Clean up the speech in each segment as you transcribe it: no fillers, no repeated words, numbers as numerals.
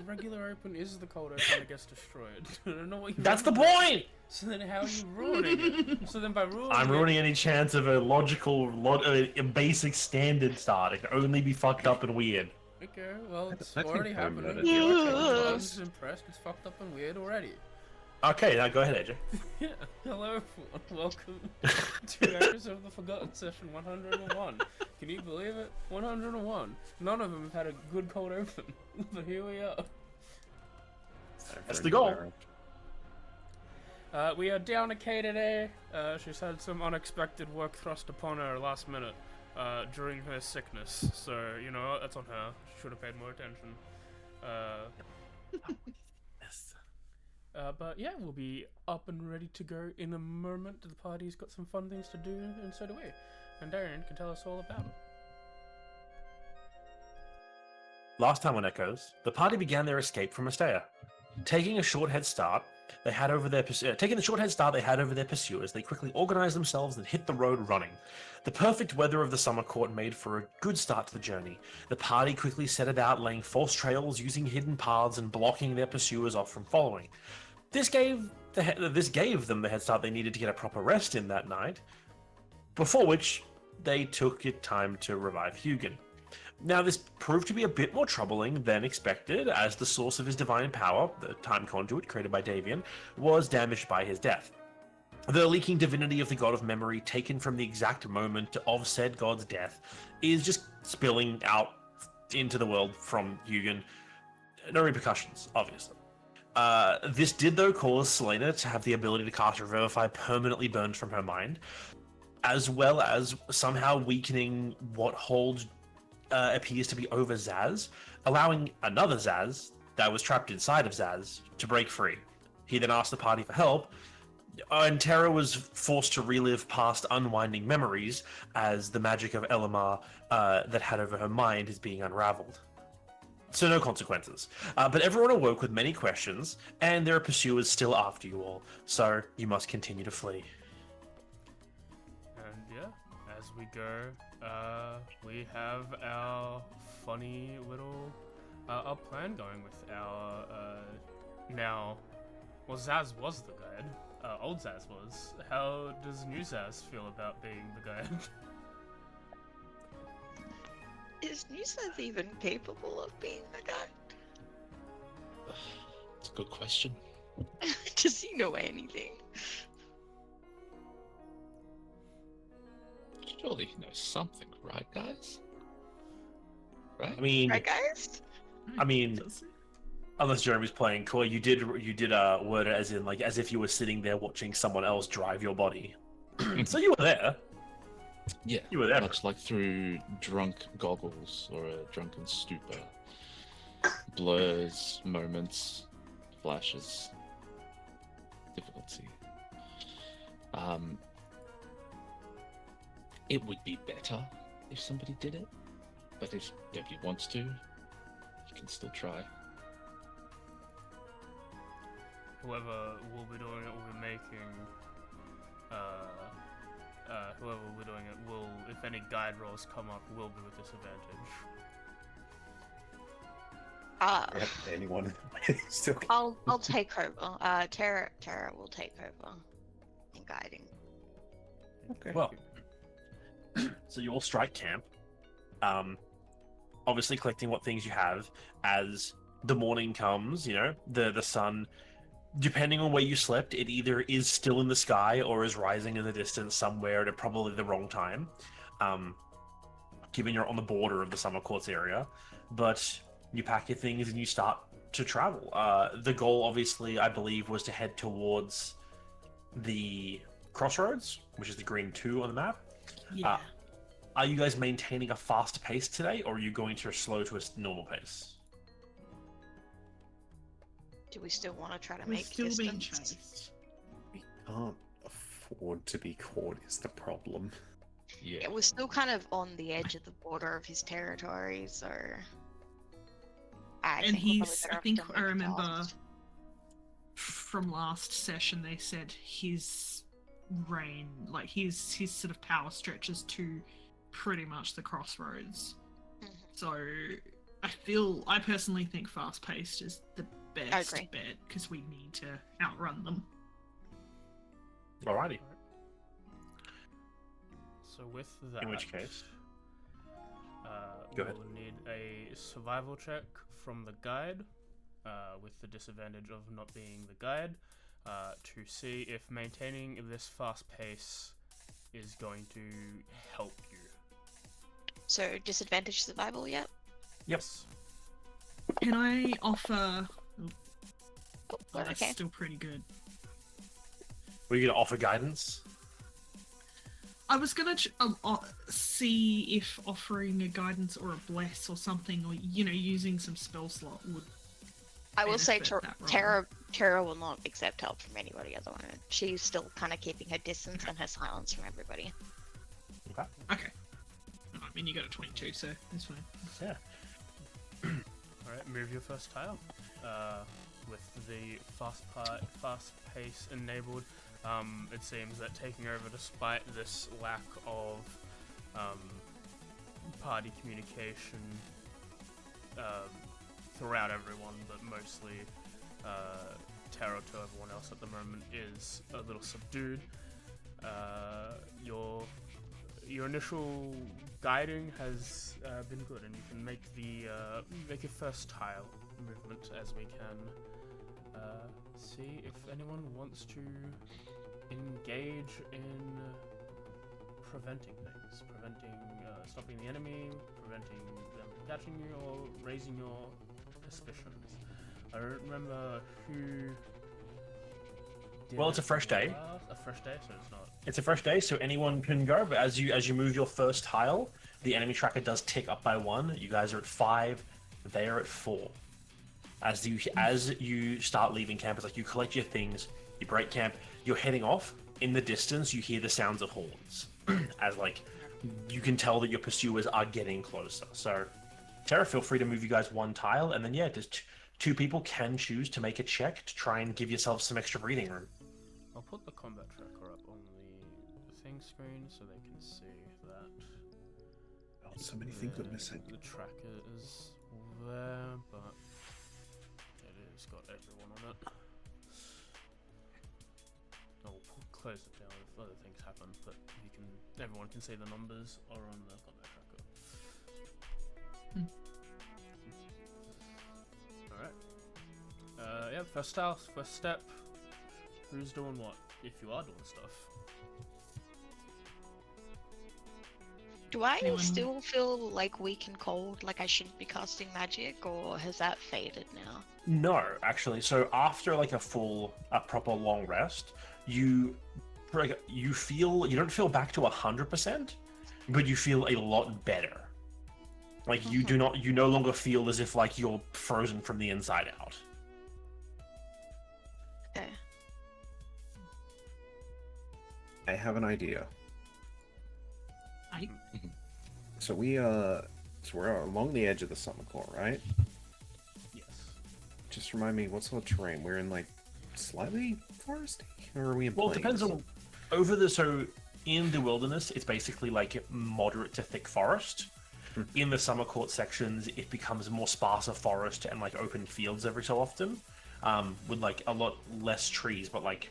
regular open is the cold open that gets destroyed. I don't know what you. That's the point. So then, how are you ruining it? So then, by ruining I'm ruining any chance of a logical, a basic standard start. It can only be fucked up and weird. Okay, well, it's I think already I'm happening. ready. I'm just impressed. It's fucked up and weird already. Okay, now go ahead, AJ. Yeah. Hello, everyone. Welcome to episode of the Forgotten Session 101. Can you believe it? 101. None of them have had a good cold open, but here we are. That's the goal. We are down to Kay today. She's had some unexpected work thrust upon her last minute during her sickness. So, you know, that's on her. She should have paid more attention. But yeah, we'll be up and ready to go in a moment. The party's got some fun things to do, and so do we. And Darren can tell us all about it. Last time on Echoes, the party began their escape from Astea. Taking the short head start they had over their pursuers, they quickly organized themselves and hit the road running. The perfect weather of the summer court made for a good start to the journey. The party quickly set about laying false trails, using hidden paths, and blocking their pursuers off from following. This gave them the head start they needed to get a proper rest in that night, before which they took it time to revive Hugin. Now, this proved to be a bit more troubling than expected, as the source of his divine power, the time conduit created by Davian, was damaged by his death. The leaking divinity of the god of memory, taken from the exact moment of said god's death, is just spilling out into the world from Hugin. No repercussions, obviously. This did, though, cause Selena to have the ability to cast Revivify permanently burned from her mind, as well as somehow weakening what holds appears to be over Zaz, allowing another Zaz that was trapped inside of Zaz to break free. He then asked the party for help, and Terra was forced to relive past unwinding memories as the magic of Elamar that had over her mind is being unraveled. So no consequences. But everyone awoke with many questions, and there are pursuers still after you all, so you must continue to flee. And yeah, as we go, we have our funny little our plan going with our now. Well, Zaz was the guide. Old Zaz was. How does new Zaz feel about being the guide? Is new Zaz even capable of being the guide? It's a good question. Does he know anything? Surely he knows something, right, guys? Right? Right, guys? Unless Jeremy's playing coy, you did word it as in like as if you were sitting there watching someone else drive your body. So you were there. Yeah, you were there. Much like through drunk goggles or a drunken stupor. Blurs, moments, flashes, difficulty. It would be better if somebody did it, but if nobody wants to, you can still try. Whoever will be doing it will be making. Whoever will be doing it will, if any guide rolls come up, will be with disadvantage. Anyone? Still... I'll take over. Terra will take over in guiding. Okay. Well, so you all strike camp. Obviously collecting what things you have as the morning comes. You know, the sun. Depending on where you slept, it either is still in the sky or is rising in the distance somewhere at probably the wrong time, given you're on the border of the Summer Courts area. But you pack your things and you start to travel. The goal, obviously, I believe, was to head towards the crossroads, which is the green 2 on the map. Yeah. Are you guys maintaining a fast pace today, or are you going to slow to a normal pace? Do we still want to try to We're make still distance? being chased. We can't afford to be caught is the problem. Yeah. Yeah, we're still kind of on the edge of the border of his territory, so... I think I remember from last session they said his reign, like his sort of power stretches to pretty much the crossroads. Mhm. So I personally think fast paced is the best agree. bet because we need to outrun them. Alrighty. So with that, In which case, Go Go ahead. we'll need a survival check from the guide, with the disadvantage of not being the guide, to see if maintaining this fast pace is going to help you. So disadvantage survival yet? Yes. Can I offer? Oh, Oh, that's okay. still pretty good. were you gonna offer guidance? I was gonna see if offering a guidance or a bless or something, or using some spell slot would. I will say benefit that roll. Tara will not accept help from anybody at the moment. She's still kind of keeping her distance and her silence from everybody. Okay. Okay. I mean, you got a 22, so that's fine. Yeah. Alright, move your first tile. With the fast pace enabled, it seems that taking over, despite this lack of party communication throughout everyone, but mostly Taro to everyone else at the moment, is a little subdued. Your initial guiding has been good, and you can make make your first tile movement as we can see if anyone wants to engage in preventing things, stopping the enemy, preventing them from catching you, or raising your suspicions. I don't remember who. Well, it's a fresh day. A fresh day, so it's not. It's a fresh day, so anyone can go. But as you move your first tile, the enemy tracker does tick up by 1. You guys are at 5. They are at 4. As you start leaving camp, it's like you collect your things, you break camp, you're heading off. In the distance, you hear the sounds of horns, as like you can tell that your pursuers are getting closer. So, Tara, feel free to move you guys 1 tile, and then just 2 people can choose to make a check to try and give yourselves some extra breathing room. I'll put the combat tracker up on the thing screen so they can see that. Oh, so many things are the- missing. The tracker is there, but it has got everyone on it. I'll close it down if other things happen, but everyone can see the numbers are on the combat tracker. Alright. Yeah, first step. Who's doing what? If you are doing stuff. Do I Anyone- still feel like weak and cold, like I shouldn't be casting magic, or has that faded now? No, actually. So after like a proper long rest, you feel, you don't feel back to 100%, but you feel a lot better. Like you no longer feel as if like you're frozen from the inside out. Okay. I have an idea. I So we're along the edge of the summer core, right? Yes. Just remind me, what sort of terrain? We're in like slightly foresty, or are we in Well, it depends plains? on so in the wilderness, it's basically like moderate to thick forest. In the summer court sections, it becomes more sparser forest and like open fields every so often, with like a lot less trees. But like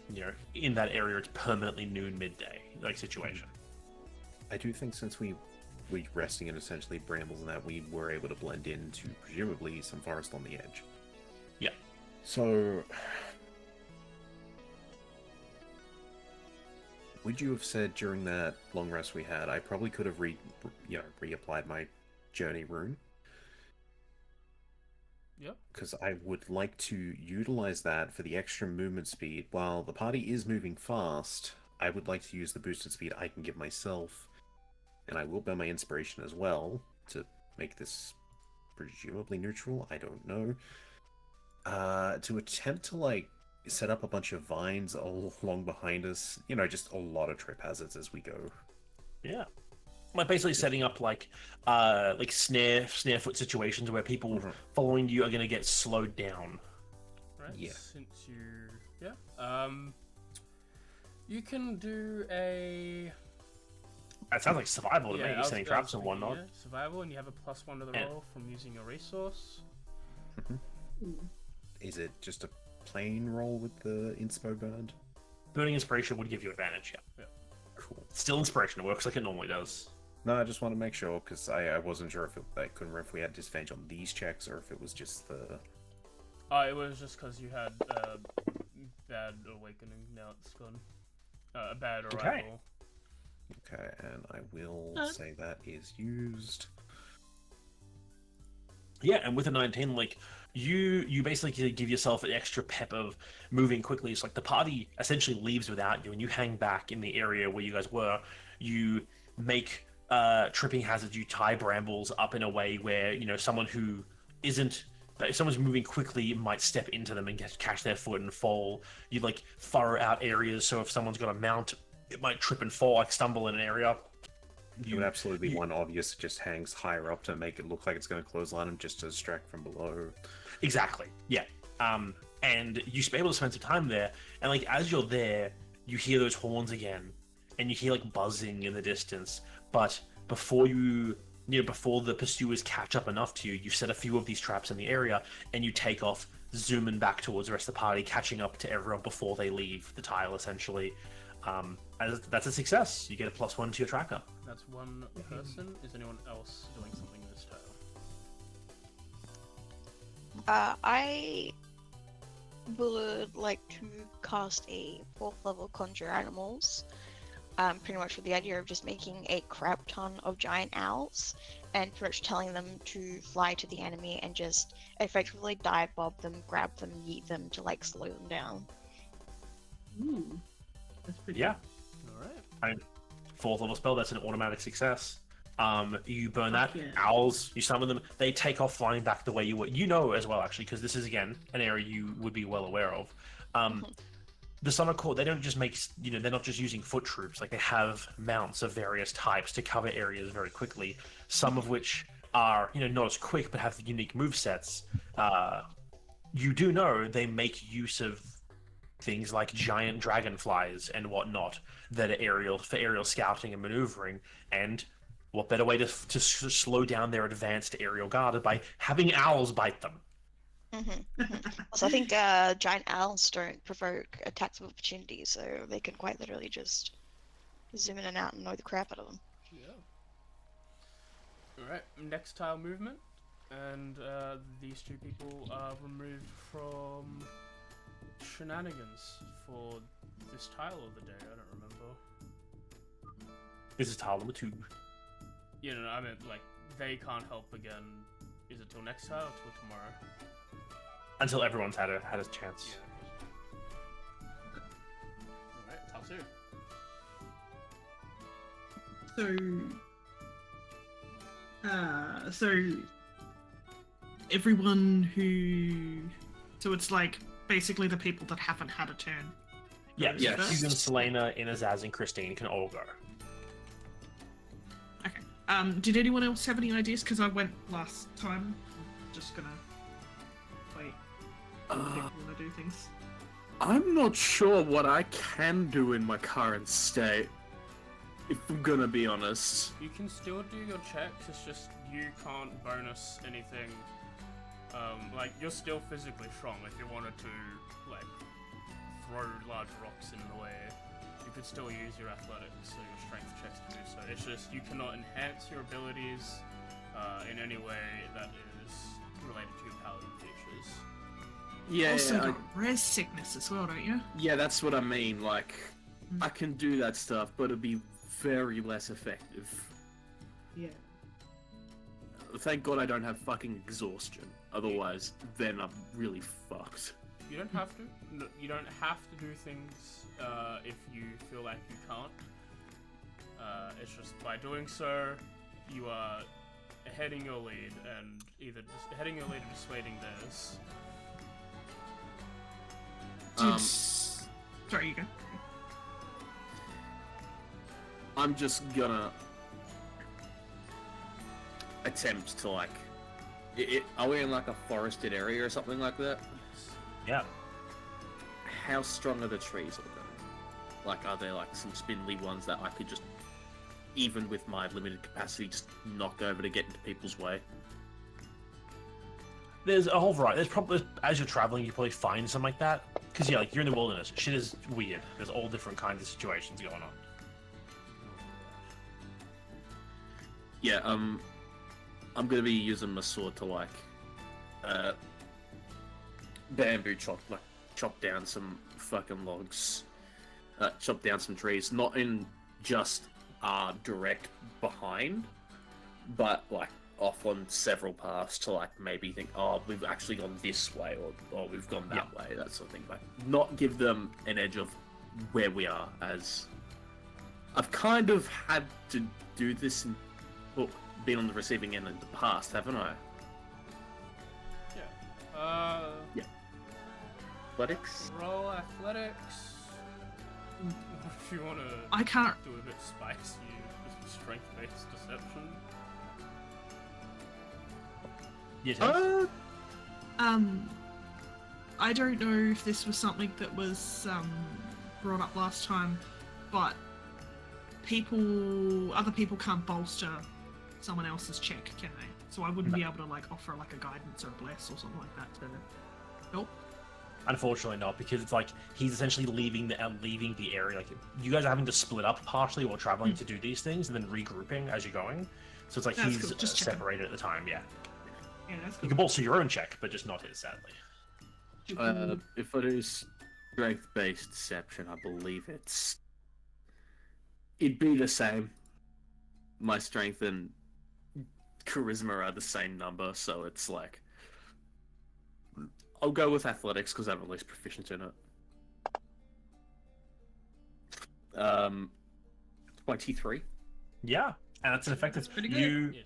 in that area, it's permanently noon midday like situation. I do think since we resting in essentially brambles and that, we were able to blend into presumably some forest on the edge. Yeah. So, would you have said during that long rest we had, I probably could have reapplied my journey rune? Yep. Because I would like to utilize that for the extra movement speed. While the party is moving fast, I would like to use the boosted speed I can give myself, and I will bear my inspiration as well to make this presumably neutral. I don't know. To attempt to like set up a bunch of vines all along behind us. Just a lot of trip hazards as we go. Yeah. Like basically setting up like snare foot situations where people following you are going to get slowed down. Right. Yeah. Since you, you can do a That sounds like survival to me. I You're was- setting I traps was and thinking, whatnot. yeah, survival, and you have a +1 to the And- roll from using a resource. Is it just a plain roll with the inspo burned? Burning inspiration would give you advantage. Yeah. Cool. Still inspiration. It works like it normally does. No, I just want to make sure because I wasn't sure if I couldn't remember if we had disadvantage on these checks or if it was just the. Oh, it was just because you had bad awakening. Now it's gone. A bad arrival. Okay, and I will say that is used. Yeah, and with a 19, like you basically give yourself an extra pep of moving quickly. It's like the party essentially leaves without you, and you hang back in the area where you guys were. You make tripping hazards. You tie brambles up in a way where someone who isn't. If someone's moving quickly, might step into them and catch their foot and fall. You like furrow out areas so if someone's got a mount, it might trip and fall, like stumble in an area. It would absolutely be one obvious that just hangs higher up to make it look like it's going to clothesline him just to distract from below. Exactly. Yeah. And you should be able to spend some time there. And like as you're there, you hear those horns again, and you hear like buzzing in the distance. But before before the pursuers catch up enough to you, you set a few of these traps in the area, and you take off, zooming back towards the rest of the party, catching up to everyone before they leave the tile. Essentially, that's a success. You get a +1 to your tracker. That's one person. Is anyone else doing something in this tile? I would like to cast a 4th level Conjure Animals. Pretty much with the idea of just making a crap ton of giant owls and pretty much telling them to fly to the enemy and just effectively dive bomb them, grab them, yeet them to like slow them down. Ooh, that's pretty. Yeah. All right. 4th level spell, that's an automatic success. You burn that. Yeah. Owls, you summon them. They take off flying back the way you were. You know as well, actually, because this is, again, an area you would be well aware of. The Summer Court, they don't just make, they're not just using foot troops. Like, they have mounts of various types to cover areas very quickly. Some of which are, not as quick, but have unique movesets. You do know they make use of things like giant dragonflies and whatnot that are for aerial scouting and maneuvering. And what better way to slow down their advanced aerial guard by having owls bite them? Also, I think giant owls don't provoke attacks of opportunity, so they can quite literally just zoom in and out and annoy the crap out of them. Yeah. All right. Next tile movement, and these two people are removed from shenanigans for this tile of the day. I don't remember. This is tile number 2. I meant like they can't help again. Is it till next tile or till tomorrow? Until everyone's had a chance. Alright, tile 2. So everyone so it's like basically the people that haven't had a turn. Yeah, Yes. Susan, Selena, Inazaz, and Christine can all go. Okay. Did anyone else have any ideas? Because I went last time. I'm just gonna wait. People want to do things. I'm not sure what I can do in my current state, if I'm gonna be honest. You can still do your checks, it's just you can't bonus anything. Like, you're still physically strong. If you wanted to, like, throw large rocks in the way, you could still use your athletics or your strength checks to do so. It's just you cannot enhance your abilities in any way that is related to your paladin features. Yeah, Also yeah, got res sickness as well, don't you? yeah, that's what I mean. Like, I can do that stuff, but it'd be very less effective. Yeah. Thank God I don't have fucking exhaustion. Otherwise, then I'm really fucked. You don't have to. No, you don't have to do things if you feel like you can't. It's just by doing so, you are heading your lead and either heading your lead or dissuading theirs. Sorry, you go. I'm just gonna attempt to, like, are we in like a forested area or something like that? Yeah. How strong are the trees over there? Like, are there like some spindly ones that I could just even with my limited capacity, just knock over to get into people's way. There's a whole variety. There's probably, as you're traveling, you probably find something like that. Because, yeah, like, you're in the wilderness. Shit is weird. There's all different kinds of situations going on. Yeah, I'm gonna be using my sword to, like, bamboo chop down some fucking logs. Chop down some trees. Not in just direct behind, but, like, off on several paths to, like, maybe think, oh, we've actually gone this way, or we've gone that way, that sort of thing. Like, not give them an edge of where we are, as I've kind of had to do this and been on the receiving end in the past, haven't I? Yeah. Yeah. Athletics? Roll athletics. If you want to I can't. do a bit spicy, strength-based deception. Yeah, I don't know if this was something that was brought up last time, but other people can't bolster someone else's check, can they? So I wouldn't be able to like offer like a guidance or a bless or something like that to help. Unfortunately not, because it's like he's essentially leaving the area. Like, you guys are having to split up partially while traveling to do these things, and then regrouping as you're going. So it's like That's he's cool. Just checking. separated at the time. Yeah, Yeah, that's you cool. can bolster your own check, but just not his, sadly. If it is strength-based deception, I believe it'd be the same. My strength and charisma are the same number, so it's like I'll go with athletics because I'm at least proficient in it. 23. Yeah, and it's an effect that's pretty good. Yes.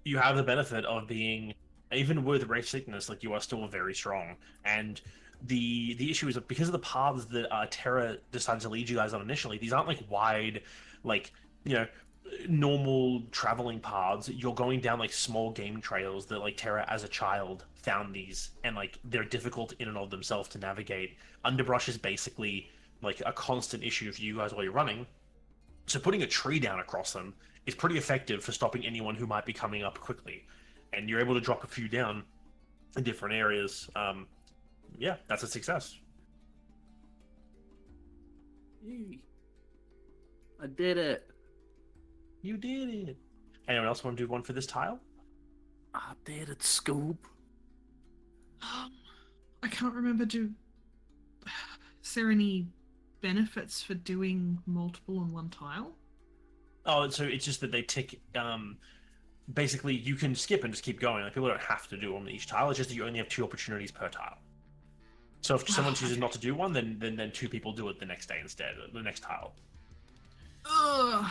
You have the benefit of being, even with race sickness, like, you are still very strong. And the issue is that because of the paths that Terra decided to lead you guys on initially, these aren't like wide, like, normal traveling paths. You're going down like small game trails that, like, Terra as a child found these, and like they're difficult in and of themselves to navigate. Underbrush is basically like a constant issue for you guys while you're running. So putting a tree down across them is pretty effective for stopping anyone who might be coming up quickly. And you're able to drop a few down in different areas. Yeah, that's a success. Yay. I did it. You did it. Anyone else want to do one for this tile? I did it, Scoob. I can't remember. Is there any benefits for doing multiple on one tile? Oh, so it's just that they tick. Basically, you can skip and just keep going. Like, people don't have to do one on each tile. It's just that you only have 2 opportunities per tile. So if someone chooses not to do one, then 2 people do it the next day instead, the next tile. Yeah,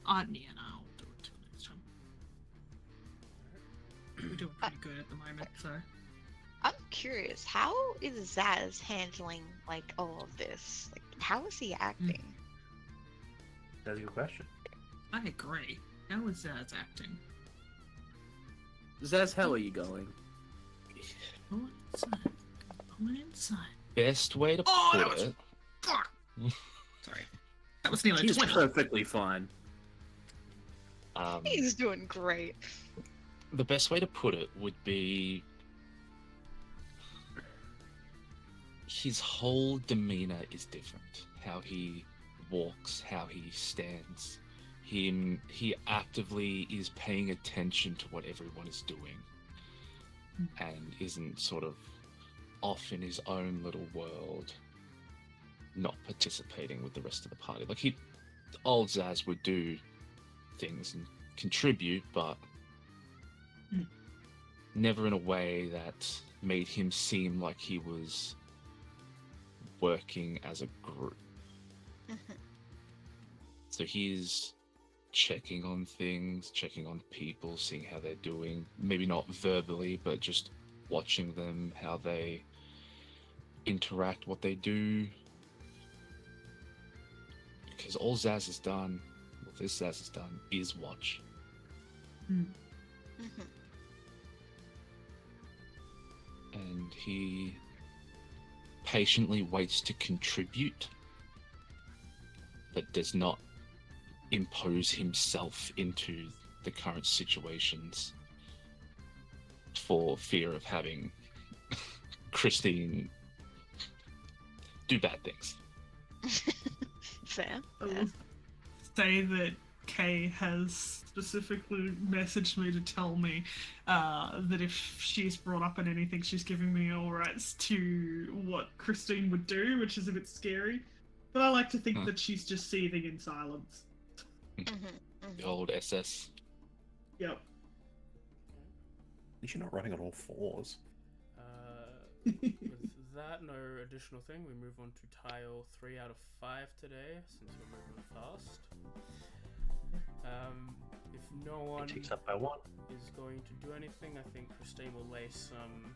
no, I'll do it till next time. We're doing pretty good at the moment, so. I'm curious, how is Zaz handling like all of this? Like, how is he acting? That's a good question. I agree. How is Zaz acting? Zaz, how are you going? Go inside. Go inside. Best way to Oh, put that was- it. Fuck! Sorry. That was nearly He's 20. perfectly fine. He's doing great. The best way to put it would be his whole demeanor is different. How he walks, how he stands. He actively is paying attention to what everyone is doing and isn't sort of off in his own little world, not participating with the rest of the party. Like, old Zaz would do things and contribute, but never in a way that made him seem like he was working as a group. So he's checking on things, checking on people, seeing how they're doing. Maybe not verbally, but just watching them, how they interact, what they do. Because all Zaz has done, what this Zaz has done, is watch. And he patiently waits to contribute but does not impose himself into the current situations for fear of having Christine do bad things. Fair. I fair. will say that Kay has specifically messaged me to tell me that if she's brought up in anything, she's giving me all rights to what Christine would do, which is a bit scary. But I like to think that she's just seething in silence. The old SS. Yep. At least you're not running on all fours. With that, no additional thing. We move on to tile 3 out of 5 today, since we're moving fast. If no one It takes up by 1. is going to do anything, I think Christine will lay some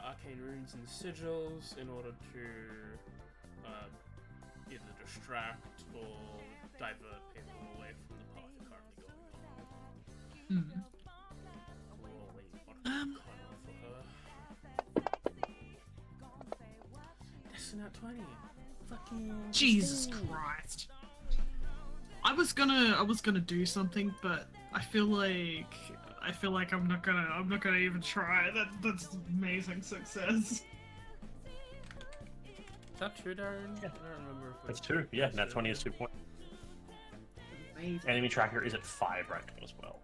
arcane runes and sigils in order to either distract or divert people away from the path currently going on. We'll wait on for her. That's not 20. Fucking Jesus Christine. Christ. I was gonna do something, but I feel like I'm not gonna even try. That's amazing success. Is that 2, Darren? Yeah. I don't remember if That's it's 2. Yeah, nat 20 is 2 points. Amazing. Enemy tracker is at 5 right now as well.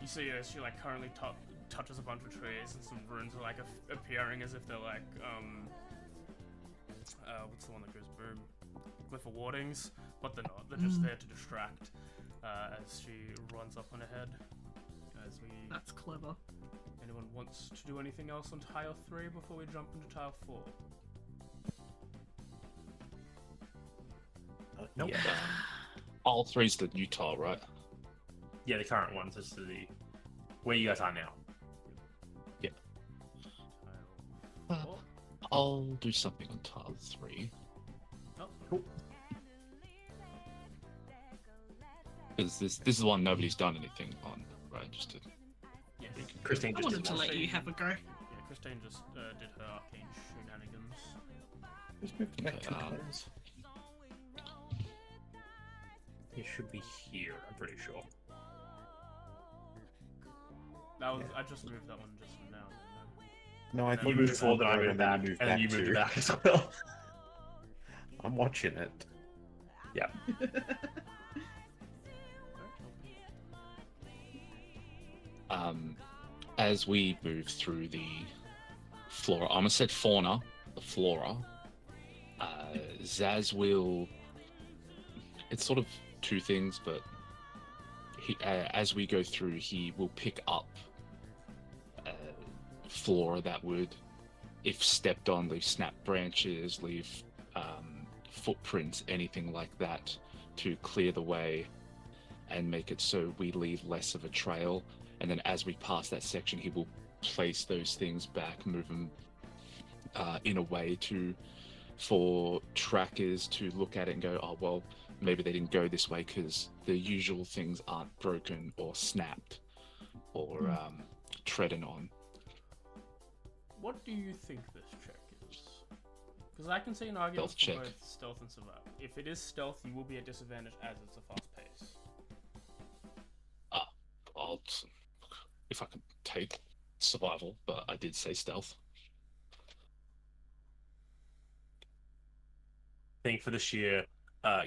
You see, she like currently touches a bunch of trees, and some runes are like appearing as if they're like what's the one that goes boom? Glyph of wardings, but they're not. They're just there to distract as she runs up on ahead. As we, That's clever. anyone wants to do anything else on tile 3 before we jump into tile 4? Nope. Yeah. All three's the new tile, right? Yeah, the current ones. This is the where you guys are now. Tile 4. I'll do something on tile 3. Oh, Cool. Because this is one nobody's done anything on, right? Just to yes. Christine I just wanted did to one. let you have a go. Yeah, Christine just did her arcane shenanigans. Just move back Okay, 2 tiles. It should be here, I'm pretty sure. That was Yeah. I just moved that one just now. No, I You thought You you moved moved forward, then I forward, moved back, moved and then you moved too. back as well. I'm watching it. Yeah. As we move through the flora, I almost said fauna, the flora, Zaz will. It's sort of two things, but as we go through, he will pick up flora that would, if stepped on, leave snap branches, leave footprints, anything like that, to clear the way and make it so we leave less of a trail. And then as we pass that section, he will place those things back, move them in a way for trackers to look at it and go, oh, well, maybe they didn't go this way because the usual things aren't broken or snapped or treading on. What do you think this check is? Because I can see an argument Stealth for check. both stealth and survival. If it is stealth, you will be at disadvantage as it's a fast pace. If I could take survival, but I did say stealth. I think for the sheer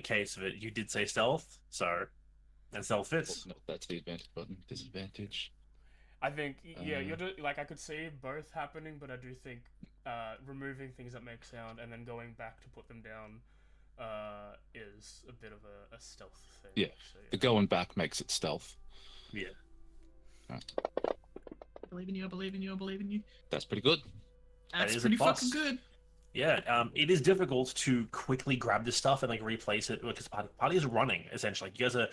case of it, you did say stealth, so and stealth fits. No, that's the advantage button. Disadvantage. I think, yeah, like I could see both happening, but I do think removing things that make sound and then going back to put them down is a bit of a stealth thing. Yeah. So, The going back makes it stealth. Yeah. I believe in you, I believe in you, I believe in you. That's pretty good. That's is a pretty plus. fucking good. Yeah, it is difficult to quickly grab this stuff and like replace it because the party is running essentially. You guys are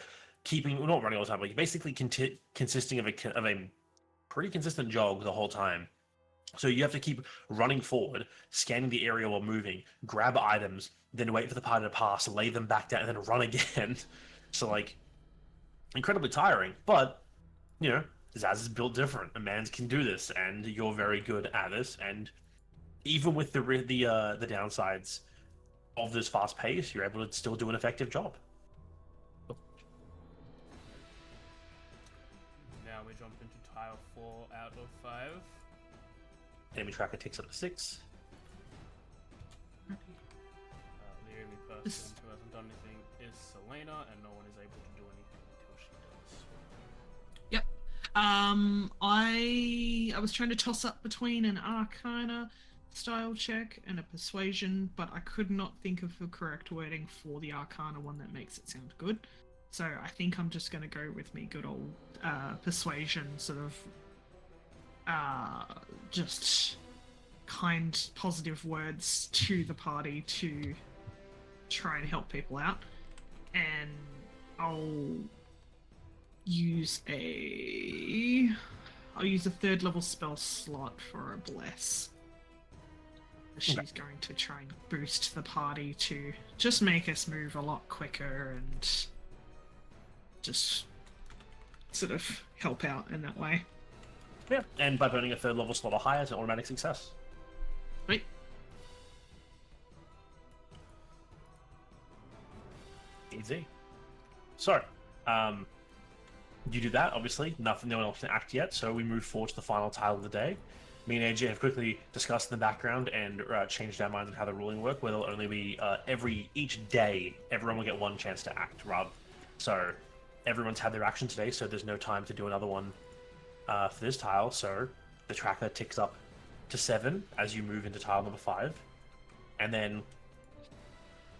not running all the time, but you're basically consisting of a pretty consistent jog the whole time. So you have to keep running forward, scanning the area while moving, grab items, then wait for the party to pass, lay them back down, and then run again. So like, incredibly tiring. But you know, Zaz is built different. A man can do this, and you're very good at this, and even with the downsides of this fast pace, you're able to still do an effective job. Now we jump into tile 4 out of 5. Enemy tracker ticks up to 6. The only person who hasn't done anything is Selena, and no one is able to do anything until she does. Yep. I was trying to toss up between an Arcana style check and a Persuasion, but I could not think of the correct wording for the Arcana one that makes it sound good. So I think I'm just going to go with me good old Persuasion, sort of just kind, positive words to the party to try and help people out. And I'll use a 3rd level spell slot for a bless. She's going to try and boost the party to just make us move a lot quicker and just sort of help out in that way. Yeah, and by burning a 3rd level slot or higher, it's an automatic success. Right. Easy. So, you do that, obviously. No one else can act yet, so we move forward to the final tile of the day. Me and AJ have quickly discussed in the background and changed our minds on how the ruling work, where there'll only be each day, everyone will get one chance to act, So, everyone's had their action today, so there's no time to do another one for this tile, so the tracker ticks up to 7 as you move into tile number 5. And then,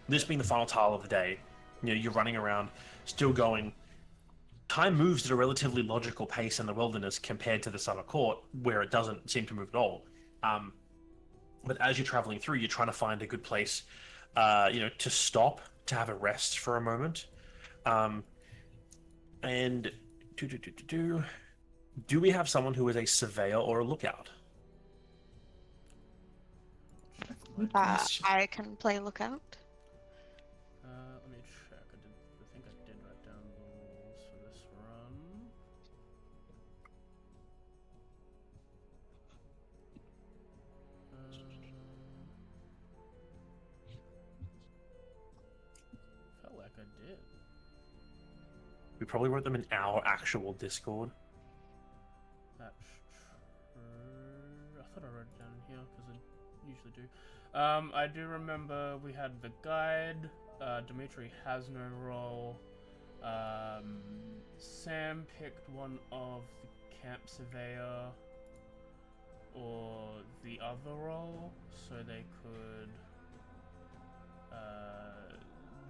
this being the final tile of the day, you're running around, still going. Time moves at a relatively logical pace in the wilderness compared to the summer court, where it doesn't seem to move at all. But as you're traveling through, you're trying to find a good place, to stop, to have a rest for a moment. And do we have someone who is a surveyor or a lookout? I can play lookout. Let me check. I think I did write down the rules for this run. Felt like I did. We probably wrote them in our actual Discord. That's true. I thought I wrote it down here because I usually do. I do remember we had the guide. Dimitri has no role. Sam picked one of the camp surveyor or the other role so they could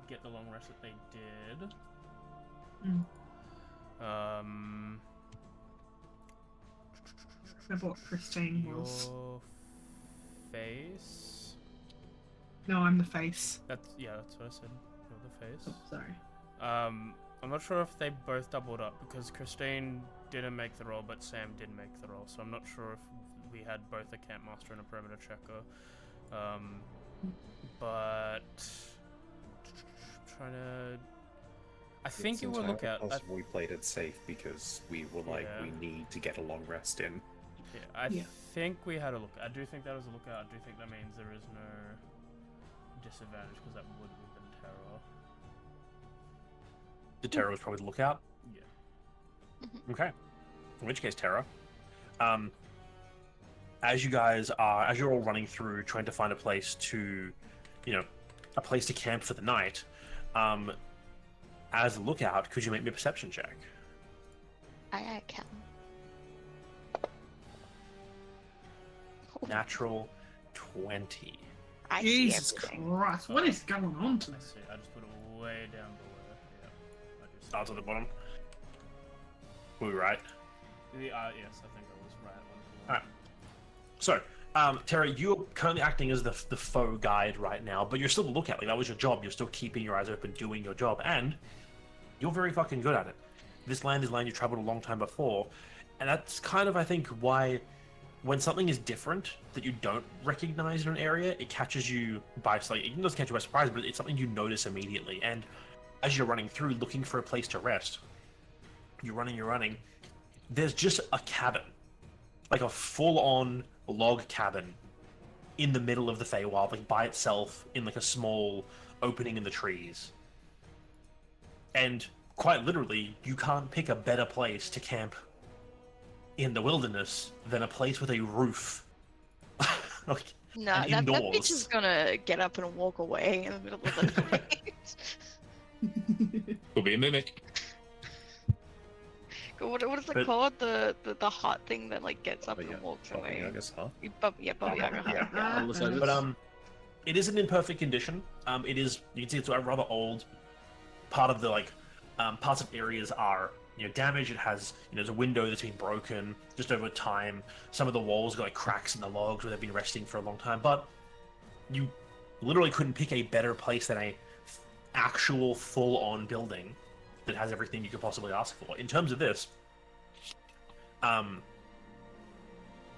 get the long rest that they did. I bought Christine was. Your face. No, I'm the face. That's what I said. You're the face. Oh, sorry. I'm not sure if they both doubled up because Christine didn't make the roll, but Sam did make the roll. So I'm not sure if we had both a camp master and a perimeter checker. But trying to. I think you will look at. We played it safe because we were like, we need to get a long rest in. Yeah, I think we had a look. I do think that was a lookout. I do think that means there is no disadvantage because that would have been terror. The terror was probably the lookout? Yeah. Okay. In which case, terror. As you're all running through trying to find a place to, a place to camp for the night, as a lookout, could you make me a perception check? I can. Natural 20. I Jesus see everything. Christ, what is going on I tonight? see. I just put it way down below. Yeah. I just Starts at the bottom. Were we right? yes, I think I was right. Alright. So, Tara, you're currently acting as the faux guide right now, but you're still the lookout. Like, that was your job. You're still keeping your eyes open, doing your job, and you're very fucking good at it. This land is land you traveled a long time before, and that's kind of, I think, why when something is different that you don't recognize in an area, it catches you by, like, it doesn't catch you by surprise, but it's something you notice immediately. And as you're running through, looking for a place to rest, you're running, there's just a cabin, like a full-on log cabin in the middle of the Feywild, like by itself in like a small opening in the trees. And quite literally, you can't pick a better place to camp in the wilderness than a place with a roof. Like, No, and that indoors. bitch is gonna get up and walk away in the middle of the night. Could be a mimic. what is it But- called? The hot thing that like gets up But and walks Baba away. Yaga's hut. Baba Yaga hut. Yeah. Unless I But it isn't in perfect condition. It is. You can see it's rather old. Part of the parts of areas are damaged. It has there's a window that's been broken just over time. Some of the walls got like cracks in the logs where they've been resting for a long time. But you literally couldn't pick a better place than a actual full-on building that has everything you could possibly ask for. In terms of this,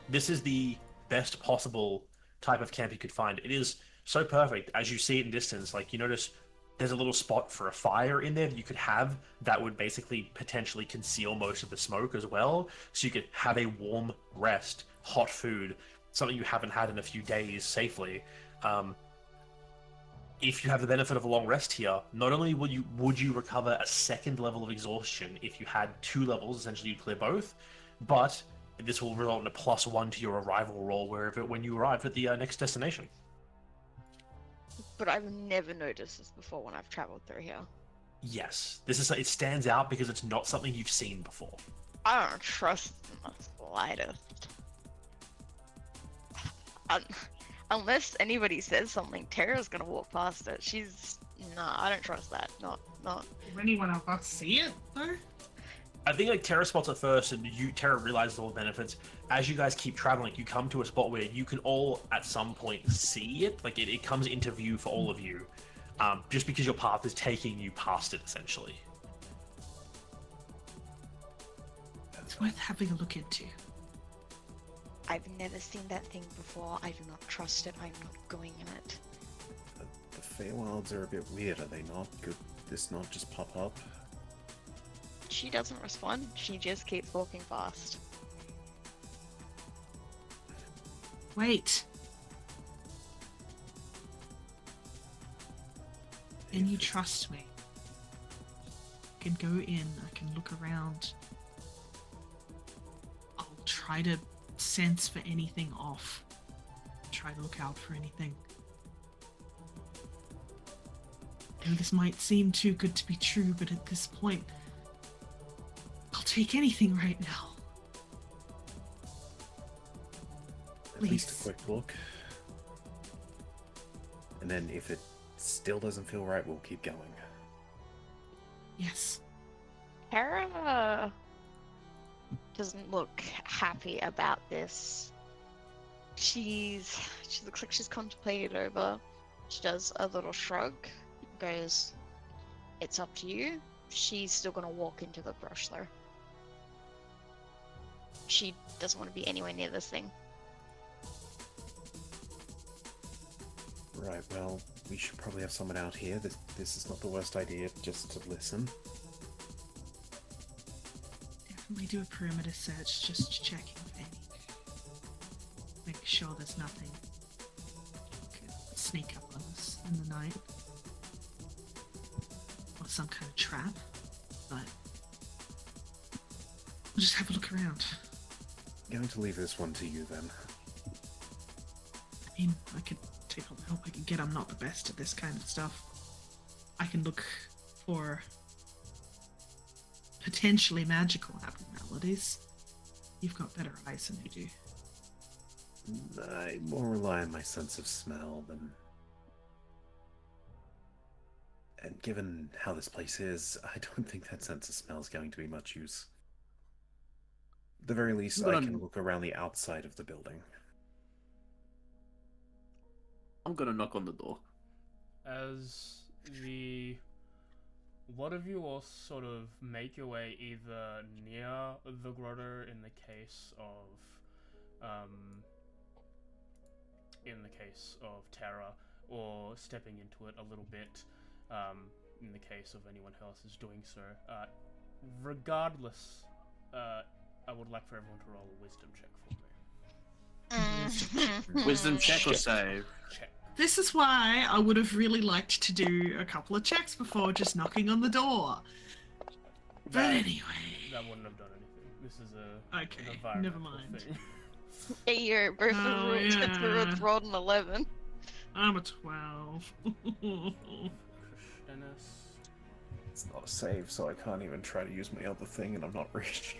this is the best possible type of camp you could find. It is so perfect as you see it in distance. Like you notice there's a little spot for a fire in there that you could have that would basically potentially conceal most of the smoke as well, so you could have a warm rest, hot food, something you haven't had in a few days safely. If you have the benefit of a long rest here, not only would you recover a second level of exhaustion if you had 2 levels, essentially you'd clear both, but this will result in a +1 to your arrival roll when you arrive at the next destination. But I've never noticed this before when I've traveled through here. Yes, it stands out because it's not something you've seen before. I don't trust in the slightest. Unless anybody says something, Tara's gonna walk past it. Nah, I don't trust that. Not. Will anyone of us see it though? I think like Terra spots it first, and Terra realizes all the benefits. As you guys keep traveling, you come to a spot where you can all at some point see it. Like it comes into view for all of you, just because your path is taking you past it, essentially. It's worth having a look into. I've never seen that thing before. I do not trust it. I'm not going in it. The Feywilds are a bit weird, are they not? Could this not just pop up? She doesn't respond. She just keeps walking fast. Wait. Can you trust me? I can go in, I can look around. I'll try to sense for anything off. Try to look out for anything. I know this might seem too good to be true, but at this point, I'll take anything right now. At least a Please. quick look. And then if it still doesn't feel right, we'll keep going. Yes. Tara doesn't look happy about this. She looks like she's contemplated over. She does a little shrug, goes, "It's up to you." She's still gonna walk into the brush though. She doesn't want to be anywhere near this thing. Right, well, we should probably have someone out here. This is not the worst idea, just to listen. Definitely do a perimeter search, just checking for anything. Make sure there's nothing could sneak up on us in the night. Or some kind of trap. But we'll just have a look around. I'm going to leave this one to you then. I mean, I could take all the help I can get. I'm not the best at this kind of stuff. I can look for potentially magical abnormalities. You've got better eyes than I do. I more rely on my sense of smell than... And given how this place is, I don't think that sense of smell is going to be much use. At the very least, But I can look around the outside of the building. I'm gonna knock on the door. As the lot of you all sort of make your way either near the grotto in the case of Terra, or stepping into it a little bit in the case of anyone else is doing so. Regardless, I would like for everyone to roll a wisdom check for me. Wisdom check or Shit. save? Check. This is why I would have really liked to do a couple of checks before just knocking on the door. But That- anyway. That wouldn't have done anything. This is an Okay, environmental never mind. thing. Yeah, you're both Oh, yeah. rolled an 11. I'm a 12. Dennis. It's not a save, so I can't even try to use my other thing, and I'm not rich.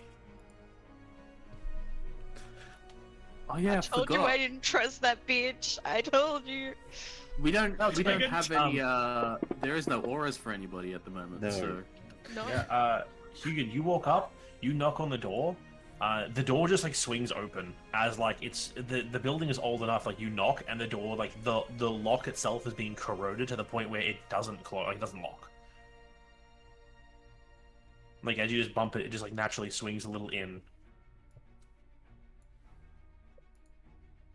Oh yeah, I told you forgot. I didn't trust that bitch. I told you. We don't No, it's we don't fine. have any there is no auras for anybody at the moment. No. So No. Yeah, Hugan, you walk up, you knock on the door. The door just like swings open as like it's the building is old enough. Like you knock and the door, like the lock itself is being corroded to the point where it doesn't close, like it doesn't lock. Like as you just bump it, it just like naturally swings a little in.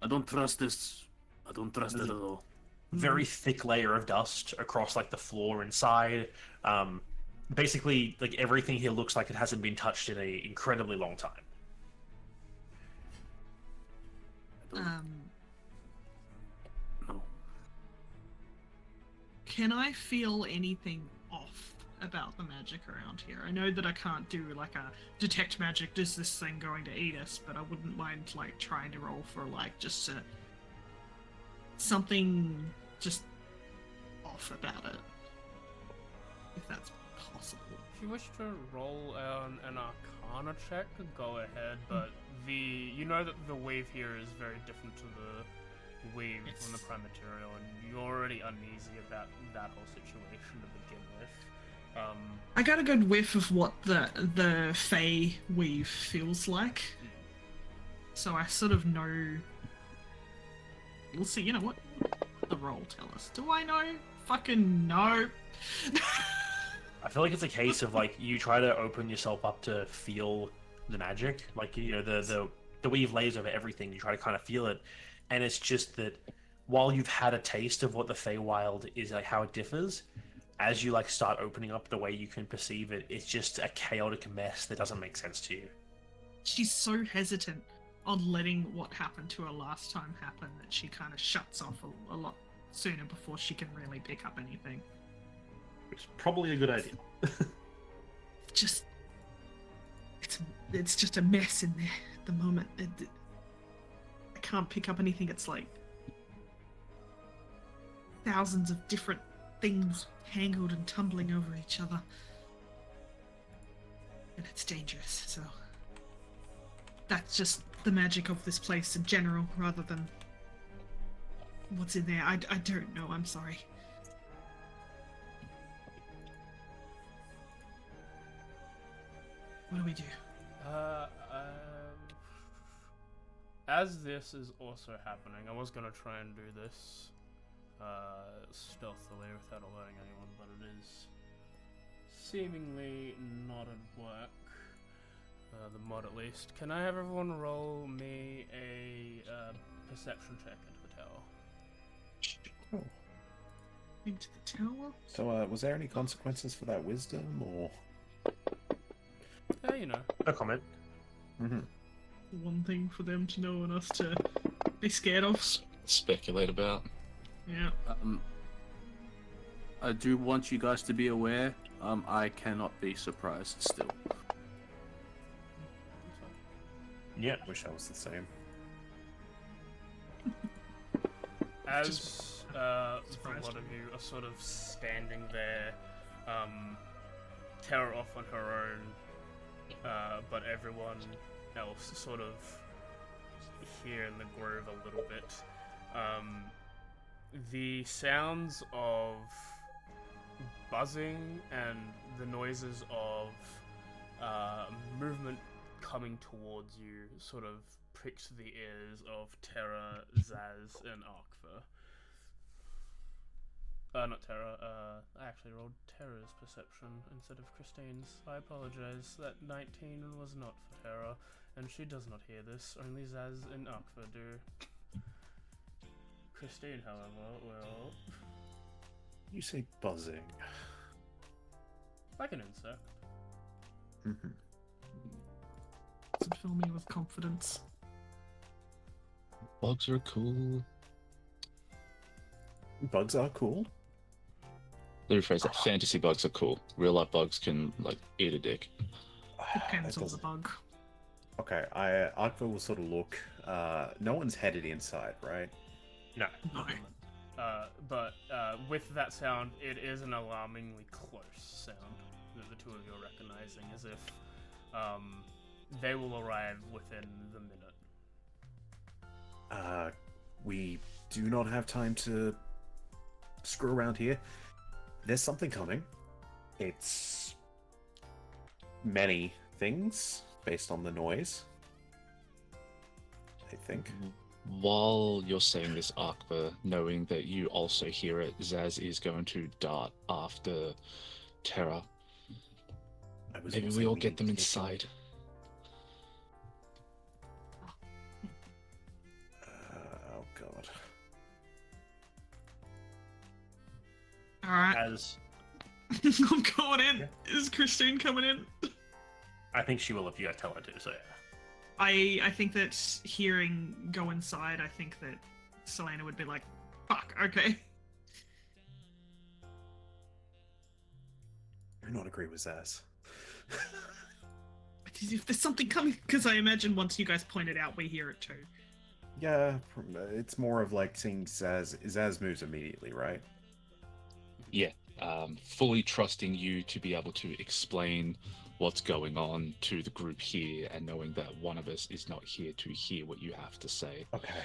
I don't trust this. I don't trust it at all. Very thick layer of dust across like the floor inside. Basically, like everything here looks like it hasn't been touched in a incredibly long time. No. Can I feel anything off about the magic around here? I know that I can't do like a detect magic, is this thing going to eat us, but I wouldn't mind like trying to roll for like just something just off about it. If that's possible. If you wish to roll an Arcana check, go ahead. But you know that the weave here is very different to the weave from the prime material, and you're already uneasy about that whole situation to begin with. I got a good whiff of what the Fey weave feels like. So I sort of know. We'll see, you know what? The roll tell us. Do I know? Fucking no. I feel like it's a case of like you try to open yourself up to feel the magic, like you know the weave lays over everything. You try to kind of feel it, and it's just that while you've had a taste of what the Feywild is, like how it differs, as you like start opening up the way you can perceive it, it's just a chaotic mess that doesn't make sense to you. She's so hesitant on letting what happened to her last time happen that she kind of shuts off a lot sooner before she can really pick up anything. It's probably a good idea. Just it's just a mess in there at the moment. I can't pick up anything. It's like thousands of different things tangled and tumbling over each other, and it's dangerous. So that's just the magic of this place in general, rather than what's in there. I don't know. I'm sorry. What do we do? As this is also happening, I was gonna try and do this stealthily without alerting anyone, but it is seemingly not at work. The mod at least. Can I have everyone roll me a perception check into the tower? Oh. Into the tower? So, was there any consequences for that wisdom, or? Yeah, you know. No comment. Mm-hmm. One thing for them to know and us to be scared of. Speculate about. Yeah. I do want you guys to be aware. I cannot be surprised still. Yeah. Wish I was the same. As a surprised. lot of you are sort of standing there, Terra off on her own, but everyone else sort of here in the grove a little bit. The sounds of buzzing and the noises of movement coming towards you sort of pricks the ears of Terra, Zaz, and Arkva. Not Terra, I actually rolled Terra's perception instead of Christine's. I apologize, that 19 was not for Terra, and she does not hear this, only Zaz and Arkva do. Christine, however, will... You say buzzing. like an insect. Mm-hmm. Doesn't fill me with confidence. Bugs are cool. Bugs are cool. Let me rephrase that. Fantasy bugs are cool. Real life bugs can like eat a dick. Depends That on the doesn't- bug. Okay, Akva will sort of look. No one's headed inside, right? No. No. But with that sound, it is an alarmingly close sound that the two of you are recognizing, as if they will arrive within the minute. We do not have time to screw around here. There's something coming. It's many things based on the noise, I think. While you're saying this, Akva, knowing that you also hear it, Zaz is going to dart after Terra. Maybe we all get them inside. Oh god. Alright. As I'm going in. Yeah. Is Christine coming in? I think she will if you guys tell her to. So yeah. I think that hearing go inside, I think that Selena would be like, fuck, okay. I do not agree with Zaz. If there's something coming, because I imagine once you guys point it out, we hear it too. Yeah, it's more of like seeing Zaz. Zaz moves immediately, right? Yeah, fully trusting you to be able to explain what's going on to the group here, and knowing that one of us is not here to hear what you have to say. Okay.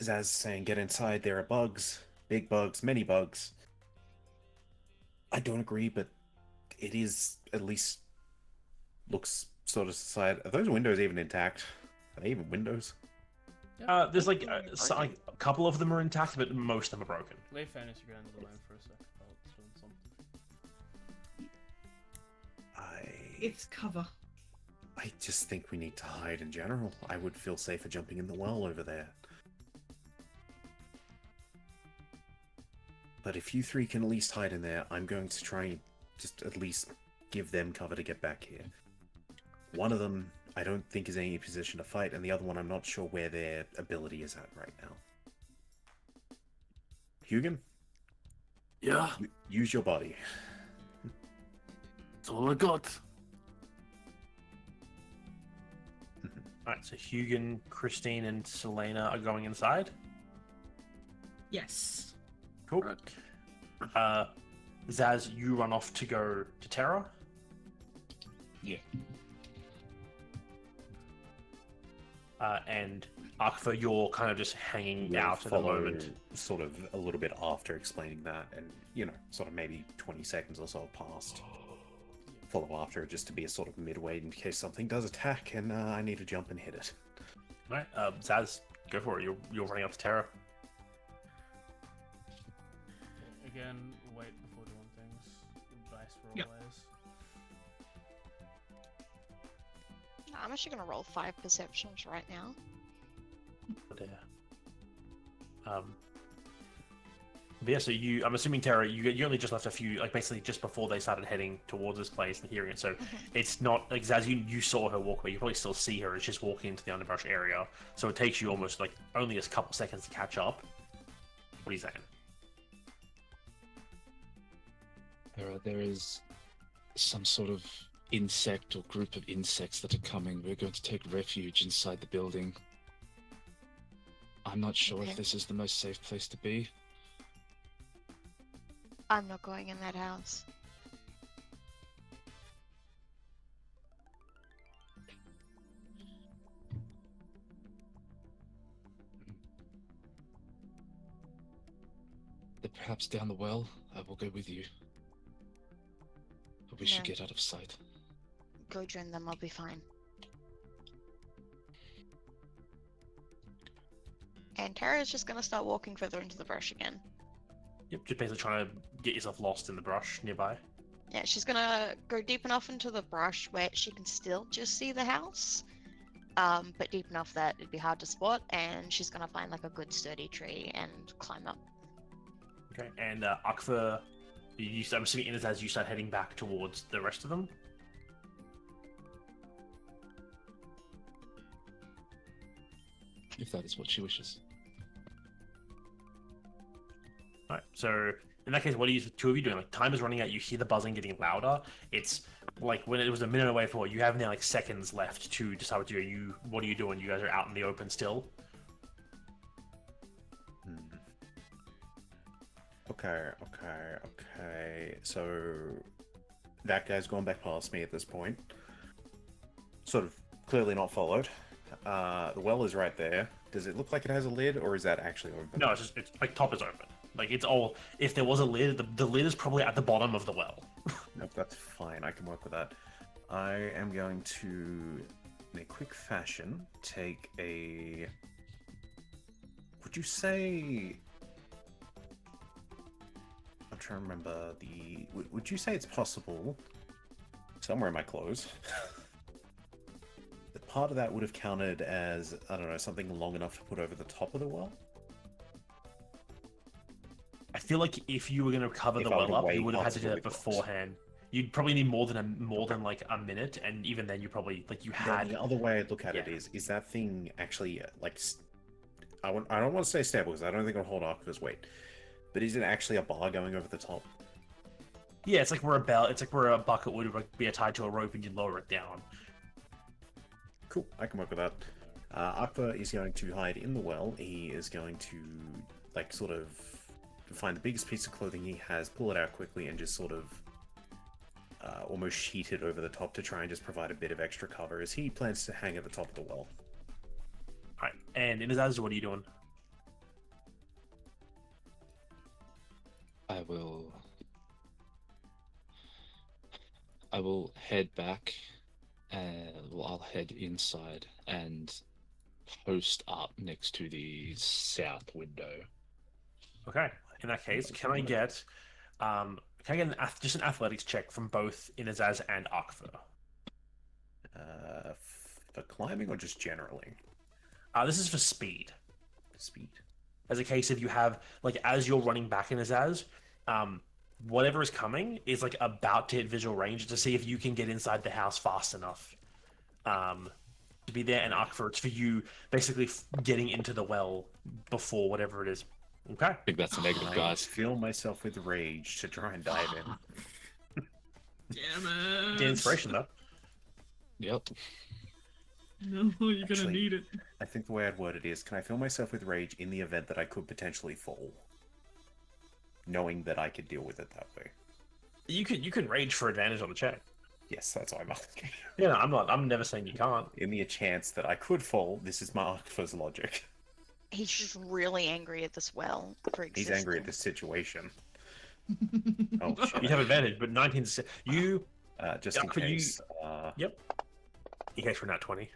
Zaz saying, get inside. There are bugs, big bugs, many bugs. I don't agree, but it is at least looks sort of side. Are those windows even intact? Are they even windows? There's like a couple of them are intact, but most of them are broken. Lay fantasy ground to the line for a sec. I'll swim something. It's cover. I just think we need to hide in general. I would feel safer jumping in the well over there. But if you three can at least hide in there, I'm going to try and just at least give them cover to get back here. One of them I don't think is in any position to fight, and the other one I'm not sure where their ability is at right now. Hugin, Yeah, use your body. that's all I got. Alright, so Hugin, Christine, and Selena are going inside. Yes. Cool. Right. Zaz, you run off to go to Terra. Yeah. And Akfa, you're kind of just hanging out at the moment. Sort of a little bit after explaining that, and sort of maybe 20 seconds or so passed. Follow after, just to be a sort of midway in case something does attack and I need to jump and hit it. Alright, Zaz, go for it. You're running up to Terra. Again, wait before doing things. Dice roll Yep. wise. I'm actually gonna roll 5 perceptions right now. But yeah, so I'm assuming Terra, you only just left a few, like basically just before they started heading towards this place and hearing it. So it's not like Zaz, you saw her walk, but you probably still see her. It's just walking into the underbrush area. So it takes you almost like only a couple seconds to catch up. What are you saying? There is some sort of insect or group of insects that are coming. We're going to take refuge inside the building. I'm not sure Okay. if this is the most safe place to be. I'm not going in that house. But perhaps down the well, I will go with you. But we should No. get out of sight. Go join them, I'll be fine. And Tara's just gonna start walking further into the brush again. Yep, just basically trying to get yourself lost in the brush nearby. Yeah, she's gonna go deep enough into the brush where she can still just see the house. But deep enough that it'd be hard to spot, and she's gonna find like a good sturdy tree and climb up. Okay, and Akfa, I'm assuming as you start heading back towards the rest of them. if that is what she wishes. Alright, so in that case, what are you two of you doing? Like, time is running out, you hear the buzzing getting louder. It's like when it was a minute away for you have now like seconds left to decide what to do. What are you doing? You guys are out in the open still? Okay. So that guy's gone back past me at this point. Sort of clearly not followed. The well is right there. Does it look like it has a lid, or is that actually open? No, it's like top is open. Like it's all. If there was a lid, the lid is probably at the bottom of the well. Nope, that's fine. I can work with that. I am going to, in a quick fashion, take a. Would you say? I'm trying to remember the. Would you say it's possible? Somewhere in my clothes. That part of that would have counted as, I don't know, something long enough to put over the top of the well. I feel like if you were going to cover If the I well would've up, you weighed would have had parts to of do it that with rocks. beforehand. You'd probably need more than like a minute, and even then, you probably like you Then had. the other way I'd look at it Yeah. is that thing actually like I don't want to say stable because I don't think it'll hold Arca's weight, but is it actually a bar going over the top? Yeah, it's like where a bell. It's like where a bucket would like, be tied to a rope, and you lower it down. Cool, I can work with that. Arca is going to hide in the well. He is going to like sort of find the biggest piece of clothing he has, pull it out quickly, and just sort of almost sheet it over the top to try and just provide a bit of extra cover as he plans to hang at the top of the well. Right, and in Azaz, what are you doing? I will head back, and I'll head inside and post up next to the south window. Okay. In that case, can I get just an athletics check from both Inazaz and Akfa? For climbing or just generally? This is for speed. Speed. As a case if you have like as you're running back Inazaz, whatever is coming is like about to hit visual range to see if you can get inside the house fast enough to be there. And Akfa, it's for you basically getting into the well before whatever it is. Okay. I think that's a negative, I guys. feel myself with rage to try and dive in. Damn it. Get inspiration though. Yep. No, you're Actually, gonna need it. I think the way I'd word it is, can I fill myself with rage in the event that I could potentially fall? Knowing that I could deal with it that way. You can rage for advantage on the check. Yes, that's what I'm asking. Yeah, no, I'm never saying you can't. In the chance that I could fall, this is my Arcfa's logic. He's just really angry at this well for He's existing. angry at this situation. Oh, shit. You have advantage, but 19. You Just in Yeah, could you- case. Yep. In case we're not 20.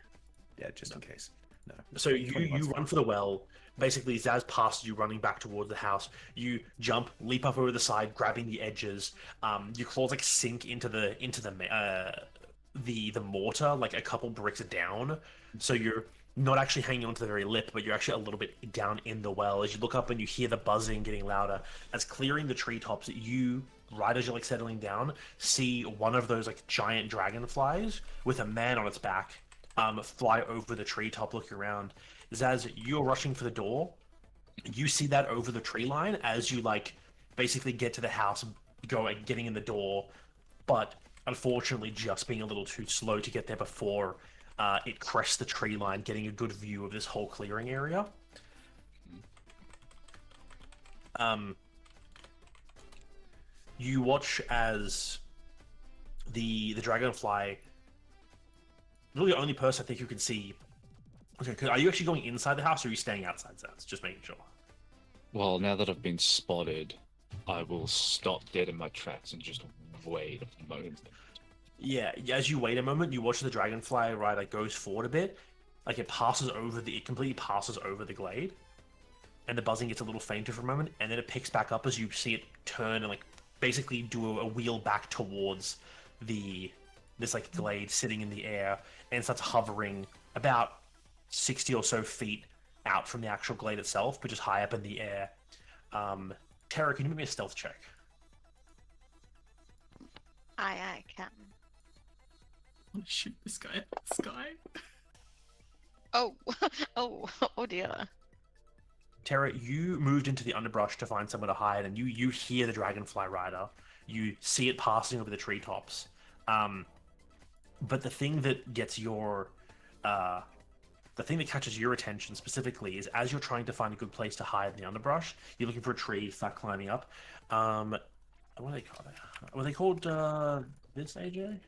Yeah, just in case. No. So you 21's run for the well. Basically, Zaz passes you running back towards the house. You jump, leap up over the side, grabbing the edges. Your claws like sink into the mortar, like a couple bricks down. So you're not actually hanging onto the very lip, but you're actually a little bit down in the well. As you look up and you hear the buzzing getting louder, as clearing the treetops, you, right as you're like settling down, see one of those like giant dragonflies with a man on its back fly over the treetop looking around. Zaz, you're rushing for the door. You see that over the tree line as you like basically get to the house, getting in the door, but unfortunately just being a little too slow to get there before it crests the tree line, getting a good view of this whole clearing area. You watch as the dragonfly, really the only person I think you can see. Okay, are you actually going inside the house or are you staying outside? That's just making sure. Well, now that I've been spotted, I will stop dead in my tracks and just wait a moment. Yeah, as you wait a moment, you watch the dragonfly, right, like goes forward a bit, like it completely passes over the glade, and the buzzing gets a little fainter for a moment, and then it picks back up as you see it turn and like basically do a wheel back towards this like glade sitting in the air, and starts hovering about 60 or so feet out from the actual glade itself, but just high up in the air. Tara, can you make me a stealth check? Aye, Captain. I want to shoot this guy at the sky. Oh, oh dear. Tara, you moved into the underbrush to find somewhere to hide, and you hear the dragonfly rider. You see it passing over the treetops. But the thing that gets the thing that catches your attention specifically is as you're trying to find a good place to hide in the underbrush, you're looking for a tree, start climbing up. What are they called? Were they called this, AJ?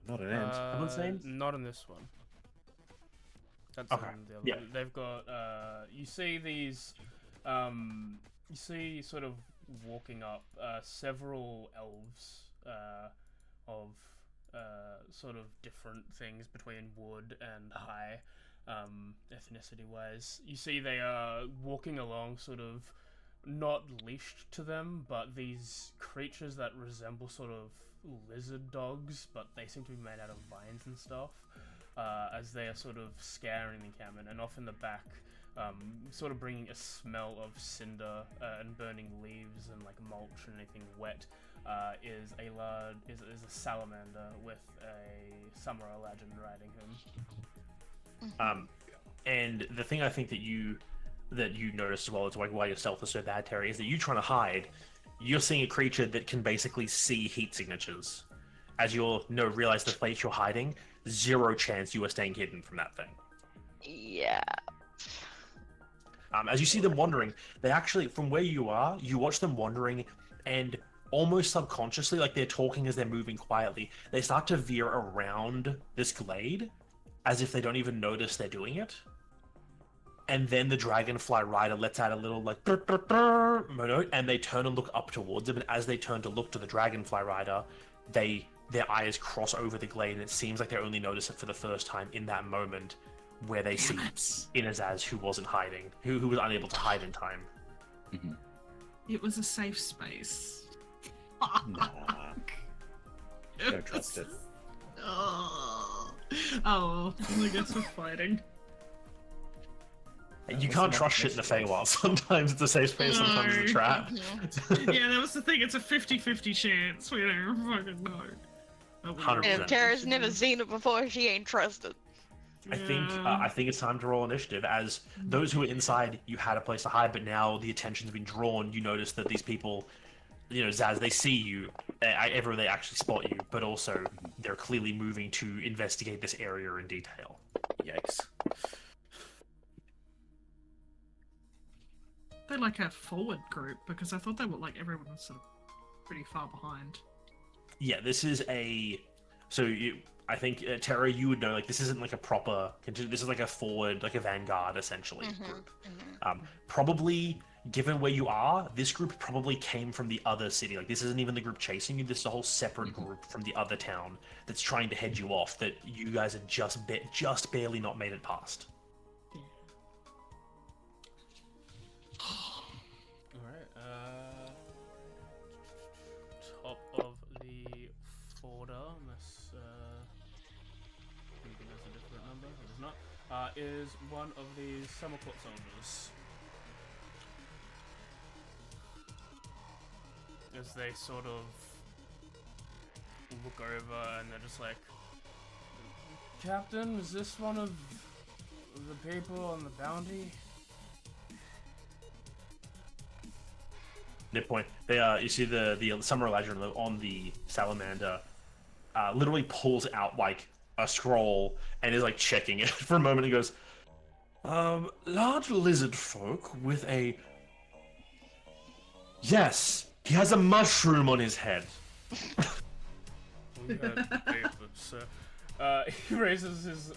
Not an ant. Someone's name? Not in this one. That's Okay, in the other yeah. one. They've got you see these you see sort of walking up several elves of sort of different things between wood and high ethnicity wise. You see they are walking along sort of not leashed to them, but these creatures that resemble sort of lizard dogs, but they seem to be made out of vines and stuff, as they are sort of scouring the encampment, and off in the back, sort of bringing a smell of cinder and burning leaves and like mulch and anything wet, is a salamander with a summer legend riding him. And the thing I think that you noticed as well is like why your stealth is so bad, Terry, is that you trying to hide, you're seeing a creature that can basically see heat signatures. As you'll realize the place you're hiding, zero chance you are staying hidden from that thing. Yeah. As you see them wandering, they actually, from where you are, you watch them wandering, and almost subconsciously, like they're talking as they're moving quietly, they start to veer around this glade, as if they don't even notice they're doing it. And then the dragonfly rider lets out a little like note, and they turn and look up towards him. And as they turn to look to the dragonfly rider, their eyes cross over the glade, and it seems like they only notice it for the first time in that moment, where they see Inazaz, who wasn't hiding, who was unable to hide in time. Mhm. It was a safe space. Nah. Don't trust it. Oh, well, I guess we're fighting. You can't trust shit in the Feywild. Sometimes it's a safe space, sometimes it's a trap. Yeah, that was the thing. It's a 50-50 chance. We don't fucking know. But we 100%. And if Tara's never seen it before, she ain't trusted. I think it's time to roll initiative. As those who are inside, you had a place to hide, but now the attention's been drawn. You notice that these people, Zaz, they see you. Everywhere they actually spot you, but also they're clearly moving to investigate this area in detail. Yikes. They're like a forward group because I thought they were like everyone was sort of pretty far behind. Yeah, this is a. I think Tara, you would know. Like, this isn't like a proper. This is like a forward, like a vanguard, essentially group. Probably, given where you are, this group probably came from the other city. Like, this isn't even the group chasing you. This is a whole separate group from the other town that's trying to head you off. That you guys have just barely not made it past. Alright, top of the folder, unless maybe there's a different number, there's not, is one of these summer court soldiers. As they sort of look over and they're just like, Captain, is this one of the people on the bounty? They point. You see the summer legend on the salamander literally pulls out like a scroll and is like checking it for a moment and goes, large lizard folk with a. Yes, he has a mushroom on his head. We have paper, so he raises his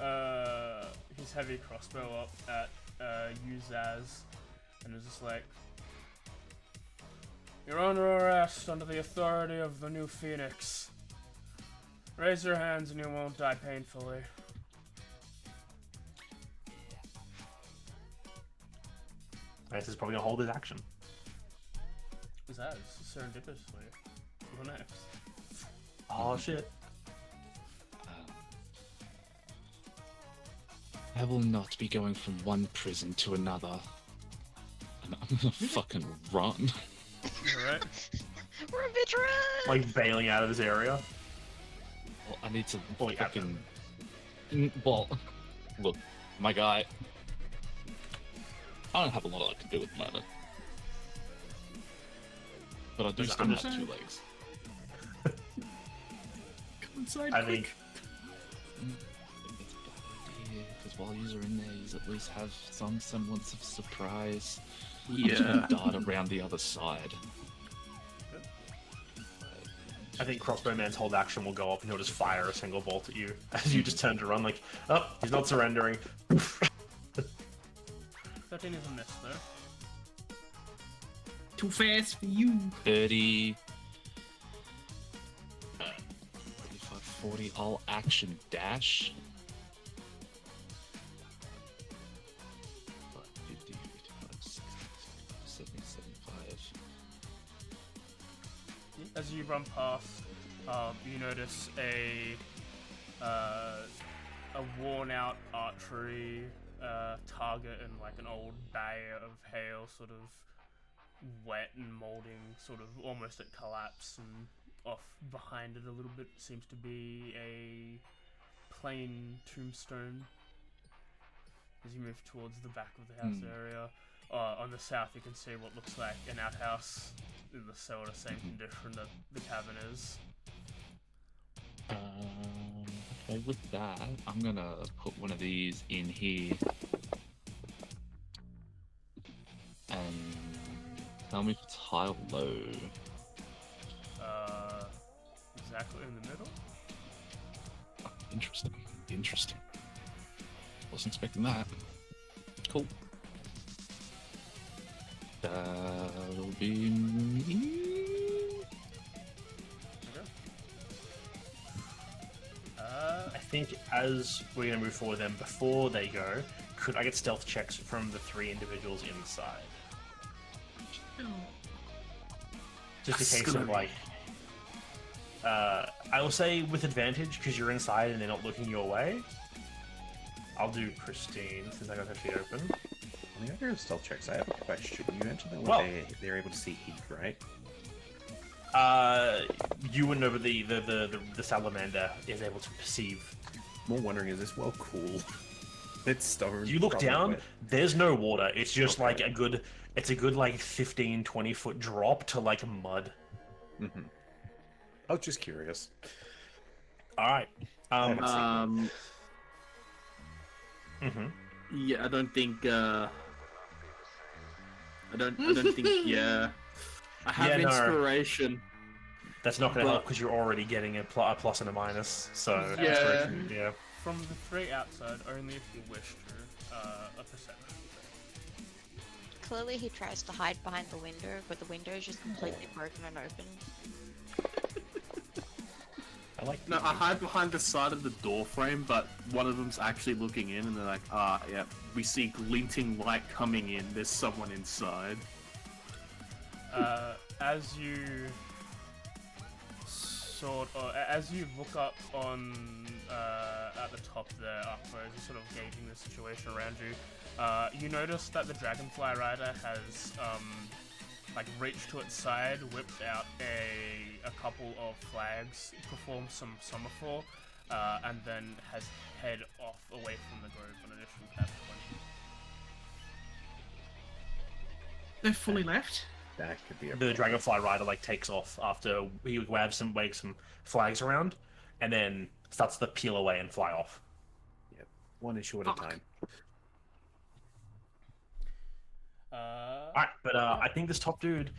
heavy crossbow up at Uzaz and is just like, "You're under arrest under the authority of the new Phoenix. Raise your hands and you won't die painfully." This is probably gonna hold his action. Uzaz, serendipitously. You're next. Oh shit. I will not be going from one prison to another. And I'm gonna fucking run. Alright. We're a veteran! Like bailing out of this area. Well, I need to Well, yeah. fucking Well, look, my guy. I don't have a lot I can do at the moment. But I do Just still have understand. 2 legs. Come inside I quick. think It's a bad idea, because while you're in there, you at least have some semblance of surprise. I'm just gonna dart around the other side. I think Crossbow Man's hold action will go up and he'll just fire a single bolt at you as you just turn to run. Like, oh, he's not surrendering. 13 is a miss, though. Too fast for you. 30. 35, 40. I'll action dash. 50, 55, 60, 70, 75. As you run past, you notice a worn-out archery target in like an old bay of hail, sort of wet and molding, sort of almost at collapse, and off behind it a little bit seems to be a plain tombstone. As you move towards the back of the house area, on the south you can see what looks like an outhouse in the sort of same condition that the cabin is. Okay, with that, I'm gonna put one of these in here. And tell me if it's high or low. Exactly in the middle. Oh, interesting. Interesting. Wasn't expecting that. Cool. That'll be me. Okay. I think as we're going to move forward then, before they go, could I get stealth checks from the 3 individuals inside? Just in case of like... I will say with advantage, because you're inside and they're not looking your way. I'll do Christine, since I got her feet open. On the idea of stealth checks, I have a question. You mentioned that Well- they're able to see heat, right? You wouldn't know, but the salamander is able to perceive. More wondering, is this well cool? It's stubborn. You look probably down, wet. there's no water. It's just Okay. like a good like 15, 20 foot drop to like mud. Mhm. I was just curious. Alright. haven't Mhm. Yeah, I don't think. I don't think. Yeah, I have Yeah, no. inspiration. That's not going to But- help because you're already getting a plus and a minus. So Yeah. inspiration, yeah. From the 3 outside, only if you wish to, a perception. Clearly he tries to hide behind the window, but the window is just completely broken and open. I like. No, I hide behind the side of the door frame, but one of them's actually looking in, and they're like, yeah, we see glinting light coming in. There's someone inside. As you as you look up on at the top there, Akbar, as you're sort of gauging the situation around you, you notice that the Dragonfly Rider has like reached to its side, whipped out a couple of flags, performed some somersault, and then has head off away from the grove on additional cap 20. They're fully left. That could be a The Dragonfly Rider like takes off after he waves some flags around, and then starts to peel away and fly off. Yep. One issue at a Fuck. time. Alright, but I think this top dude,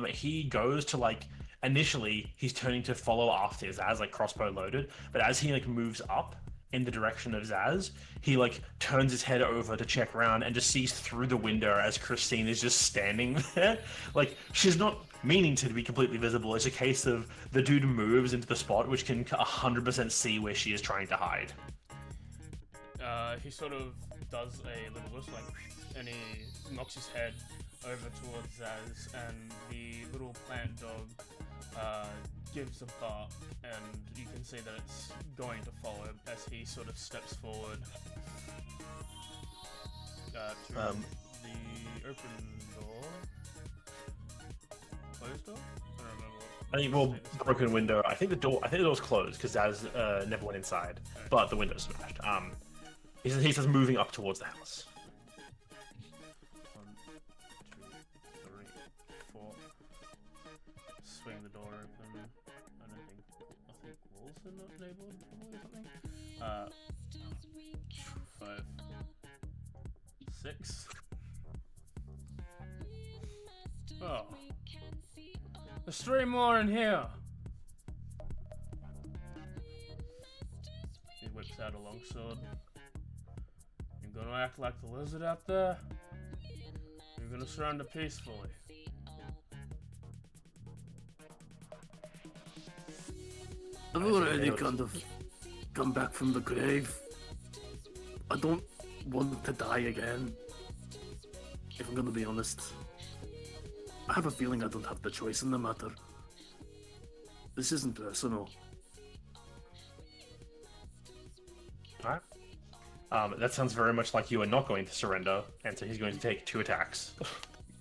he goes to like initially he's turning to follow after Zaz, like crossbow loaded, but as he like moves up in the direction of Zaz, he like turns his head over to check around and just sees through the window as Christine is just standing there. Like she's not meaning to be completely visible. It's a case of the dude moves into the spot which can 100% see where she is trying to hide. He sort of does a little whistle, like, and he knocks his head over towards Zaz, and the little plant dog gives a bark, and you can see that it's going to follow as he sort of steps forward to the open door. Closed door? I don't remember I think well, broken window. I think the door's closed because Zaz never went inside, but the window's smashed. He says moving up towards the house. 1, 2, 3, 4. Swing the door open. I think walls are not enabled probably or something. 5, 6. Oh. There's 3 more in here. He whips out a longsword. You're gonna act like the lizard out there? You're gonna surrender peacefully. I've already kind of come back from the grave. I don't want to die again. If I'm gonna be honest. I have a feeling I don't have the choice in the matter. This isn't personal. Alright. That sounds very much like you are not going to surrender, and so he's going to take 2 attacks.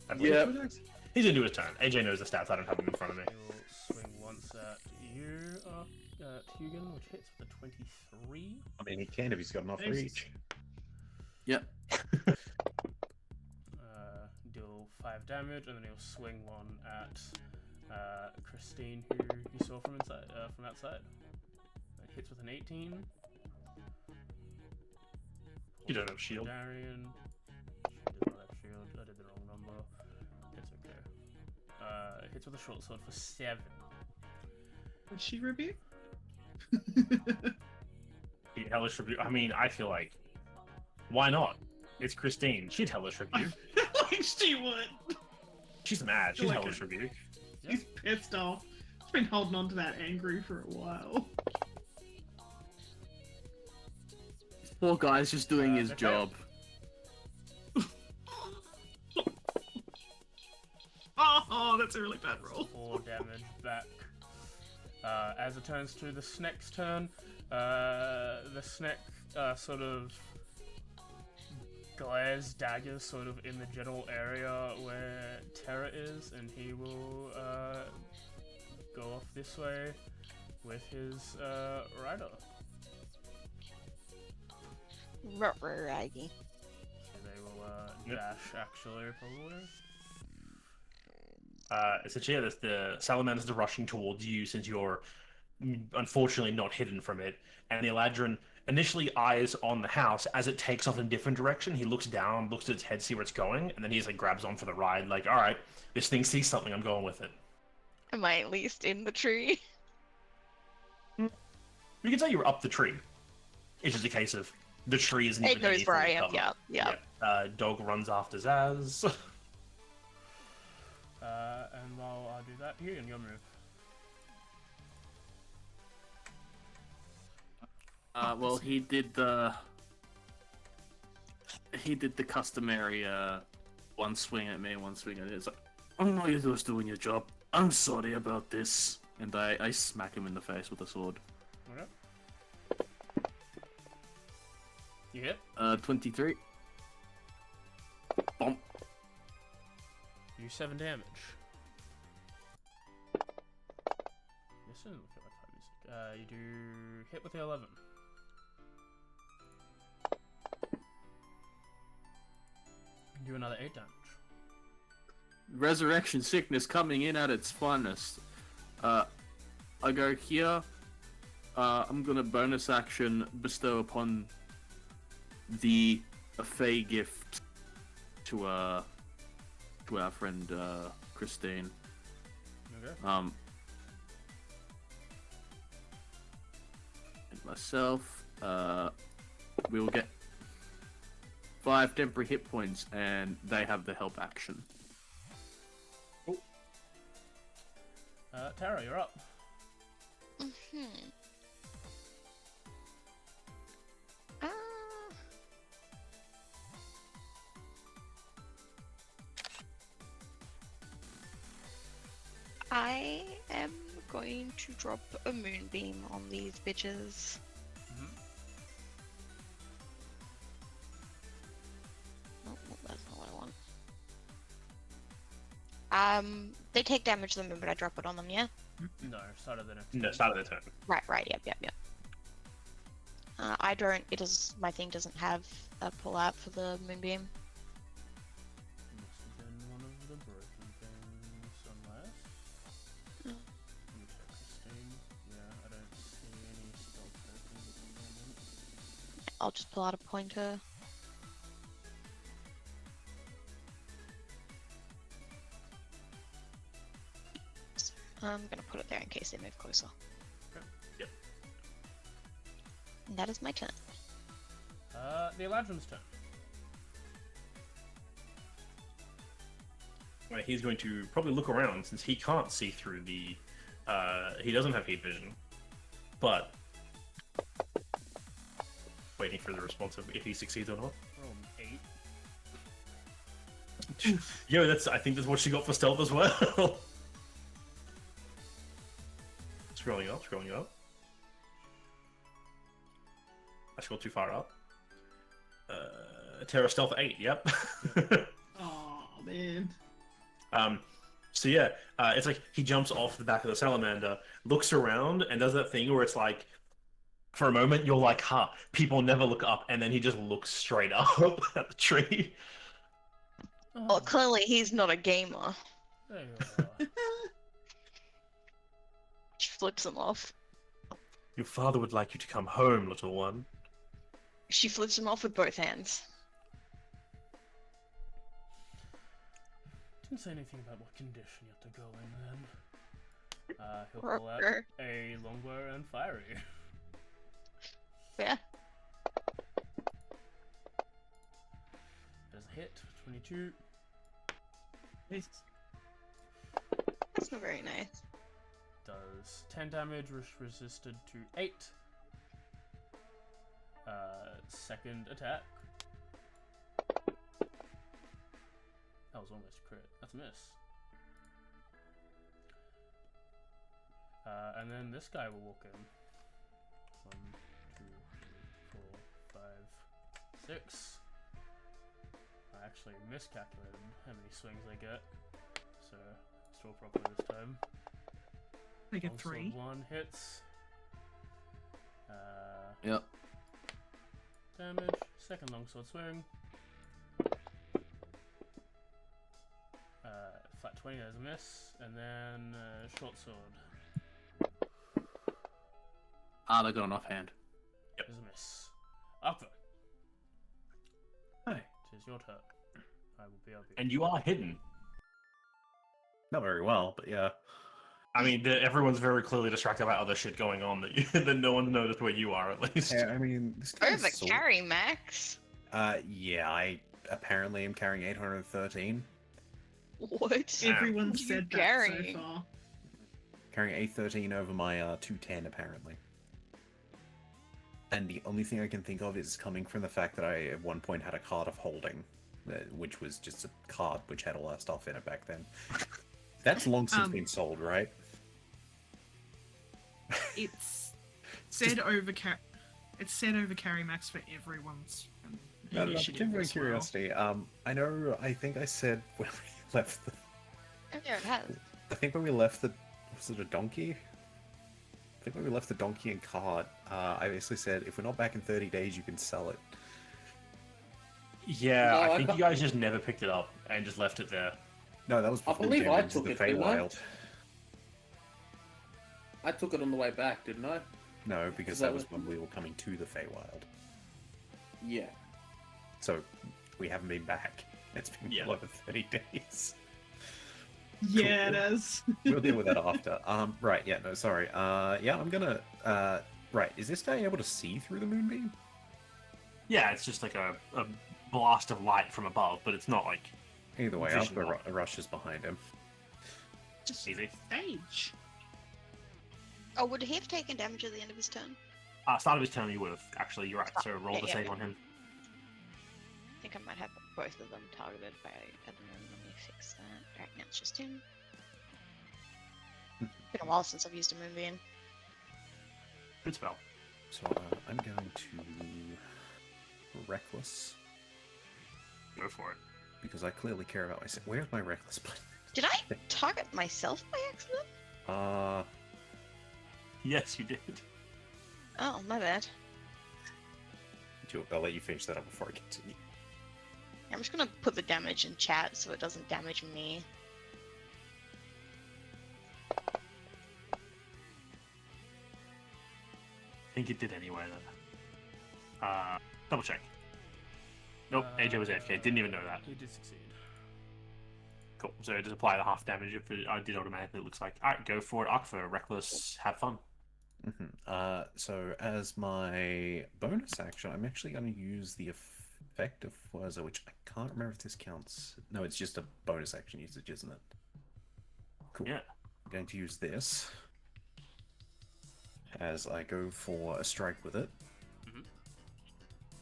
I believe Yeah. 2 attacks? He's gonna do his turn. AJ knows the stats, I don't have them in front of me. He'll swing once at you, Hugan, which hits with a 23. I mean, he can if he's got enough reach. Yep. Deal 5 damage, and then he'll swing one at Christine, who you saw from outside. It hits with an 18. You don't have shield. Darian. She does not have shield. I did the wrong number. It's okay. It hits with a short sword for 7. Would she rebuke? Hellish Rebuke. I mean, I feel like, why not? It's Christine. She'd Hellish Rebuke. Like she would. She's mad. She's Like Hellish Rebuke. She's pissed off. She's been holding on to that angry for a while. Poor guy's just doing his okay. job. Oh, that's a really bad roll. 4 damage back. As it turns to the Sneck's turn, the Sneck sort of glares daggers sort of in the general area where Terra is, and he will go off this way with his rider. Ruh-roh-raggy. So they will dash actually probably. Essentially, yeah, the salamanders are rushing towards you since you're unfortunately not hidden from it. And the Eladrin initially eyes on the house as it takes off in a different direction. He looks down, looks at its head, see where it's going, and then he just like grabs on for the ride. Like, all right, this thing sees something. I'm going with it. Am I at least in the tree? You can tell you were up the tree. It's just a case of the tree isn't. It even knows where I anything am. covered. Yeah. Dog runs after Zaz. And while I do that, you and your move. Well, he did the customary one swing at me, one swing at it. It's like, I know you're just doing your job. I'm sorry about this, and I smack him in the face with a sword. Okay. You hit. 23. Bump. You 7 damage. This doesn't look like hard music. You do hit with the 11. Do another 8 damage. Resurrection sickness coming in at its finest. I go here. I'm gonna bonus action bestow upon the Fey gift to our friend Christine. Okay. And myself, we will get 5 temporary hit points, and they have the help action. Tara, you're up. I am going to drop a moonbeam on these bitches. Oh, that's not what I want. They take damage the moment I drop it on them, yeah? No, start of the next. No, turn. start of the turn. Right. Yep. I don't. It does. My thing doesn't have a pull out for the moonbeam. Must have been one of the broken things, unless. Mm. Let me check Christine. Yeah, I don't see any spell tokens at the moment. I'll just pull out a pointer. So I'm gonna put it there in case they move closer. Okay. Yep. And that is my turn. The Eladrin's turn. Right, he's going to probably look around since he can't see through the. He doesn't have heat vision, but waiting for the response of if he succeeds or not. Roll an 8. Yo, I think that's what she got for stealth as well. Scrolling up. I scrolled too far up. Terra stealth 8. Yep. Oh man. So yeah, it's like he jumps off the back of the salamander, looks around, and does that thing where it's like, for a moment you're like, "Huh, people never look up," and then he just looks straight up at the tree. Well, clearly he's not a gamer. There you are. She flips him off. Your father would like you to come home, little one. She flips him off with both hands. Didn't say anything about what condition you have to go in then. He'll pull out Rrr. a longbow and fiery. Yeah. There's a hit, 22. That's not very nice. Does 10 damage, resisted to 8. Second attack. That was almost a crit. That's a miss. And then this guy will walk in. 1, 2, 3, 4, 5, 6. I actually miscalculated how many swings I get. So, let's roll properly this time. I get Longsword 3. 1 hits. Yep. Damage. Second longsword swing. Flat 20, there's a miss. And then short sword. They got an offhand. There's a miss. Arthur, Hey. it is your turn. I will be RB. And you are hidden. Not very well, but yeah. I mean, everyone's very clearly distracted by other shit going on that no one noticed where you are, at least. Yeah, I mean, this guy's Over carry, Max. Yeah, I apparently am carrying 813. What? Everyone What are you said that carrying? so far. Carrying 813 over my 210, apparently. And the only thing I can think of is coming from the fact that I at one point had a card of holding, which was just a card which had all that stuff in it back then. That's long since been sold, right? It's said over carry max for everyone's initiative Genuine as well. curiosity. I know. I think I said when we left the. Oh, there it has. I think when we left the. Was it a donkey? I think when we left the donkey and cart, I basically said, if we're not back in 30 days, you can sell it. Yeah, No, I I think can't- you guys just never picked it up and just left it there. No, that was I before believe we I came into took the it, didn't I? Feywild. I took it on the way back, didn't I? No, because Is that that was what- when we were coming to the Feywild. Yeah. So we haven't been back. It's been Yeah. well over 30 days. Yeah, Cool. it is. We'll deal with that after. Right, yeah, no, sorry. Yeah, I'm gonna. Right, is this guy able to see through the moonbeam? Yeah, it's just like a blast of light from above, but it's not like Either way, Vision Alpha lock. rushes behind him. Just easy. stage. Oh, would he have taken damage at the end of his turn? Start of his turn, you would have. Actually, you're right. So roll the Yeah, save yeah. on him. I think I might have both of them targeted by Atheneum. Let me fix that. Alright, now it's just him. Been a while since I've used a moonbeam. Good spell. So I'm going to Reckless, Go for it. because I clearly care about myself. Where's my Reckless button? Did I target myself by accident? Yes, you did. Oh, my bad. I'll let you finish that up before I continue. I'm just gonna put the damage in chat so it doesn't damage me. I think it did anyway, though. Double check. Nope, AJ was AFK. Didn't even know that. He did succeed. Cool. So just apply the half damage if it did automatically. It looks like. Alright, go for it. Arkfa, Reckless, have fun. So as my bonus action, I'm actually going to use the effect of Furza, which I can't remember if this counts. No, it's just a bonus action usage, isn't it? Cool. Yeah. I'm going to use this as I go for a strike with it.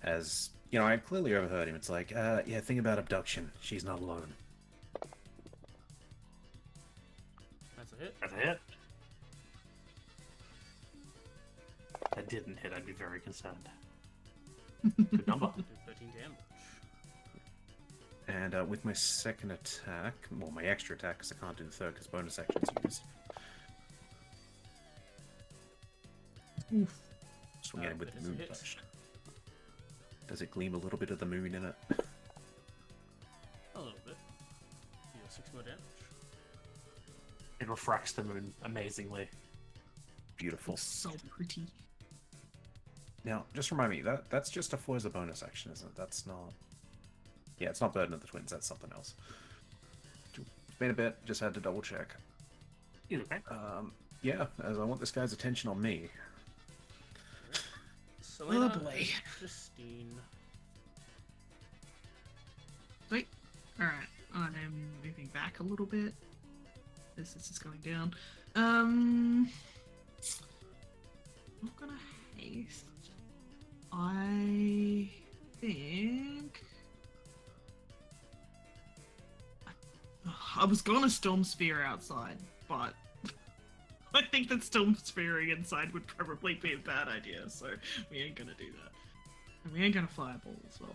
As, you know, I clearly overheard him. It's like, yeah, think about abduction. She's not alone. That's a hit. That's a hit. That didn't hit, I'd be very concerned. Good number. Did 13 damage. And with my second attack, well, my extra attack, because I can't do the third because bonus action's used. Oof. Swing at him with that the is a moon hit. touch. Does it gleam a little bit of the moon in it? A little bit. Deal 6 more damage. It refracts the moon amazingly. Beautiful. So pretty. Now, just remind me, that's just a Furza bonus action, isn't it? That's not... Yeah, it's not Burden of the Twins, that's something else. It's been a bit, just had to double check. He's okay. Yeah, as I want this guy's attention on me. Selena boy. and Christine. Wait. Alright. I'm moving back a little bit. This is going down. I'm not gonna haste. I think I was gonna Storm Spear outside, but I think that Storm Spearing inside would probably be a bad idea, so we ain't gonna do that. And we ain't gonna Fireball as well.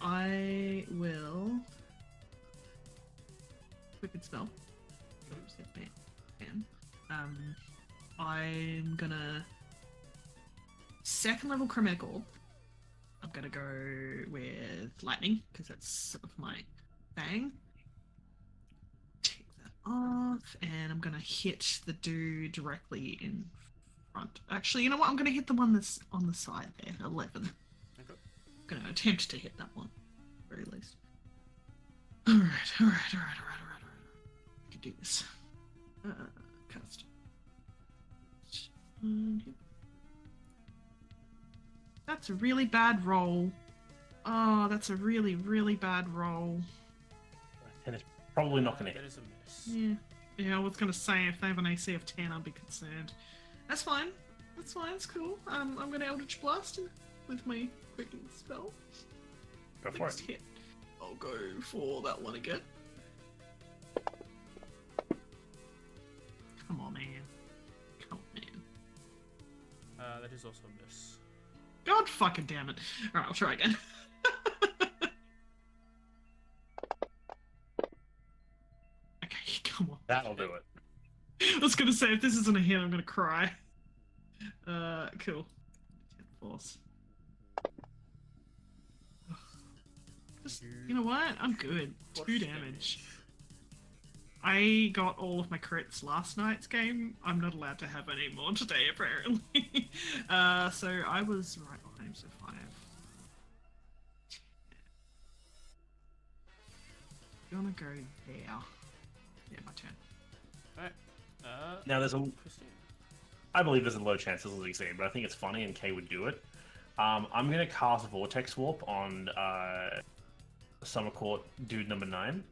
I will Wicked Spell. I'm gonna second level Chromatic Orb. I'm gonna go with Lightning because that's sort of my thing. Take that off, and I'm gonna hit the dude directly in front. Actually, you know what? I'm gonna hit the one that's on the side there, 11. Okay. I'm gonna attempt to hit that one, at the very least. All right. We can do this. Cast. That's a really bad roll. Oh, that's a really, really bad roll. And it's probably not going to That hit. is a miss. Yeah, I was gonna say if they have an AC of 10, I'd be concerned. That's fine. That's fine. It's cool. I'm gonna Eldritch Blast with my quicken spell. Go for Next it. hit. I'll go for that one again. Come on, man. Come on, man. That is also a miss. God fucking damn it. Alright, I'll try again. Okay, come on. That'll do it. I was gonna say, if this isn't a hit, I'm gonna cry. Cool. 10 force. Just, you know what? I'm good. 2 damage. I got all of my crits last night's game. I'm not allowed to have any more today, apparently. So I was right behind him, so 5. Gonna go there. Yeah, my turn. Alright. Now there's a, Christine. I believe there's a low chance this will succeed, but I think it's funny and Kay would do it. I'm gonna cast Vortex Warp on Summer Court dude number 9.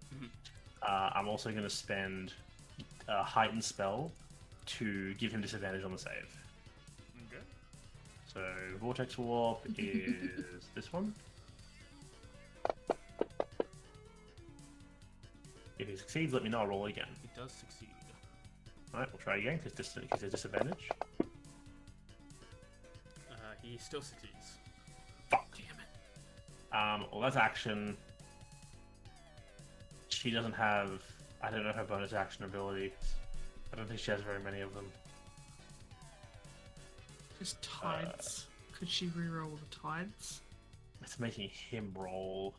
I'm also gonna spend a heightened spell to give him disadvantage on the save. Okay. So Vortex Warp is this one. If he succeeds, let me know. I'll roll again. He does succeed. Alright, we'll try again because there's disadvantage. He still succeeds. Fuck. Damn it. Well, that's action. She doesn't have. I don't know her bonus action ability. I don't think she has very many of them. Just tides. Could she reroll the tides? It's making him roll.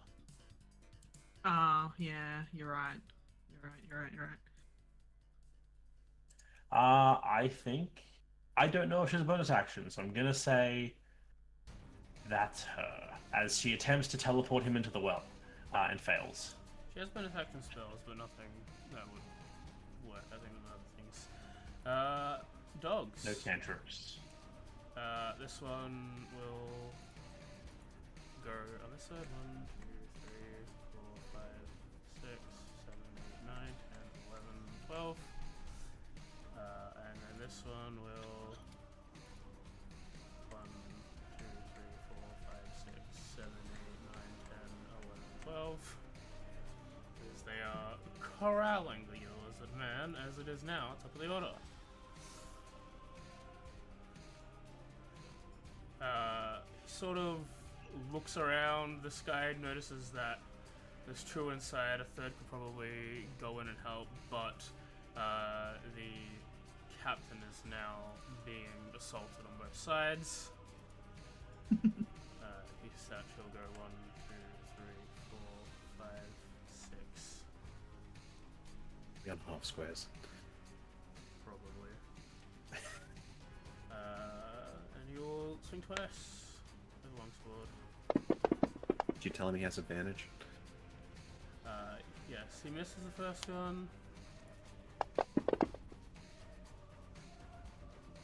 Yeah, you're right. You're right. I think I don't know if she has a bonus action, so I'm gonna say that's her as she attempts to teleport him into the well and fails. She has bonus action spells, but nothing that would work, I think, with other things. Dogs. No cantrips. This one will go on this side. 1, 2, 3, 4, 5, 6, 7, 8, 9, 10, 11, 12. And then this one will 1, 2, 3, 4, 5, 6, 7, 8, 9, 10, 11, 12. Because they are corralling the lizard man as it is now, top of the order. Sort of looks around. This guy notices that there's two inside. A third could probably go in and help, but the captain is now being assaulted on both sides. He said she'll go 1, 2, 3, 4, 5, 6. Be on half squares. Probably. And you'll swing twice. With longsword. Did you tell him he has advantage? Yes, he misses the first one.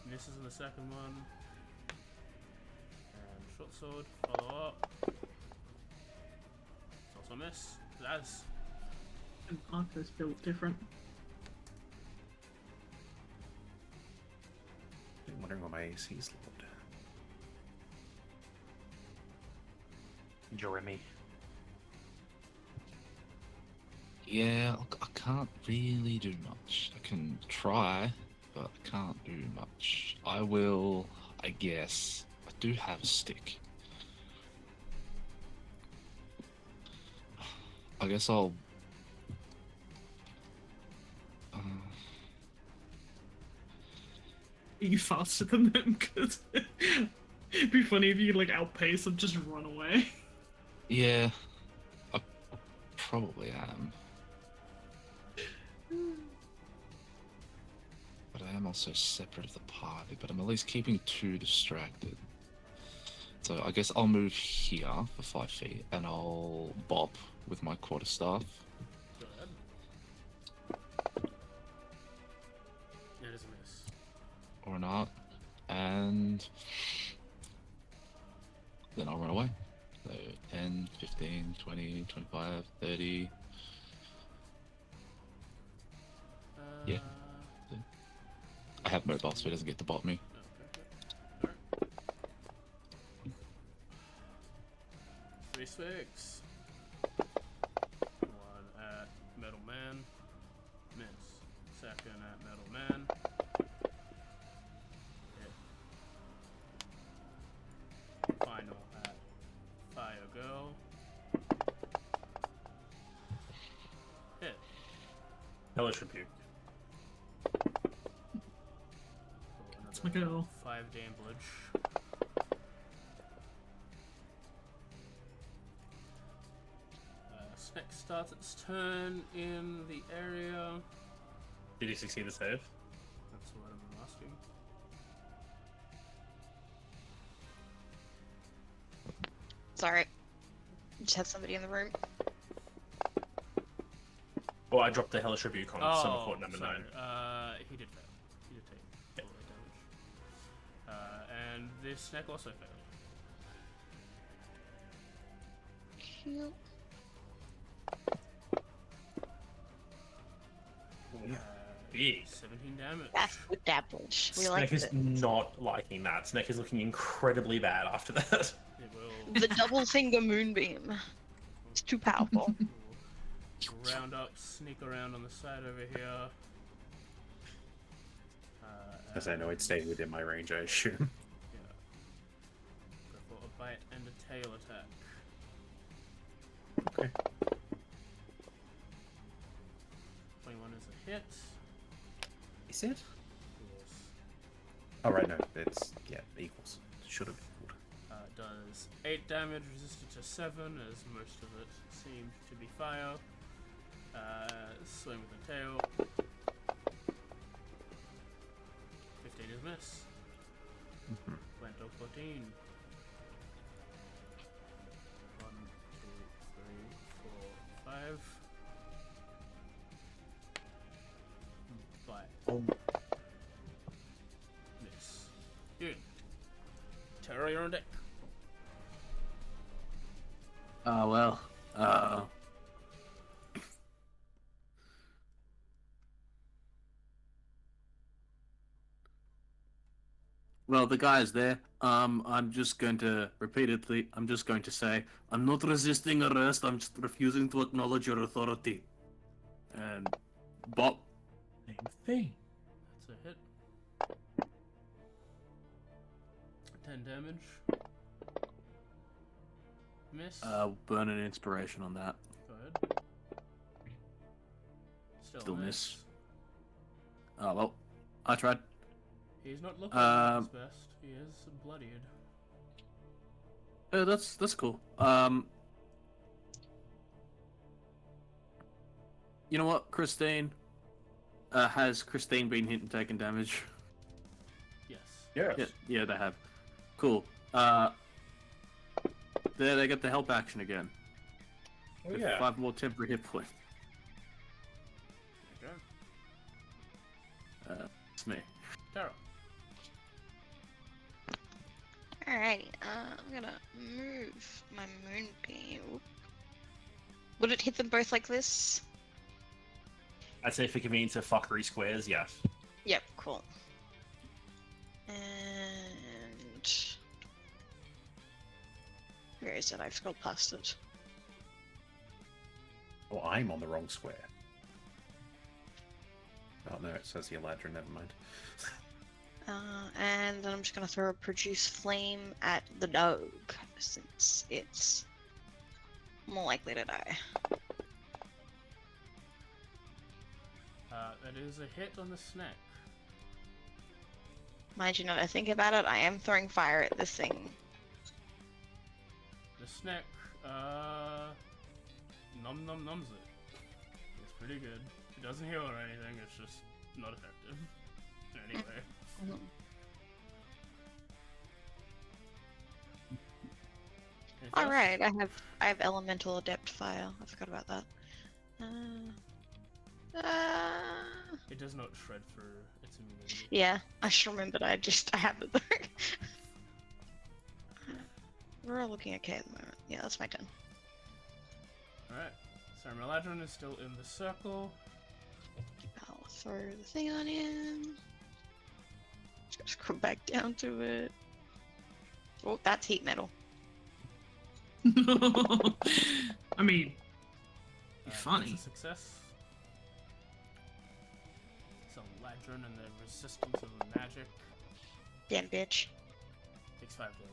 Misses in the second one. And short sword, follow up. It's also a miss. That's And Arthur's built different. I'm wondering why my AC is lowered. Jeremy. Yeah, look, I can't really do much. I can try, but I can't do much. I will, I guess. I do have a stick. I guess I'll. Are you faster than them? Because it'd be funny if you could like outpace and just run away. Yeah, I probably am. But I am also separate of the party, but I'm at least keeping two distracted. So I guess I'll move here for 5 feet, and I'll bop with my quarterstaff. go ahead. It is a miss. Or not, and then I'll run away. So 10, 15, 20, 25, 30. Yeah. I have mobile, so he doesn't get to bot me. Okay. Alright. 3 swings. 1 at Metal Man. Miss. Second at Metal Man. Hit. Final at Fire Girl. Hit. Hellish Rebuke. It's my girl. 5 damage. Snake starts its turn in the area. Did he succeed the save? That's what I'm asking. Sorry. Just had somebody in the room. Oh, I dropped the Hellish Rebuke on Summer Court number sorry. 9. He did fail. He did take all the damage. And this snake also failed. Cute. Big. 17 damage. That's good damage. We Snake like is it. not liking that. Snake is looking incredibly bad after that. It will The double finger moonbeam. It's too powerful. round up, sneak around on the side over here. As I know it's staying within my range, I assume. Yeah. Go for a bite and a tail attack. Okay. 21 is a hit. A said? Yes. Oh, right, no. It's, yeah, equals. Should have equaled. Does 8 damage, resisted to 7, as most of it seemed to be fire. Swing with the tail. 15 is miss. Went to 14. 1, 2, 3, 4, 5. Bite. Oh, Miss. Good. Terra, you're on deck. Well. Well, the guy is there. I'm just going to repeatedly. I'm just going to say, I'm not resisting arrest. I'm just refusing to acknowledge your authority. And Bob. Same thing. That's a hit. 10 damage. Miss. Burn an inspiration on that. Go ahead. Still miss. Oh well, I tried. He's not looking at his best. He is bloodied. That's cool. You know what, Christine? Has Christine been hit and taken damage? Yes. Yes. Yeah, they have. Cool. There they get the help action again. Oh, With yeah. 5 more temporary hit points. There you go. It's me. Tara. Alrighty, I'm gonna move my moonbeam. Would it hit them both like this? I'd say for convenience of fuckery squares, yes. Yep, cool. And where is it? I've scrolled past it. Oh, I'm on the wrong square. Oh, no, it says the Eladrin, never mind. And then I'm just gonna throw a produce flame at the dog, since it's more likely to die. That is a hit on the snack. Mind you, now that I think about it, I am throwing fire at this thing. The snack, nums it. It's pretty good. It doesn't heal or anything, it's just not effective. Anyway. Mhm. Anything else? Alright, I have elemental adept fire. I forgot about that. It does not shred through its immunity. Yeah, I just remembered. I have it there. We're all looking okay at the moment. Yeah, that's my turn. Alright, so Meladron is still in the circle. I'll throw the thing on him. Just go back down to it. Oh, that's heat metal. I mean, That's funny. a success. It's a Ladron and the resistance of the magic. Damn bitch. Takes 5 damage.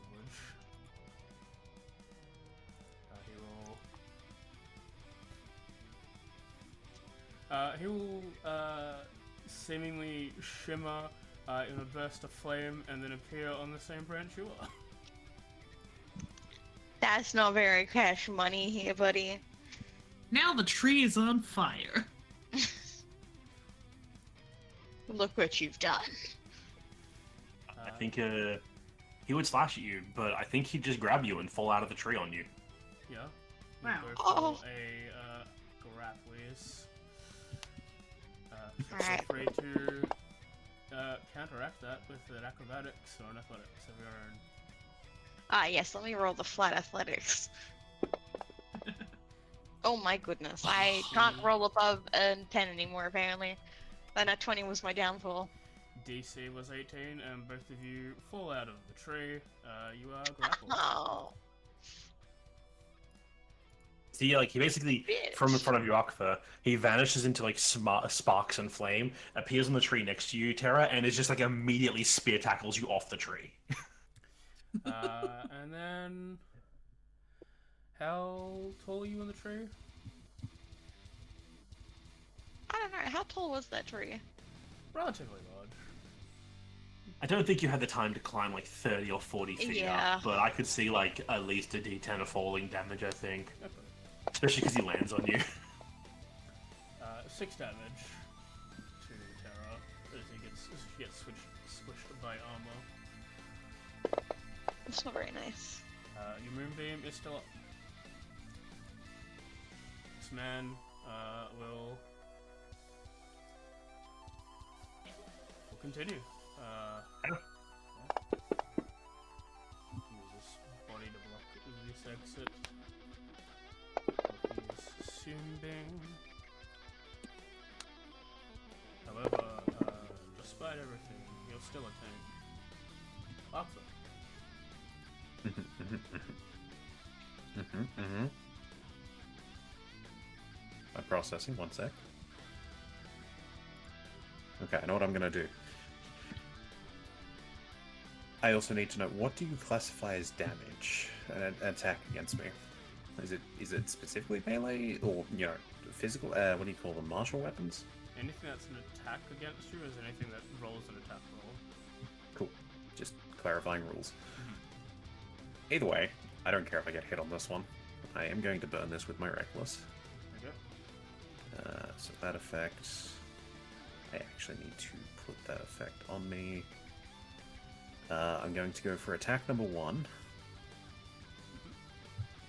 He will seemingly shimmer in a burst of flame and then appear on the same branch you are. That's not very cash money here, buddy. Now the tree is on fire. Look what you've done. I think he would slash at you, but I think he'd just grab you and fall out of the tree on you. Yeah. Wow. Go Oh. for a grapples. Feel Alright. free to counteract that with an acrobatics or an athletics of your own. Ah, yes, let me roll the flat athletics. Oh my goodness, I can't roll above a 10 anymore, apparently. Then a 20 was my downfall. DC was 18, and both of you fall out of the tree. You are grappled. Oh, See, like, he basically, bitch. from in front of you, Akfa, he vanishes into, like, sparks and flame, appears on the tree next to you, Terra, and is just, like, immediately spear tackles you off the tree. And then... How tall are you in the tree? I don't know, how tall was that tree? Relatively large. I don't think you had the time to climb like 30 or 40 feet Yeah. up, but I could see like at least a d10 of falling damage, I think. Okay. Especially because he lands on you. 6 damage to Terra as she gets squished by armor. That's not very nice. Your moonbeam is still up. This man will continue. Use this body to block this exit. He's assuming. However, despite everything, you're still a tank. Arthur. I'm processing, one sec. Okay, I know what I'm gonna do. I also need to know, what do you classify as damage an attack against me? Is it specifically melee or physical? What do you call them? Martial weapons? Anything that's an attack against you is anything that rolls an attack roll. Cool. Just clarifying rules. Either way, I don't care if I get hit on this one. I am going to burn this with my reckless. Okay. So that effect, I actually need to put that effect on me. I'm going to go for attack number 1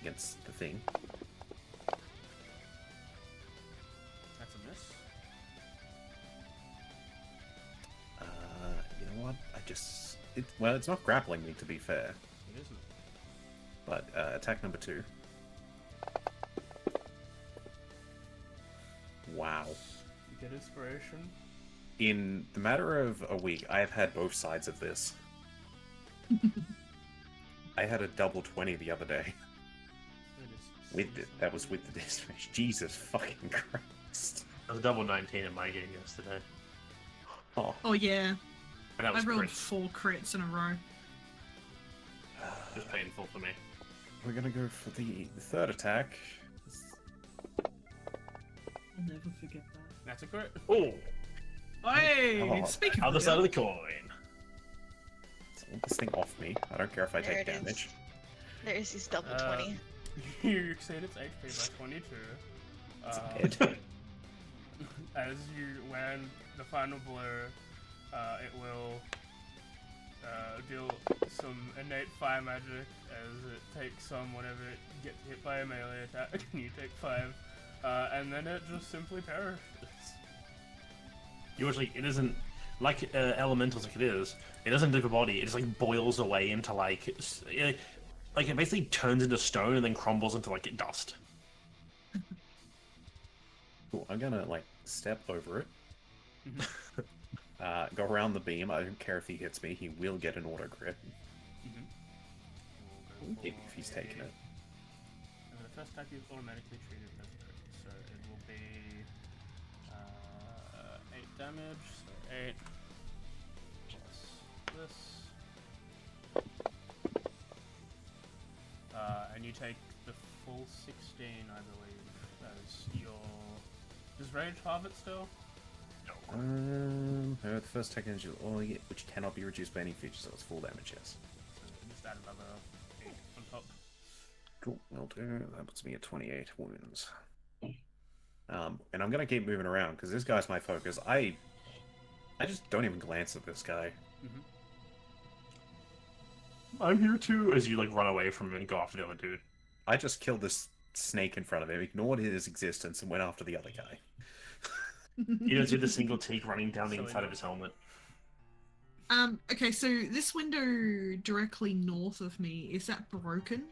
against the thing. That's a miss. You know what? It's not grappling me, to be fair. It isn't. But attack number 2. Wow. You get inspiration. In the matter of a week, I have had both sides of this. I had a double 20 the other day. That was with the district. Jesus fucking Christ. I was double 19 in my game yesterday. Oh yeah, And that was I rolled great. 4 crits in a row. It was painful for me. We're gonna go for the third attack. I'll never forget that. That's a crit. Oh, Hey, Oh, speaking other of side of that, the coin. Want this thing off me. I don't care if I There take it is. damage. There's his double Uh, 20. You exceed its HP by 22. It's dead. As you land the final blow, it will deal some innate fire magic as it takes some whenever it gets hit by a melee attack, and you take 5, and then it just simply perishes. You actually, it isn't like elementals like it is. It doesn't leave a body. It just like boils away into like it basically turns into stone and then crumbles into like dust. Cool. I'm gonna step over it. Go around the beam. I don't care if he hits me. He will get an auto crit if he's taking it. The first attack is automatically treated as a crit, so it will be 8 damage, so 8 plus this. And you take the full 16, I believe, as your... Does rage halve it still? The first attack energy, which cannot be reduced by any feature, so it's full damage, yes. So just add another 8 on top. Cool, will do. That puts me at 28 wounds. And I'm gonna keep moving around, because this guy's my focus. I just don't even glance at this guy. I'm here too. As you like run away from him and go after the other dude. I just killed this snake in front of him, ignored his existence, and went after the other guy. You don't see the single teak running down the So inside of his helmet. Okay, so this window directly north of me, is that broken?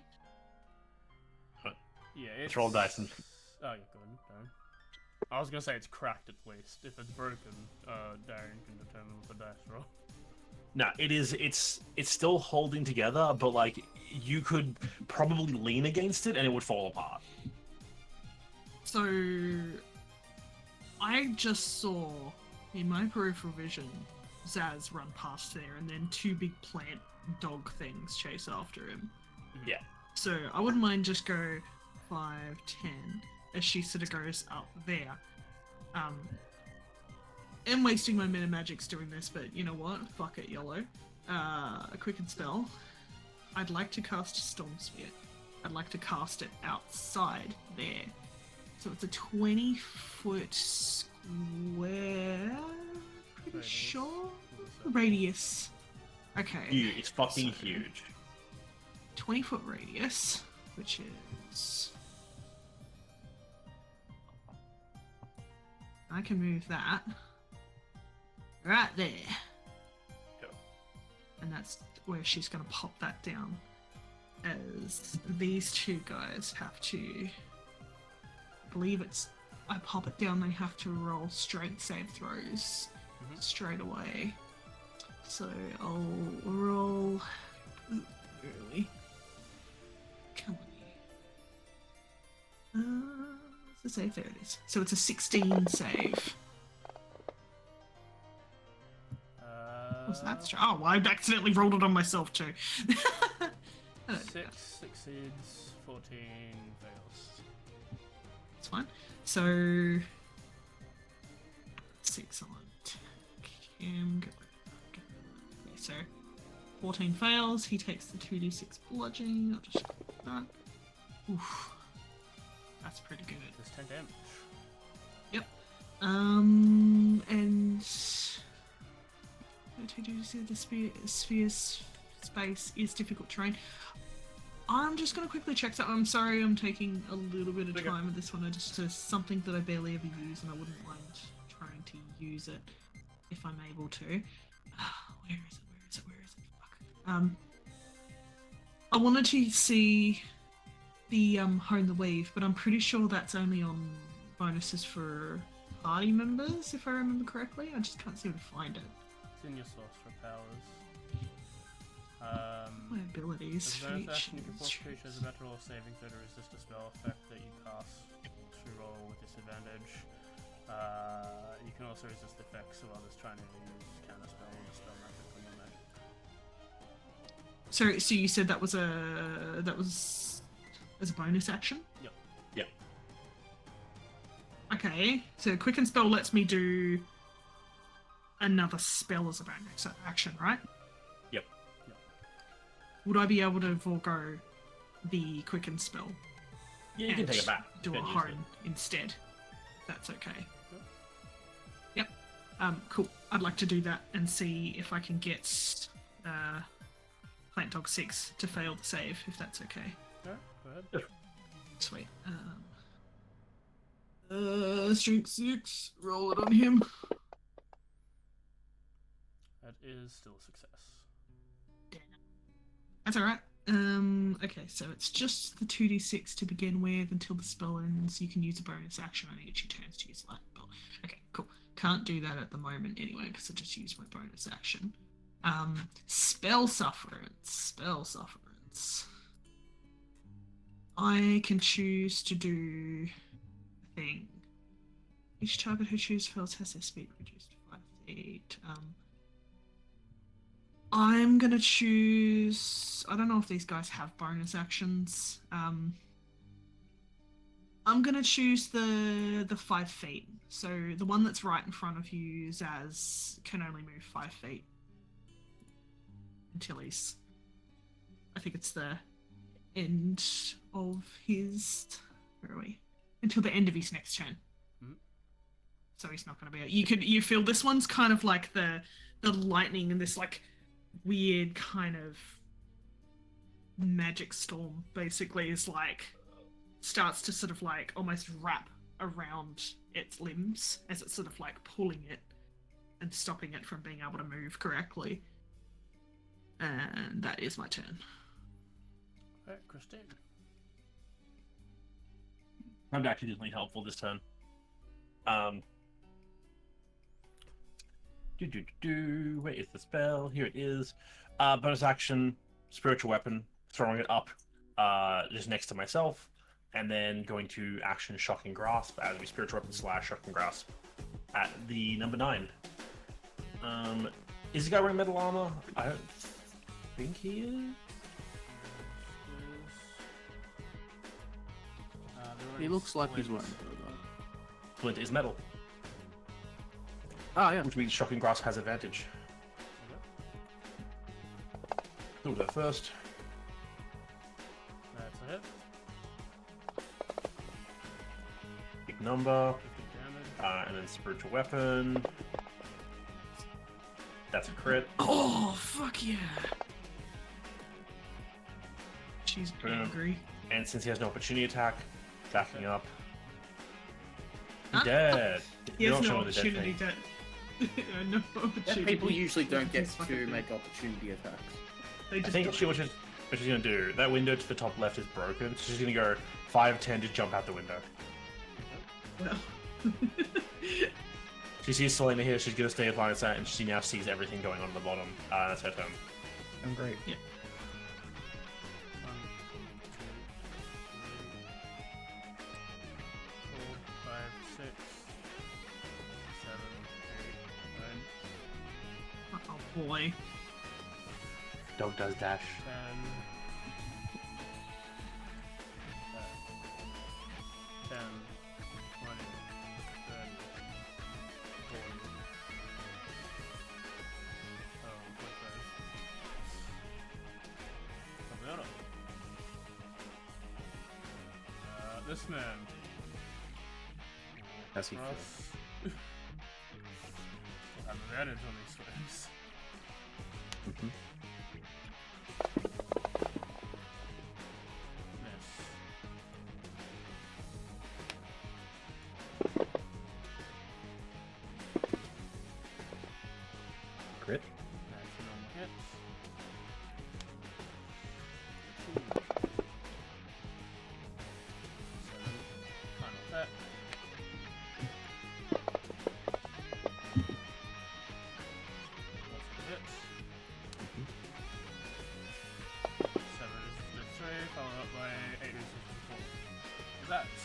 Yeah, it's... Let's roll dice and Oh, you're good. Darren. I was gonna say it's cracked at least. If it's broken, Darren can determine with the dice roll. no, it's still holding together, but like you could probably lean against it and it would fall apart. So I just saw in my peripheral vision Zaz run past there and then 2 big plant dog things chase after him. Yeah. So I wouldn't mind just go 5, 10 as she sort of goes up there. am wasting my mana magics doing this, but you know what? Fuck it, YOLO. A quicken spell. I'd like to cast Storm Sphere. I'd like to cast it outside there. So it's a 20-foot square. Pretty Radius. sure. Radius. Okay. Huge. It's fucking So- huge. 20-foot radius, which is. I can move that right there. Go. And that's where she's going to pop that down. As these two guys have to. I believe it's. I pop it down, they have to roll strength save throws Mhm. straight away. So I'll roll. Ooh, early. Come on. What's the save? There it is. So it's a 16 save. What's that? Oh, well, I accidentally rolled it on myself too. I don't do that. 6 succeeds, 14 fails. It's fine. So 6 on Kim. Okay, so 14 fails. He takes the 2d6 bludgeoning. I'll just put that. Oof. That's pretty good. Does 10 damage. And 2d6, the sphere's space is difficult terrain. I'm just going to quickly check that. I'm sorry I'm taking a little bit of Okay. time with this one. It's just something that I barely ever use, and I wouldn't mind trying to use it if I'm able to. Where is it? Fuck. I wanted to see the Hone the Weave, but I'm pretty sure that's only on bonuses for party members, if I remember correctly. I just can't seem to find it. It's in your sorcerer powers. My abilities. As a bonus action, you can force features. creatures about to roll saving throw to resist a spell effect that you cast to roll with disadvantage. You can also resist effects of others trying to use counter spell or dispel magic on your magic. So you said that was as a bonus action? Yep. Yep. Okay, so quicken spell lets me do another spell as a bonus action, right? Yep. Would I be able to forego the quicken spell? Yeah, you can and take it back. Do You a can use it. hone instead. That's okay. Sure. Yep. Cool. I'd like to do that and see if I can get Plant Dog 6 to fail the save, if that's okay. Alright, go ahead. Sweet. Strength 6. Roll it on him. That is still a success. That's alright. Okay, so it's just the 2d6 to begin with until the spell ends. You can use a bonus action on each of your turns to use light spell. Okay, cool. Can't do that at the moment anyway, because I just used my bonus action. Spell Sufferance. Spell Sufferance. I can choose to do a thing. Each target who chooses spells has their speed reduced to 5 feet. I'm gonna choose. I don't know if these guys have bonus actions. I'm gonna choose the 5 feet. So the one that's right in front of you, Zaz, can only move 5 feet until he's. I think it's the end of his. Where are we? Until the end of his next turn. Mhm. So he's not gonna be. You feel this one's kind of like the lightning and this like weird kind of magic storm basically is like starts to sort of like almost wrap around its limbs as it's sort of like pulling it and stopping it from being able to move correctly. And that is my turn. Alright, Christine. I'm actually definitely helpful this turn. Where is the spell? Here it is. Bonus action, spiritual weapon, throwing it up just next to myself, and then going to action shocking grasp as a spiritual weapon / shocking grasp at the number 9. Is the guy wearing metal armor? I don't think he is. He looks like he's wearing a Flint is metal. Ah, yeah. which means Shocking Grasp has advantage. We'll go first. That's a hit. Big number. 50 damage. And then Spiritual Weapon. That's a crit. Oh, fuck yeah. She's Boom. angry. And since he has no opportunity attack, backing up. Huh? Dead. He You're has not no showing the dead opportunity thing. to. No opportunity. People usually don't get Just to fucking- make opportunity attacks. They I just think die. what she's going to do, that window to the top left is broken, so she's going to go 5, 10 to jump out the window. Well. She sees Selena here, she's going to stay line of sight, and she now sees everything going on at the bottom. That's her turn. I'm great. 1, 2, 3, 4, 5, 6, 7, 8, 9, Oh boy. Dog does dash. 10, 10, 20, 30, 40. Oh, what's that? Roberto. This man. How's he feel? Ross. Will have advantage on these swims. Mhm. Miss. Crit? That's a normal hit. 7. Final attack. That's a hit. 7 is the 3, followed up by 8 is the 4. That's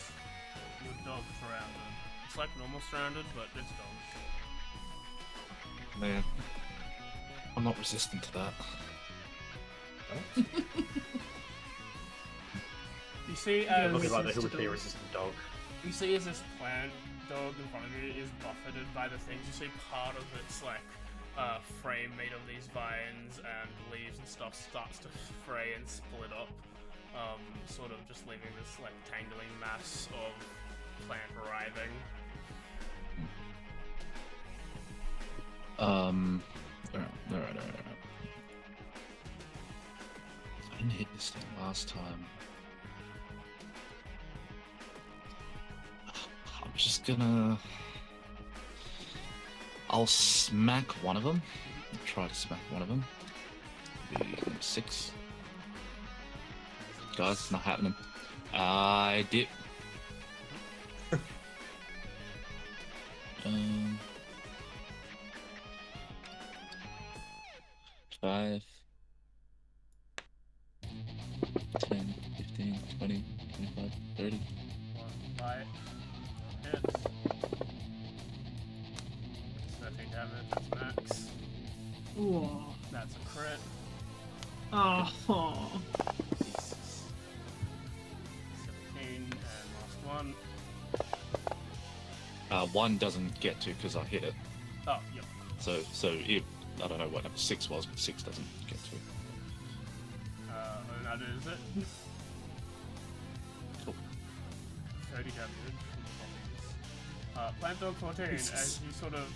your dog surrounded. It's like normal surrounded, but it's dogs. Man, I'm not resistant to that. You see, Yeah, Looking resist like the to who would be a dogs. resistant dog. you see as this plant dog in front of you is buffeted by the things. You see part of its like frame made of these vines and leaves and stuff starts to fray and split up, sort of just leaving this like tangling mass of plant writhing. Alright. I didn't hit this thing last time. I'm just gonna. I'll smack one of them. Try to smack one of them. Be number 6. Guys, not happening. I dip. um. 5, 10, 15, 20, 25, 30. One bite hits. 13 damage. That's max. Ooh. That's a crit. Oh. 17 and last one. 1 doesn't get to because I hit it. Oh, yep. So it, I don't know what number 6 was, but 6 doesn't get to it. And that is it. Cool. 30 damage from the zombies. Plant Dog 14, Jesus. as you sort of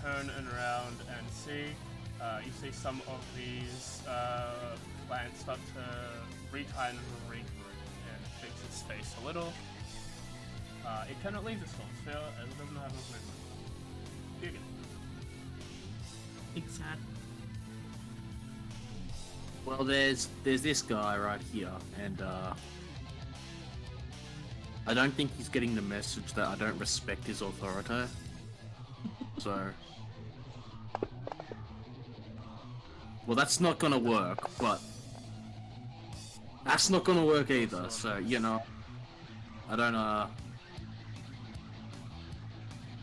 turn and around and see, you see some of these plants start to retie and regroup and fix its face a little. It cannot leave the storm sphere as it doesn't have enough movement. Dugan. Big sad. Well, there's this guy right here, and I don't think he's getting the message that I don't respect his authority. So, well, that's not gonna work. But that's not gonna work either. So you know, I don't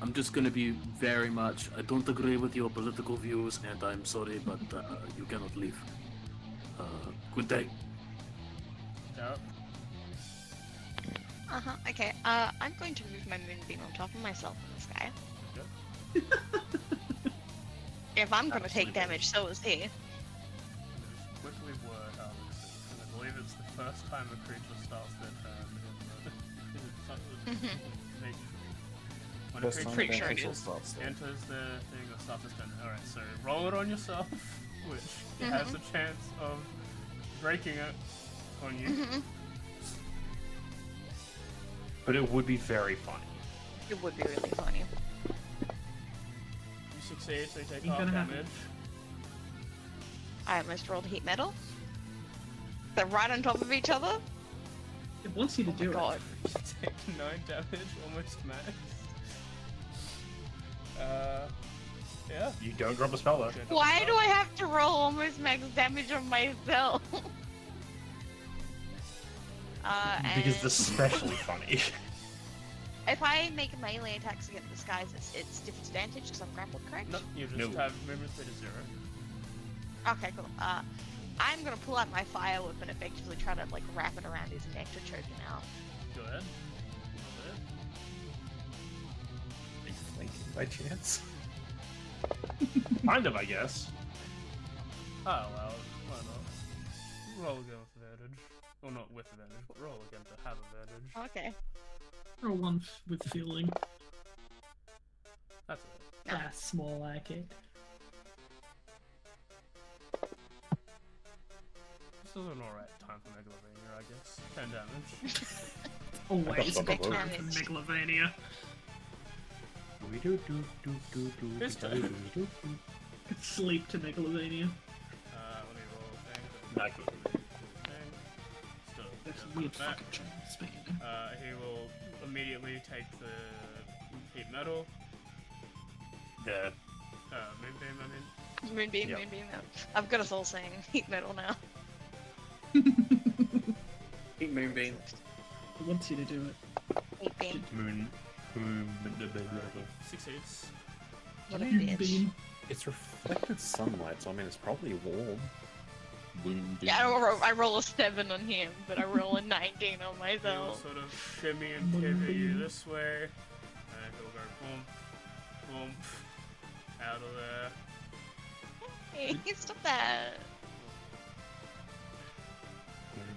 I'm just gonna be very much. I don't agree with your political views, and I'm sorry, but you cannot leave. Good day. Yep. Okay. I'm going to move my moonbeam on top of myself in this guy. If I'm gonna take Absolutely. damage, so is he. Just quickly word how this is, and I believe it's the first time a creature starts their turn in the nature. When a First time Pretty creature sure it beneficial is. starts there. enters the thing or starts its turn. Alright, so roll it on yourself, which has a chance of breaking it on you. But it would be very funny. It would be really funny. You succeed, so you take Ain't half gonna happen. damage. I almost rolled heat metal. They're right on top of each other. It wants you to Oh my do god. You take 9 damage, almost max. Yeah. You don't drop a spell though. Why do I have to roll almost max damage on myself? Because and it's especially funny. if I make melee attacks against this guy, it's disadvantage because I'm grappled, correct? No, you just No. have movement speed of 0. Okay, cool. I'm gonna pull out my fire whip and effectively try to like wrap it around his neck to choke him out. Go ahead. Are you flanking by chance? Kind of, I guess. Oh, well, why not? Roll again with advantage. Well, not with advantage, but roll again to have advantage. Okay. Roll one with feeling. That's it. That's more like it. This is an alright time for Megalovania, I guess. 10 damage. Always a Big good time for damage. Megalovania. Sleep to Megalovania. Let me roll a thing. Not good. Thing. Still, That's yeah, a weird that. fucking train speed. He will immediately take the heat metal. Yeah. Moonbeam, I mean. Moonbeam, Yep. moonbeam. I've got us all saying heat metal now. Heat Moonbeam. It wants you to do it. Heat beam. Moon. Succeeds. What a Moonbeam. bitch. It's reflected sunlight, so I mean it's probably warm. Wounded. Yeah, I roll a 7 on him, but I roll a 19 on He will myself. sort of shimmy and pivot you this way. And he'll go boom, boom, out of there. Hey, stop that.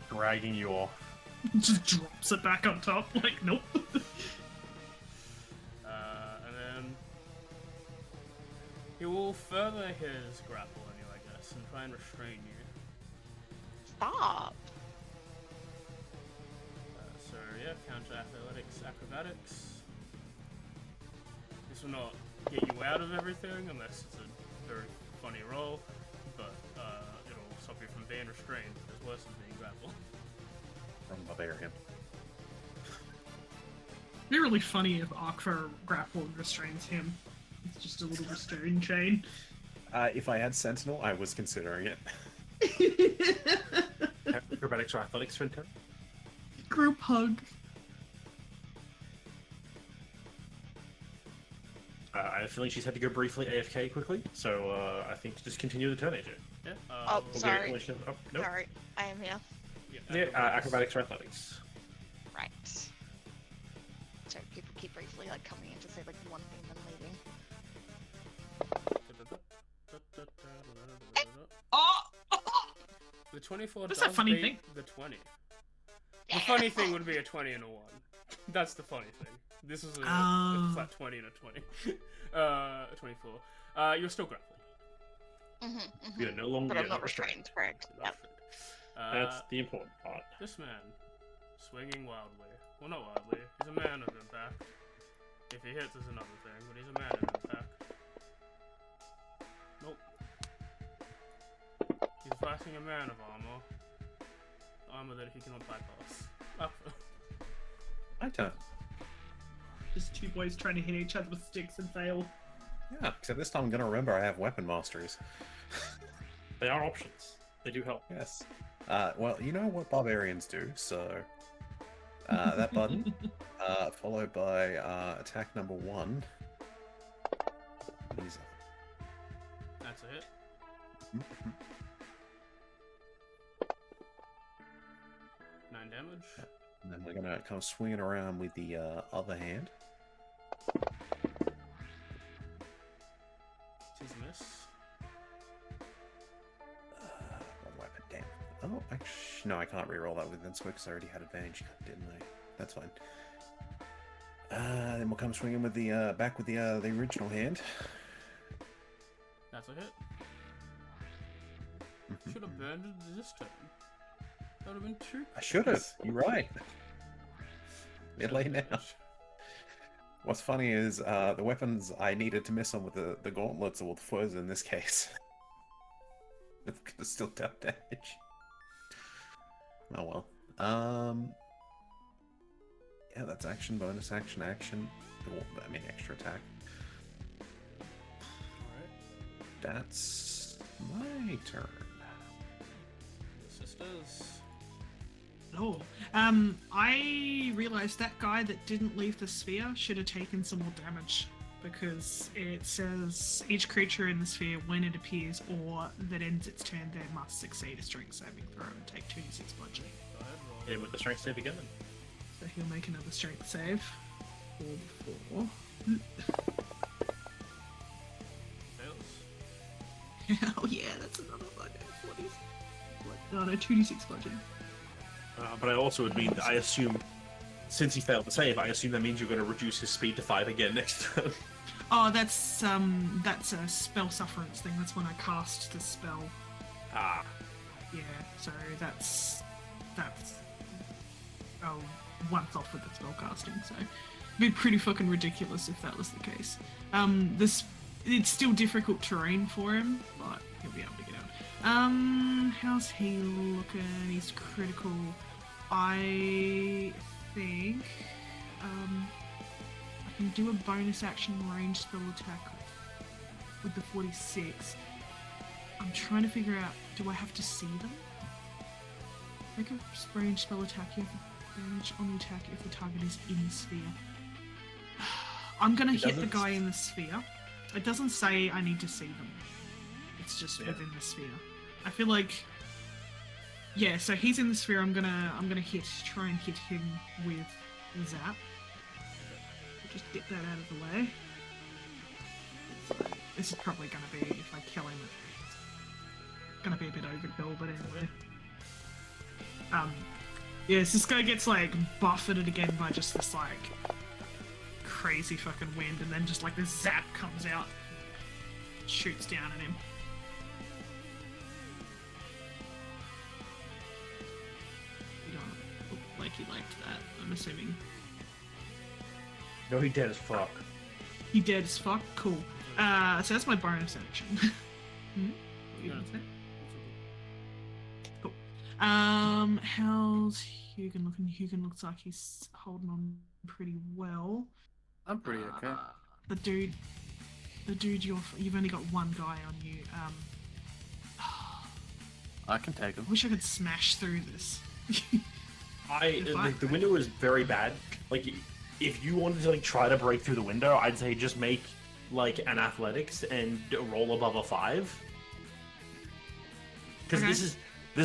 Dragging you off. Just drops it back on top. Like, nope. And then he will further his grapple on you, I guess, and try and restrain you. Stop. So yeah, counter athletics, acrobatics. This will not get you out of everything unless it's a very funny roll, but it'll stop you from being restrained. It's worse than being grappled. From Barbarian. It'd be really funny if Akfa grapple and restrains him. It's just a little restrain chain. If I had Sentinel, I was considering it. Acrobatics or athletics for intent? Group hug. I have a feeling she's had to go briefly AFK quickly, so I think just continue the turn, AJ. Yeah. Oh, We'll sorry. Get oh, nope. Sorry, I am here. Yeah, acrobatics or athletics. Right. So people keep briefly like coming in to say like one thing then leaving. Oh! The 24 What's does that funny beat thing? the 20. The funny thing would be a 20 and a 1. That's the funny thing. This is a flat 20 and a 20. 24. You're still grappled. You're no longer But I'm you're not restrained, correct? You're not Yep. restrained. That's the important part. This man, swinging wildly. Well, not wildly. He's a man of impact. If he hits, is another thing, but he's a man of impact. Nope. He's fighting a man of armor. Armor that he cannot bypass. My turn. Just two boys trying to hit each other with sticks and fail. Yeah, except this time I'm gonna remember I have weapon masteries. They are options. They do help. Yes. Well, you know what barbarians do, so that button, followed by attack number 1. Easy. That's a hit. Mhm. 9 damage. And then we're gonna kind of swing it around with the other hand. Oh, actually, no, I can't reroll that with Inspo because I already had advantage, didn't I? That's fine. Then we'll come swinging with the back with the original hand. That's a hit. Should have burned it this turn. That would have been 2. I should have. You're right. They're late now. What's funny is the weapons I needed to miss on with the gauntlets or the foes in this case. It's still tap damage. Oh well. Yeah, that's action, bonus action, action. Well, I mean, extra attack. Alright. That's my turn. Sisters. Oh, I realized that guy that didn't leave the sphere should have taken some more damage because it says each creature in the sphere, when it appears or that ends its turn, they must succeed a strength saving throw and take 2d6 bludgeoning. Go ahead, roll. Hit him with the strength save again. So he'll make another strength save. 4. Fails. Hell yeah, that's another fucking 40. No, 2d6 bludgeoning. But I also would mean, I assume, since he failed to save, I assume that means you're going to reduce his speed to 5 again next turn. Oh, that's a spell sufferance thing. That's when I cast the spell. Ah. Yeah, so that's once off with the spell casting. So it'd be pretty fucking ridiculous if that was the case. It's still difficult terrain for him, but he'll be able to get out. How's he looking? He's critical. I think I can do a bonus action range spell attack with the 46. I'm trying to figure out, do I have to see them? Make a range spell attack, you have advantage on the attack if the target is in the sphere. I'm gonna hit the guy in the sphere. It doesn't say I need to see them. It's just within the sphere. I feel like, yeah. So he's in the sphere. I'm gonna try and hit him with the zap. I'll just get that out of the way. This is probably gonna be, if I kill him, it's gonna be a bit overkill. But anyway, yes, this guy gets like buffeted again by just this like crazy fucking wind, and then just like this zap comes out, shoots down at him. You don't look like he liked that, I'm assuming. No, he dead as fuck. He dead as fuck? Cool. So that's my bonus action. What were you gonna say? Cool. How's Hugin looking? Hugin looks like he's holding on pretty well. I'm pretty okay. The dude, you've only got one guy on you. I can take him. I wish I could smash through this. The window is very bad. Like, if you wanted to like try to break through the window, I'd say just make like an athletics and roll above a 5. Because this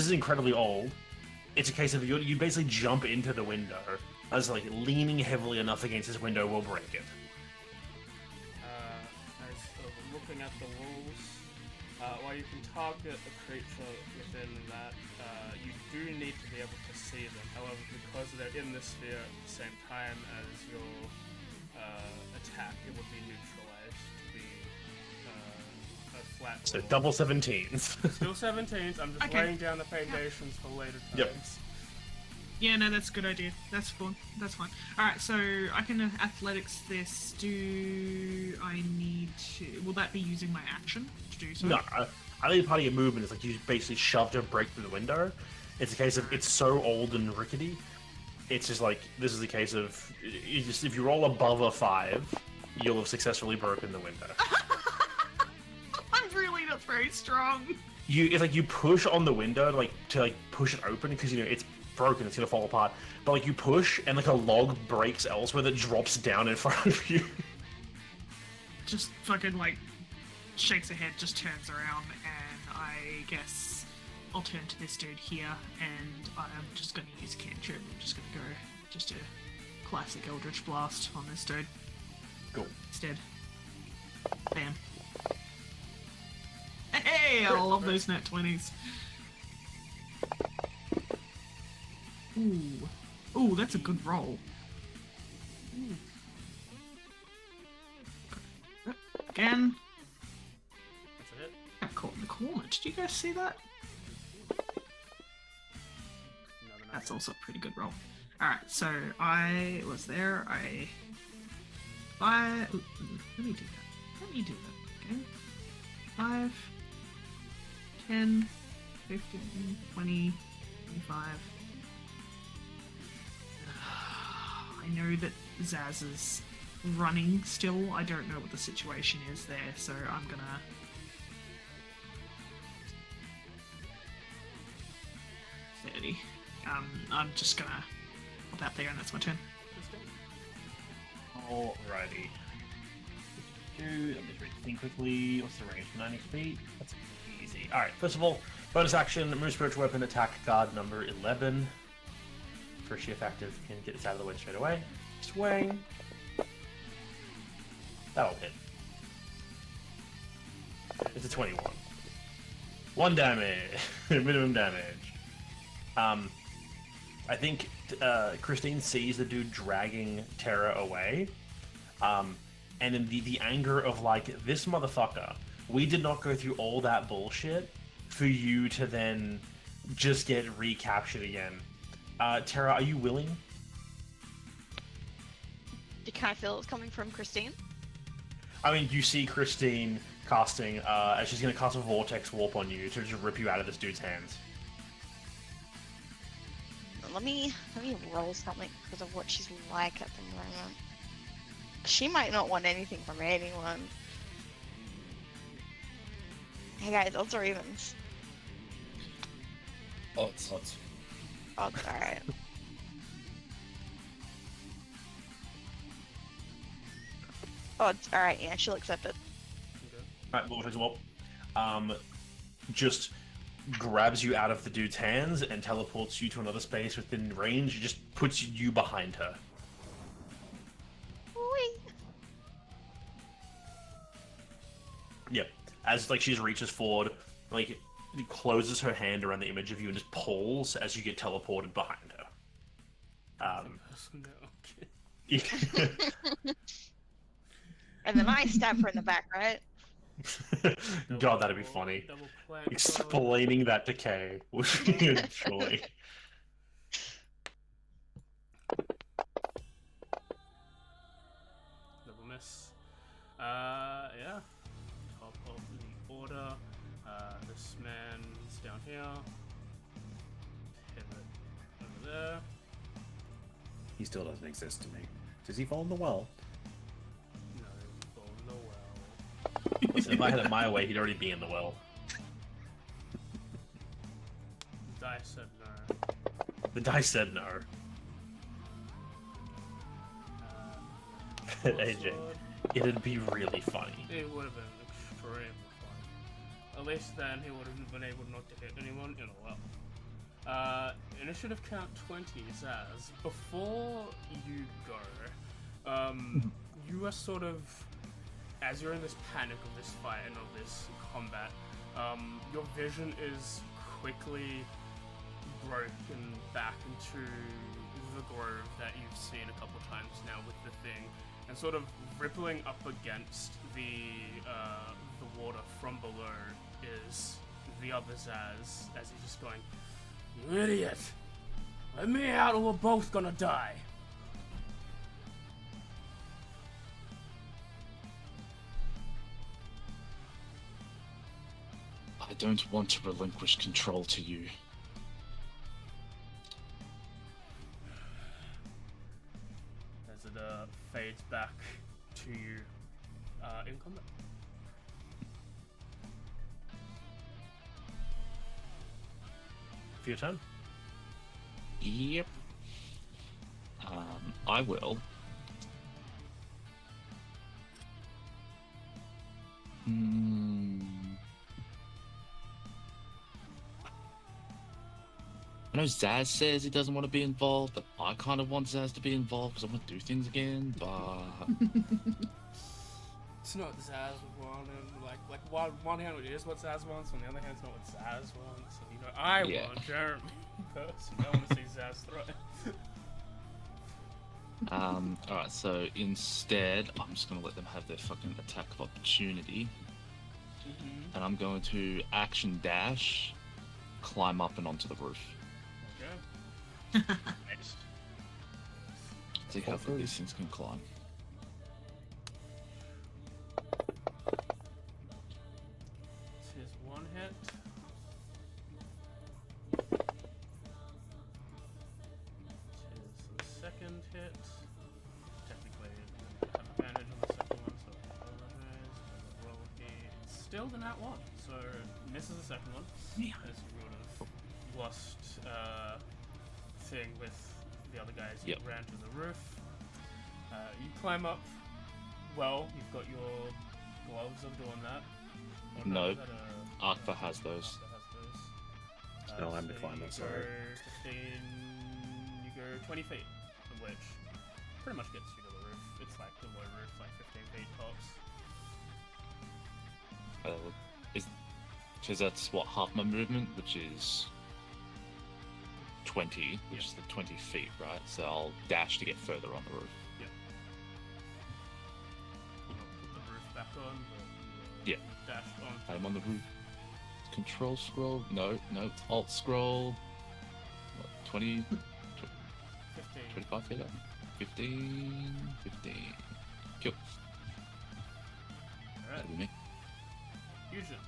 is incredibly old. It's a case of you basically jump into the window. As like leaning heavily enough against this window will break it. As looking at the rules, while you can target a creature within that, you do need to be able to see them. However, because they're in the sphere at the same time as your attack, it would be neutralized to be a flat. So roll. double 17s. Still 17s. I'm just laying down the foundations for later times. Yep. Yeah, no, that's a good idea. That's fun. That's fine. Alright, so I can athletics this. Do I need to... Will that be using my action to do so? No, I think part of your movement is like you basically shoved a break through the window. It's a case of it's so old and rickety. It's just like this is a case of if you roll above a 5, you'll have successfully broken the window. I'm really not very strong. It's like you push on the window to push it open because it's broken, it's gonna fall apart. But like you push and like a log breaks elsewhere that drops down in front of you. Just fucking like shakes her head, just turns around, and I guess I'll turn to this dude here, and I'm just gonna use cantrip. I'm just gonna go just a classic Eldritch Blast on this dude. Cool. Instead. Bam. Hey, I love those nat 20s. Ooh. Ooh, that's a good roll. Again. That's a hit. Got caught in the corner. Did you guys see that? Another nice That's also a pretty good roll. Alright, so I was there. Let me do that. Okay. 5, 10, 15, 20, 25. I know that Zaz is running still. I don't know what the situation is there, so I'm gonna... I'm just gonna pop out there and that's my turn. Alrighty. Let me just read the thing quickly. What's the range? 90 feet? That's easy. Alright, first of all, bonus action, move spiritual weapon, attack card number 11. For shift active, can get this out of the way straight away. Swing. That'll hit. It's a 21. 1 damage. Minimum damage. I think Christine sees the dude dragging Terra away. And in the anger of, like, this motherfucker, we did not go through all that bullshit for you to then just get recaptured again. Terra, are you willing? Can I feel it's coming from Christine? I mean, you see Christine casting, and she's going to cast a Vortex Warp on you to just rip you out of this dude's hands. Let me roll something because of what she's like at the moment. She might not want anything from anyone. Hey guys, odds or evens? Odds. Odds, alright. Odds, alright, yeah, she'll accept it. Alright, Vortex Warp. Just grabs you out of the dude's hands and teleports you to another space within range. It just puts you behind her. Whee! Yep. As like she just reaches forward, like closes her hand around the image of you and just pulls as you get teleported behind her. And then I stab her in the back, right? God, that'd be funny. Explaining that to Kay would be a joy. Double miss. Yeah. Top of the order. This man's down here. Pivot over there. He still doesn't exist to me. Does he fall in the well? No, fall in the well. Listen, if I had it my way, he'd already be in the well. The dice said no. The dice said no. AJ, Sword. it'd be really funny. It would have been extremely fun. At least then he would have been able not to hit anyone in a well. Initiative count 20, Zaz. Before you go, you are sort of, as you're in this panic of this fight and of this combat, your vision is quickly broken back into the grove that you've seen a couple times now with the thing, and sort of rippling up against the water from below is the other Zaz, as he's just going, "You idiot! Let me out or we're both gonna die!" I don't want to relinquish control to you. As it fades back to you in combat. For your turn? Yep. I will. I know Zaz says he doesn't want to be involved, but I kind of want Zaz to be involved because I want to do things again, but... It's not Zaz wanted. Like one hand it is what Zaz wants, on the other hand it's not what Zaz wants. And, I Yeah. want Jeremy. curse. You don't want to see Zaz throw it. Alright, so instead, I'm just gonna let them have their fucking attack of opportunity. And I'm going to action dash, climb up and onto the roof. Okay. Nice. See how far these things can climb. Here's one hit. Here's the second hit. Technically, I have advantage on the second one, so roll a. Still the nat one, so misses the second one. As you would have lost thing with the other guys. You ran to the roof. You climb up. Well, you've got your gloves of doing that. Or No. is that Arcva has those. Arcva has those. No, I'm so declining, you sorry. go 15, you go 20 feet, of which pretty much gets you to the roof. It's like the low roof, like 15 feet tops. Because that's what, half my movement, which is 20, which is the 20 feet, right? So I'll dash to get further on the roof. You know, put the roof back on, but Yeah. dashed on. I'm on the roof. Control scroll? No, Alt scroll. What, 20, 15. 25 feet up? 15. Cool. Alright, That'll be me. fusion.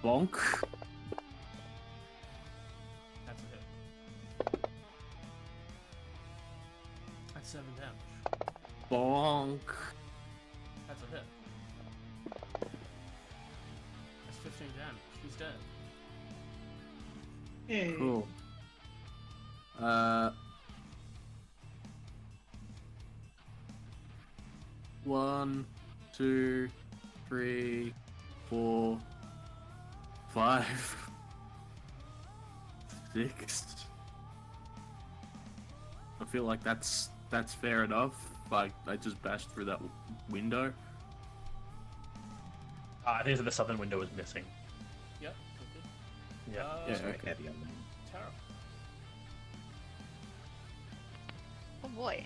Bonk. That's a hit. That's 7 damage. Bonk. That's a hit. That's 15 damage. He's dead. Hey. Cool. One, two, three, 4, 5, 6. I feel like that's fair enough. Like I just bashed through that window. I think that the southern window is missing. Yep, okay. Yeah. Yeah, Sorry, okay. heavy on them. Tara. Oh boy.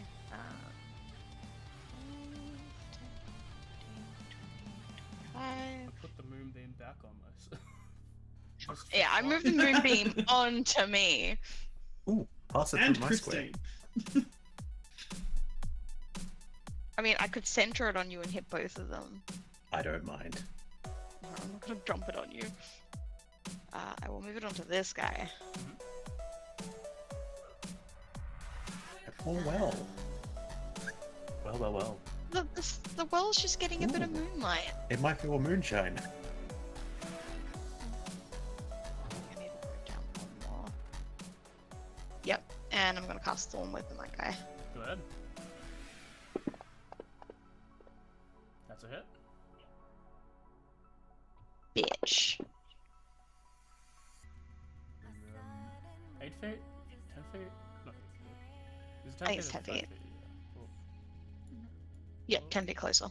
5. I put the moonbeam back on myself. Just for Yeah, I fun. moved the moonbeam onto me. Ooh, pass it And through my square. Christine. I mean, I could center it on you and hit both of them. I don't mind. No, I'm not gonna dump it on you. I will move it onto this guy. Oh well. Well. The well's just getting a bit of Ooh. moonlight. It might be all moonshine. I need to put it down one more. Yep, and I'm gonna cast Thorn Whip on that guy. Go ahead. That's a hit. Bitch. And, 8 feet? 10 feet? Not 8 feet. Is it 10 I think it's or 10 5 feet. Yeah. Cool. Yeah, 10 feet closer.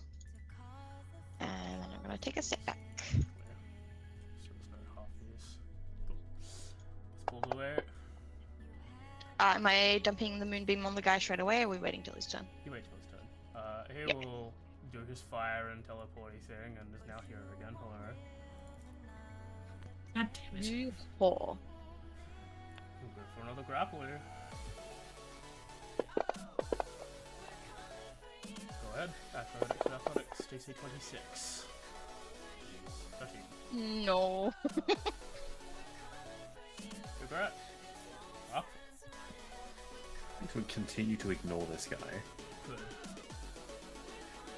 And then I'm gonna take a step back. Clear. So there's no half these. Cool. Let's pull away. Am I dumping the moonbeam on the guy straight away, or are we waiting till his turn? He waits till his turn. He Yep. will do his fire and teleporty thing and is now here again. Hello. God damn it. Four. We'll go for another grappler. Go ahead. Athletics, DC 26. 13. No. Congrats. Up. I could continue to ignore this guy. Good.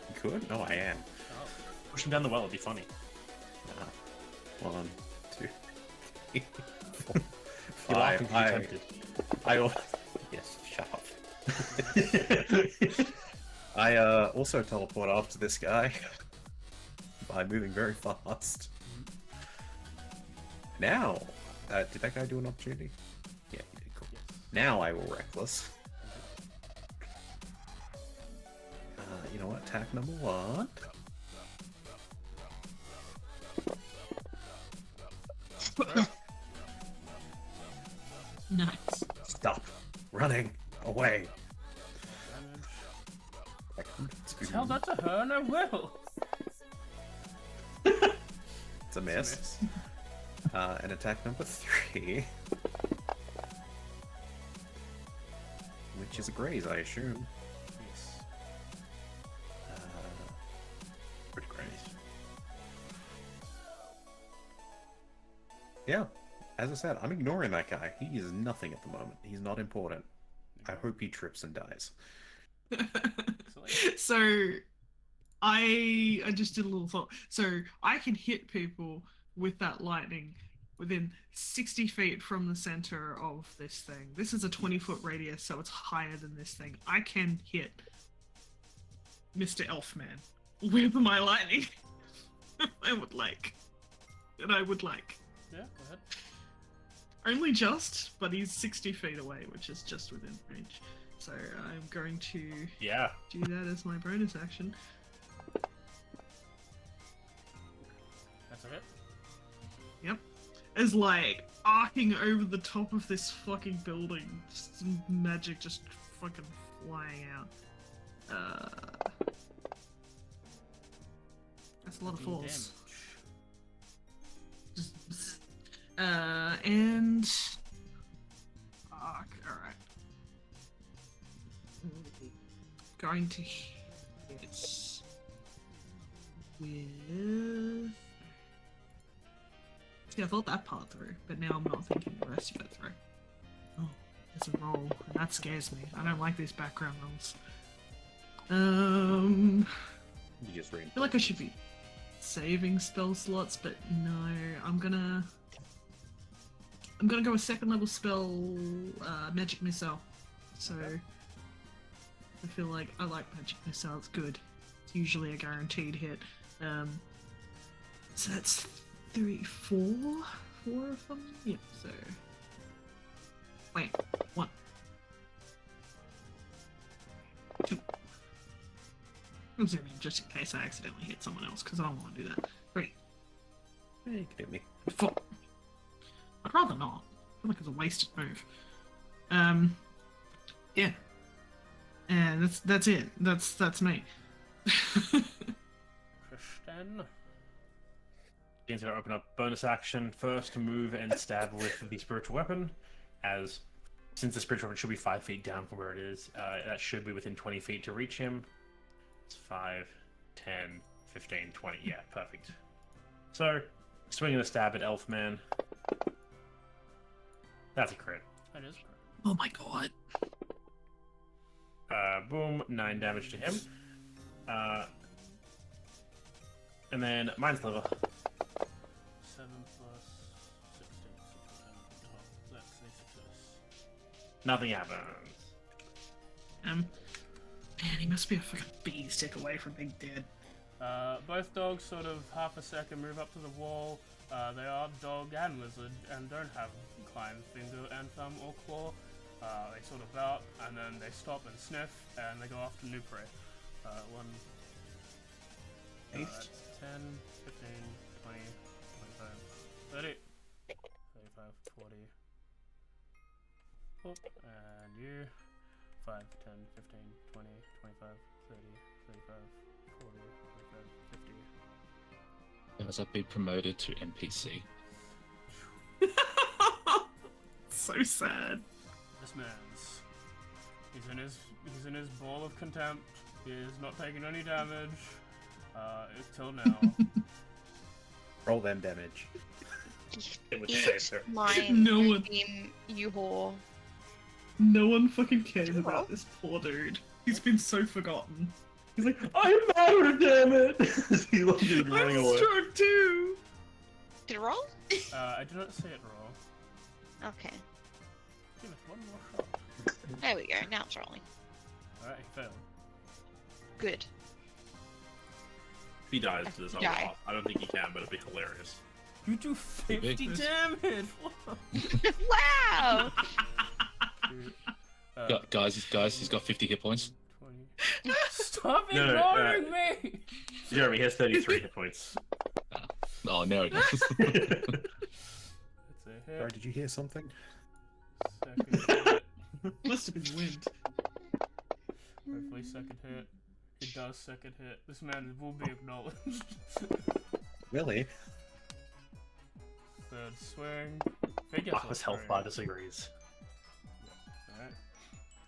You could? No, I am. Oh. Push him down the well, it'd be funny. One, two, three, four, He laughed five. and he tempted. Yes, shut up. I also teleport after this guy by moving very fast. Now, did that guy do an opportunity? Yeah, he did. Cool. Yes. Now I will reckless. You know what? Attack number 1. Nice. Stop running away. Tell that to her and I will. It's a miss. And attack number 3. Which is a graze, I assume. Yes. Pretty graze. Yeah, as I said, I'm ignoring that guy. He is nothing at the moment. He's not important. I hope he trips and dies. So I just did a little thought. So I can hit people with that lightning within 60 feet from the center of this thing. This is a 20-foot radius, so it's higher than this thing. I can hit Mr. Elfman with my lightning. I would like. And I would like. Yeah, go ahead. Only just, but he's 60 feet away, which is just within range. So I'm going to Yeah. do that as my bonus action. That's a hit. Yep. As like arcing over the top of this fucking building, just some magic just fucking flying out. That's a lot of force. Just and fuck. All right. Going to hit with. See, I thought that part through, but now I'm not thinking the rest of it through. Oh, there's a roll, and that scares me. I don't like these background rolls. You just read. I feel like I should be saving spell slots, but no, I'm gonna go with second level spell, magic missile. So I feel like I like magic missile. It's good. It's usually a guaranteed hit. So that's 4 of them. Yep. So wait, 1, 2. I'm zooming just in case I accidentally hit someone else because I don't want to do that. 3, Hey, you can hit me. 4. I'd rather not. I feel like it's a wasted move. Yeah. And that's it. That's me. Christian. Game's going to open up bonus action first to move and stab with the spiritual weapon, as since the spiritual weapon should be 5 feet down from where it is, that should be within 20 feet to reach him. It's 5, 10, 15, 20. Yeah, perfect. So, swinging a stab at Elfman. That's a crit. That is. Oh my god. Boom, 9 damage to him. And then Mindsliver. 7 plus 16, 12. That's a success. Nothing happens. Man, he must be a fucking beat away from being dead. Both dogs sort of half a second move up to the wall. They are dog and lizard and don't have climb, finger, and thumb or claw. They sort of bout and then they stop and sniff and they go after new prey. 10, 15, 20, 25, 30, 35, 40. Oop, and you. 5, 10, 15, 20, 25, 30, 35, 40, 45, 50. As I've been promoted to NPC. So sad. This man's. He's in his ball of contempt. He is not taking any damage. Till now. Roll them damage. It would save Eat her. mine, No one- you whore. No one fucking cares Did you roll? about this poor dude. He's been so forgotten. He's like, I'm mad, damn it! He's like just running I'm away. struck too. Did it roll? I did not see it roll. Okay. Give it one more shot. There we go. Now it's rolling. Alright, he failed. Good. If he dies to this, I'll Die. off. I don't think he can, but it'd be hilarious. You do 50 Big. damage! Whoa. Wow! Guys, he's got 50 hit points. 20. Stop No, ignoring me! Jeremy has 33 hit points. Oh, now it is. hit. Sorry, did you hear something? Second hit. Must have been the wind. Hopefully second hit. It does second hit. This man will be acknowledged. Really? Third swing. If he gets Aqua's health bar disagrees. Alright.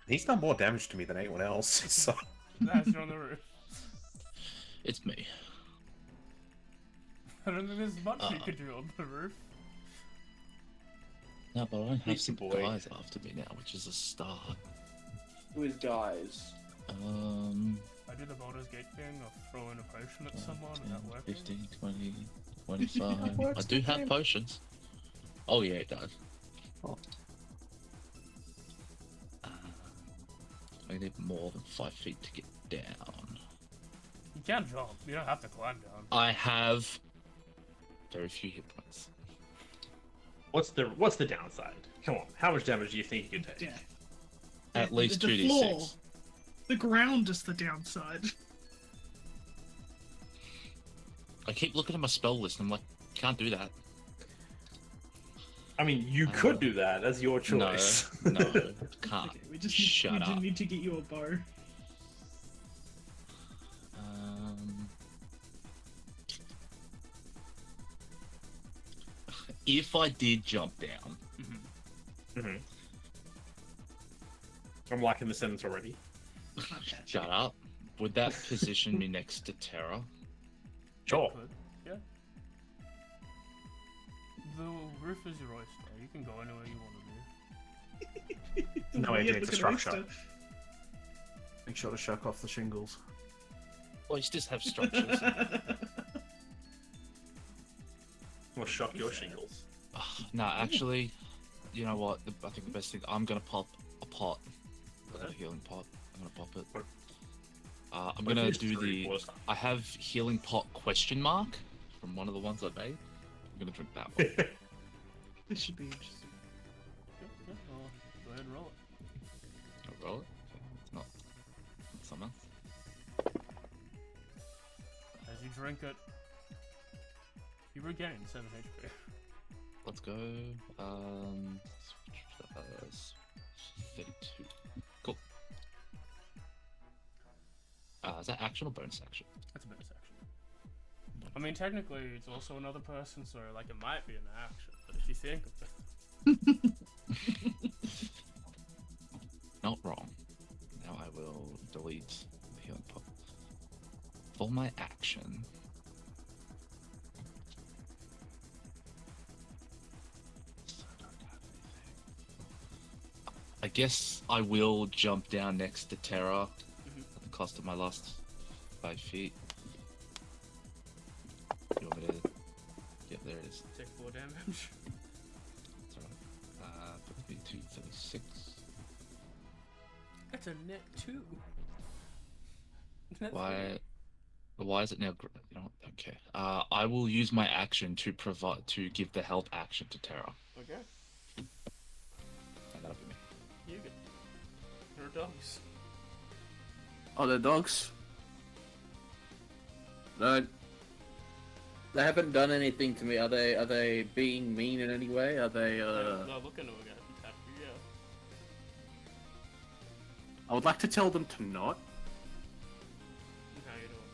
He's done more damage to me than anyone else, so... Nice, you're on the roof. It's me. I don't think there's much you could do on the roof. No, but I have Easy some boy. guys after me now, which is a start. With guys. I do the Baldur's Gate thing of throwing a potion at someone and that working. 15, 20, 25. works I do have okay. potions. Oh, yeah, it does. Oh. I need more than 5 feet to get down. You can jump. You don't have to climb down. I have very few hit points. What's the downside? Come on, how much damage do you think you can take? Yeah. At least The floor. 2d6. The ground is the downside. I keep looking at my spell list and I'm like, can't do that. I mean, you could do that. That's your choice. No, can't. Okay, we just Shut up. need to get you a bow. If I did jump down, Mhm. I'm liking the sentence already. shut up, would that position me next to Terra? Sure. Could. Yeah. The roof is your oyster. You can go anywhere you want to do. No way to make the structure. Make sure to shuck off the shingles. Oysters have structures. We'll shock your shingles. No, actually, you know what? I think the best thing, I'm gonna pop a pot. A healing pot. I'm gonna pop it. What? I'm gonna do the. I have healing pot question mark from one of the ones I made. I'm gonna drink that one. This should be interesting. Yeah, well, go ahead and roll it. I'll roll it. Not something else. As you drink it, you regain 7 HP. Let's go. 32. Cool. Is that action or bonus action? That's a bonus action. I mean, technically, it's also another person, so like it might be an action. But if you think of it, Not wrong. Now I will delete the healing pot. For my action. I guess I will jump down next to Terra at the cost of my last 5 feet. You want me to? Yep, there it is. take 4 damage. That's alright. Put me to 36. That's a net 2. Net Why is it now? You know what? Okay. I will use my action to give the help action to Terra. 3. Okay, And that'll be me. you get. Your dogs. Oh, they're dogs? No. They haven't done anything to me. Are they being mean in any way? Are they No, look into it, guys. Attack you, yeah. I would like to tell them to not. How you doing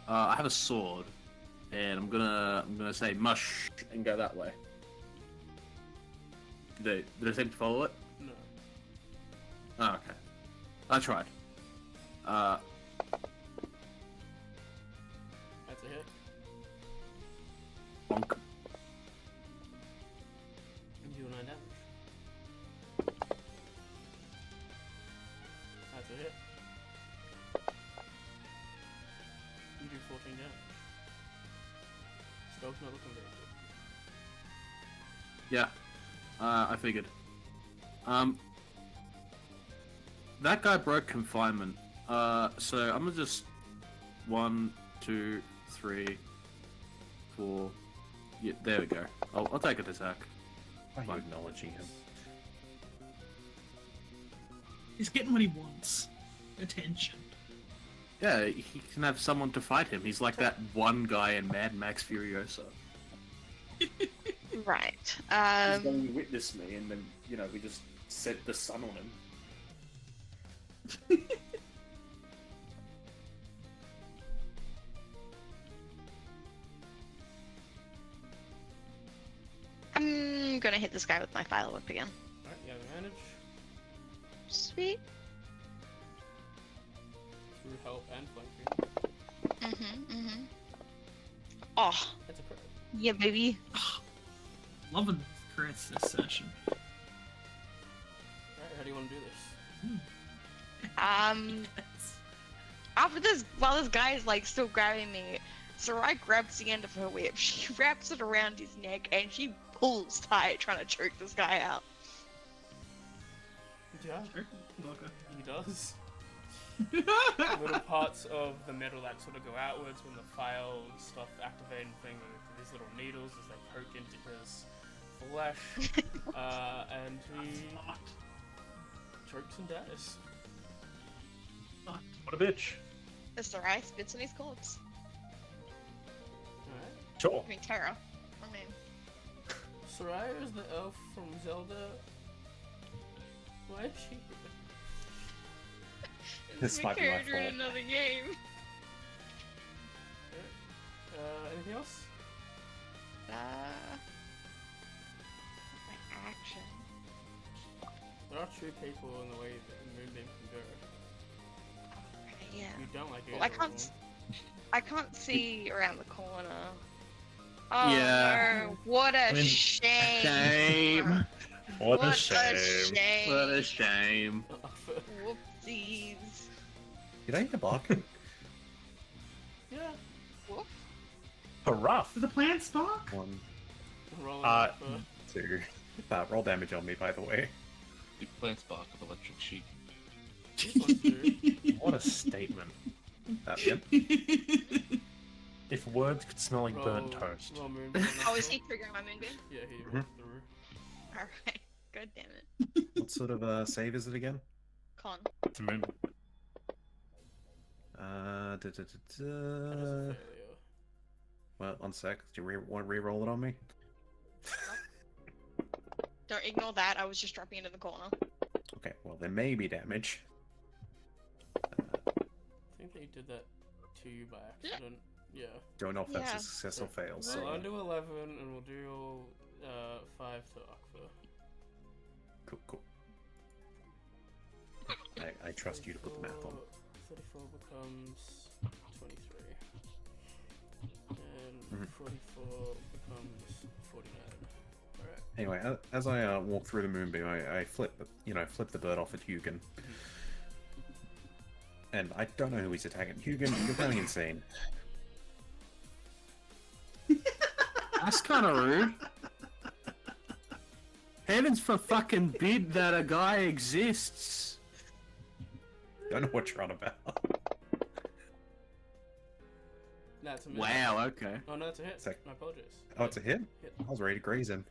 that? I have a sword, and I'm gonna say mush and go that way. Did they seem to follow it? No. Oh, okay. I tried. That's a hit. Bonk. You do 9 damage. That's a hit. You do 14 damage. Spell's not looking very good. Yeah. I figured. That guy broke confinement. So I'm gonna just 1, 2, 3, 4. Yeah, there we go. I'll take an attack. Why are you Fine. acknowledging him? He's getting what he wants. Attention. Yeah, he can have someone to fight him. He's like that one guy in Mad Max Furiosa. Right. He's going to witness me, and then, you know, we just set the sun on him. I'm gonna hit this guy with my fire whip again. Alright, you have advantage. Sweet. Through help and flanking. Oh, That's a crit. yeah, baby. Loving crits this session. Alright, how do you want to do this? After this, while this guy is like still grabbing me, Sarai grabs the end of her whip. She wraps it around his neck and she pulls tight, trying to choke this guy out. Yeah, Sure. Okay. he does. Little parts of the metal that sort of go outwards when the file stuff activating thing with these little needles as they poke into his flesh, and he chokes and dies. What a bitch. Sarai spits on his corpse. Alright. Sure. I mean, Terra. I mean, Soraya is the elf from Zelda. Why is she here? This my might be my character in fault. another game. Anything else? My action. There are two people in the way that the Moonbeam can go. Right, yeah. You don't like it. Well, I can't see around the corner. Oh Yeah. no! What a I mean, Shame. What a What shame. a shame! What a shame. Whoopsies! Did I hear bark? Yeah. Whoop. Hurrah. Did the plant spark? 1, Rolling Uh, for 2. Roll damage on me, by the way. The plant spark of electric sheep. this one's two. What a statement. Yep. If words could smell like burnt toast. Roll Moonbeam. Oh, is he triggering my moonbeam? Yeah, he went through. Alright. God damn it. What sort of save is it again? Con. It's a moon. That is a Da. failure. Well, 1 sec. Do you want to re-roll it on me? Don't ignore that. I was just dropping into the corner. Okay, well, there may be damage. I think they did that to you by accident. Yeah. Don't know if that's Yeah. a success or fail, So so... I'll do 11 and we'll do 5 to Akfa. Cool. I trust you to put the math on. 34 becomes 23. And Mhm. 44 becomes 49. Alright. Anyway, as I walk through the moonbeam, I flip the bird off at Hugin. And I don't know who he's attacking. Hugin, you're going insane. That's kind of rude. Heavens for fucking bid that a guy exists. Don't know what you're on about. That's a miss. Wow, okay. Oh no, that's a hit. Sec. My apologies. Oh, it's a hit? Hit. I was ready to graze him.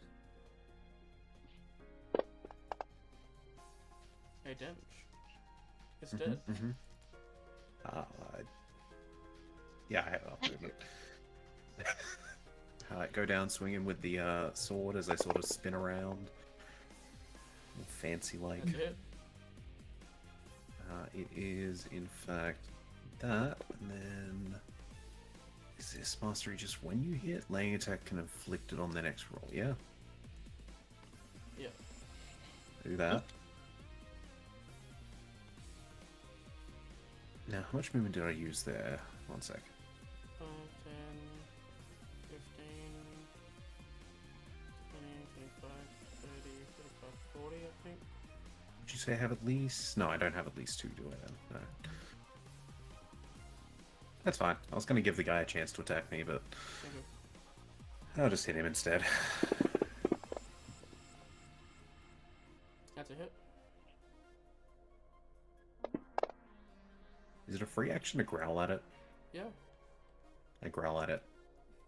Hey, damage. It's dead. Yeah, I have movement. Go down swinging with the sword as I sort of spin around. Fancy like. That's a hit. It is, in fact, that, and then... Is this mastery just when you hit? Laying attack can inflict it on the next roll, yeah? Yeah. Do that. Now, how much movement did I use there? 1 sec. 5, 10, 15, 20, 25, 30, 35, 40, I think. Did you say I have at least? No, I don't have at least 2, do I then? No. That's fine. I was going to give the guy a chance to attack me, but Okay. I'll just hit him instead. That's a hit. Is it a free action to growl at it? Yeah, I growl at it.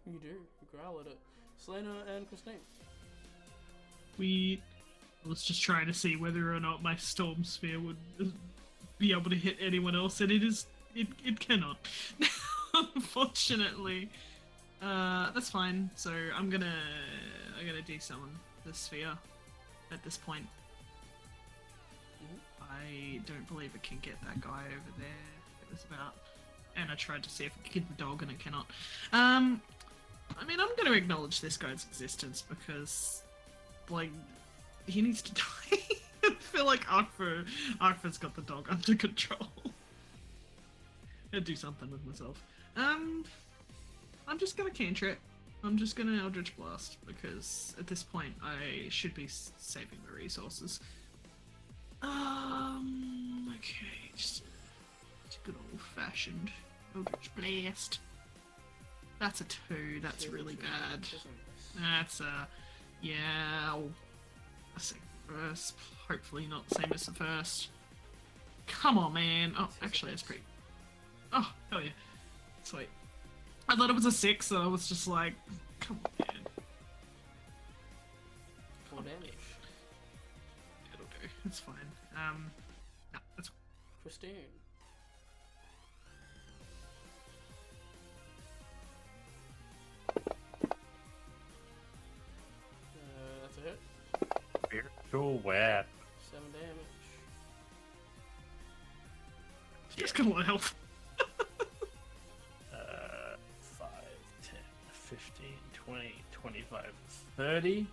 you do. You growl at it. Selena and Christine. I was just trying to see whether or not my storm sphere would be able to hit anyone else, and it cannot, unfortunately. That's fine. So I'm gonna desummon the sphere at this point. I don't believe it can get that guy over there. It was about, and I tried to see if it could get the dog, and it cannot. I mean, I'm gonna acknowledge this guy's existence because, like, he needs to die. I feel like Arthur's got the dog under control. I'll do something with myself. I'm just gonna cantrip. I'm just gonna Eldritch Blast because at this point I should be saving my resources. Okay, just a good old-fashioned Eldritch Blast. That's a 2. That's really bad. That's a yeah. A second verse. Hopefully not the same as the first. Come on, man. Oh, actually, that's pretty. Oh, hell yeah. Sweet. I thought it was a 6, so I was just like, come on, man. 4 damage. It'll do. It's fine. No, that's Christine. That's a hit. Spiritual web. 7 damage. just got a lot of health. 5, 10, 15, 20, 25, 30.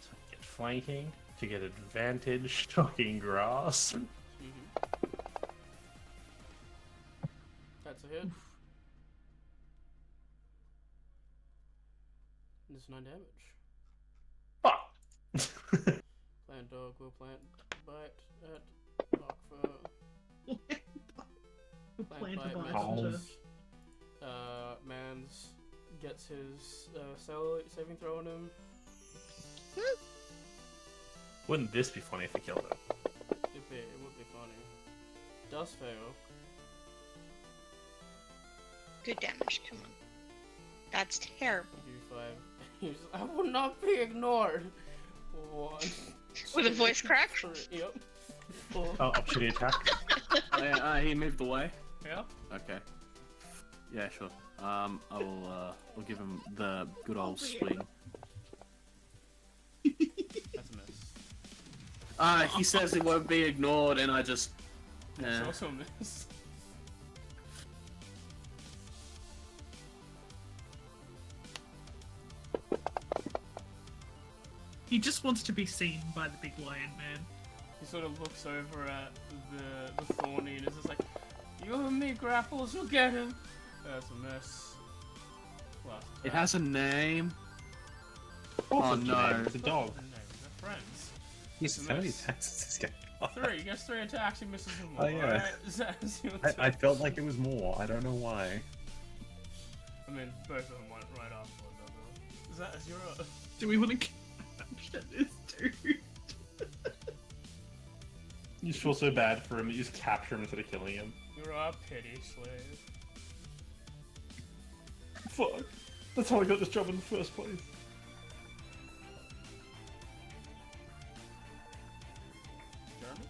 So I get flanking to get advantage, shocking grass. That's a hit. There's 9 damage. Fuck! Plant dog will plant bite at Rockfur. Plant a bite messenger. messes. Mans gets his saving throw on him. Wouldn't this be funny if he killed it? It would be funny. Does fail. Good damage, come on. That's terrible. You do 5. He's I will not be ignored. 1. With a voice crack? 3, yep. 4. Oh, opportunity attack. He moved away. Yeah. Okay. Yeah, sure. We'll give him the good old swing. That's a miss. He says he won't be ignored, and I just. That's also a miss. He just wants to be seen by the big lion man. He sort of looks over at the Thorny and is just like, you and me, Grapples, you'll get him. That's a miss. Last It attack. has a name. Oh no. It's a dog. They're friends. Jesus, how many attacks does this guy? 3. He gets 3 attacks. He misses them Oh, all. yeah. Alright, Zaz, your I turn. felt like it was more. I don't know why. I mean, both of them went right after one another. Zaz, you're up. Do we want to capture this dude? You just feel so bad for him that you just capture him instead of killing him. You're a pity slave. Fuck. That's how I got this job in the first place. Jeremy?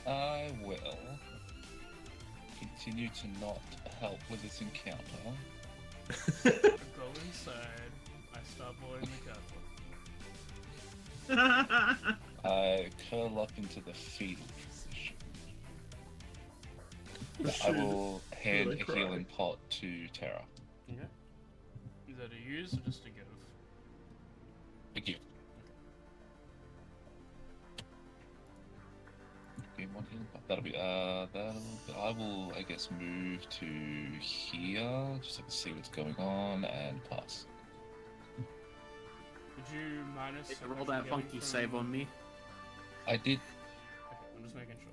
I will continue to not help with this encounter. I go inside. I stop boarding the castle. I curl up into the fetal position. I will hand Really a cry. healing pot to Terra. Okay. Is that a use or just a give? Thank you. Give one healing pot. That'll be I will, I guess, move to here just so I can see what's going on and pass. Did you minus? Did how you roll much you're that getting funky from- save on me? I did. Okay, I'm just making sure.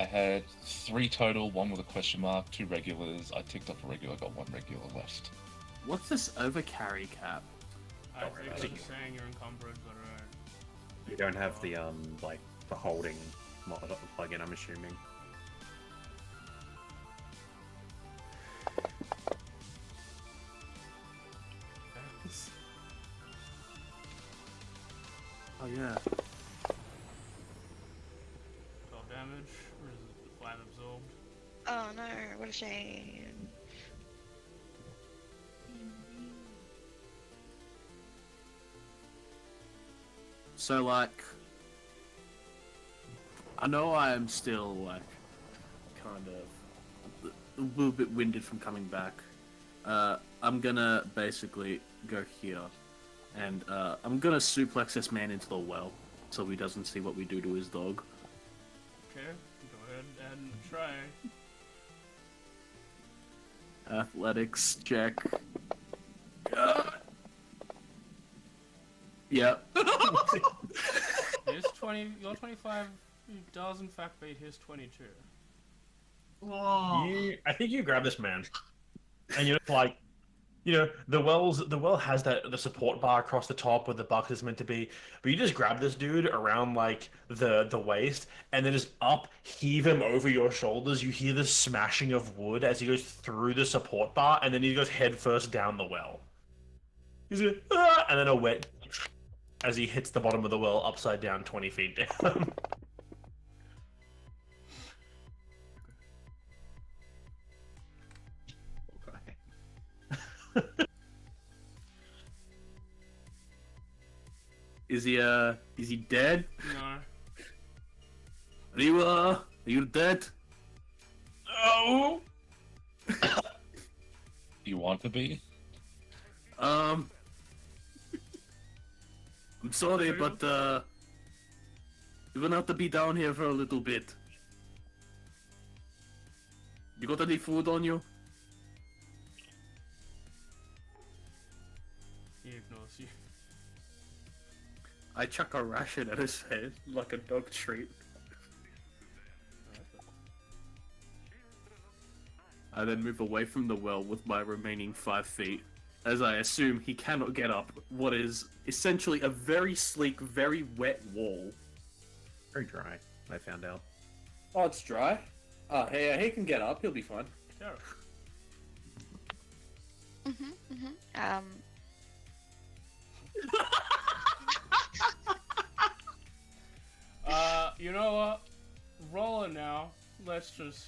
I had 3 total, 1 with a question mark, 2 regulars. I ticked off a regular, got 1 regular left. What's this overcarry cap? I Don't worry think about I'm it. saying you're encumbered, but You don't have the like the holding plug-in, I'm assuming. Oh yeah. 12 damage, or is it 5 absorbed? Oh no, what a shame. So like, I know I am still like, kind of a little bit winded from coming back. I'm gonna basically go here, and I'm gonna suplex this man into the well, so he doesn't see what we do to his dog. Okay, go ahead and try. Athletics check. Yep. His 20, your 25 does in fact beat his 22. Oh. I think you grab this man, and you're like, the well has the support bar across the top where the bucket is meant to be, but you just grab this dude around like the waist, and then just heave him over your shoulders. You hear the smashing of wood as he goes through the support bar, and then he goes head first down the well. He's like, ah! And then a wet as he hits the bottom of the well upside down 20 feet down. Is he dead? No. Are you dead? Oh! You want to be? I'm sorry, but you're gonna have to be down here for a little bit. You got any food on you? He ignores you. I chuck a ration at his head like a dog treat. I then move away from the well with my remaining 5 feet, as I assume he cannot get up what is essentially a very sleek, very wet wall. Very dry, I found out. Oh, it's dry? Oh, hey, he can get up, he'll be fine. Sure. You know what? Roll it now. Let's just.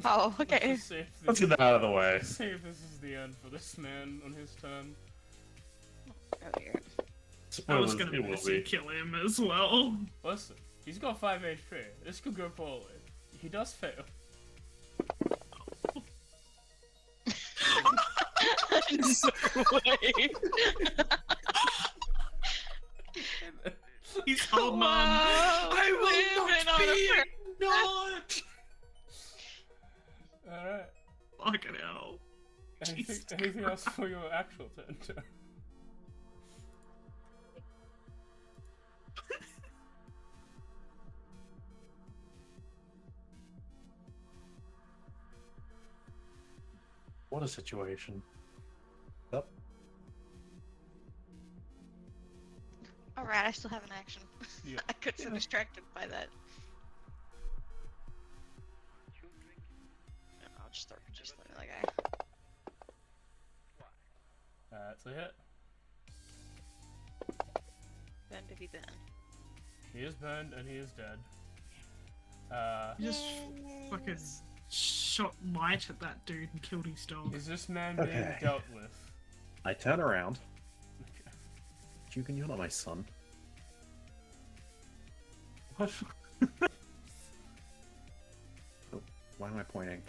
Oh, Let's okay. just see if Let's this, get that out of the way. see if this is the end for this man on his turn. Oh dear. I was Spoilers, gonna it will mercy be. kill him as well. Listen, he's got 5 HP. This could go poorly. He does fail. He's holding on. I will not be ignored. Alright. Fucking hell. Anything else for your actual turn, too? What a situation. Yep. Alright, I still have an action. Yeah. I got so distracted by that. I'll just start just letting the guy. That's a hit. Then to be burned. He is burned and he is dead. You just fucking shot light at that dude and killed his dog. Is this man being Okay. dealt with? I turn around. Jugan, you're not my son. What? Oh, why am I pointing?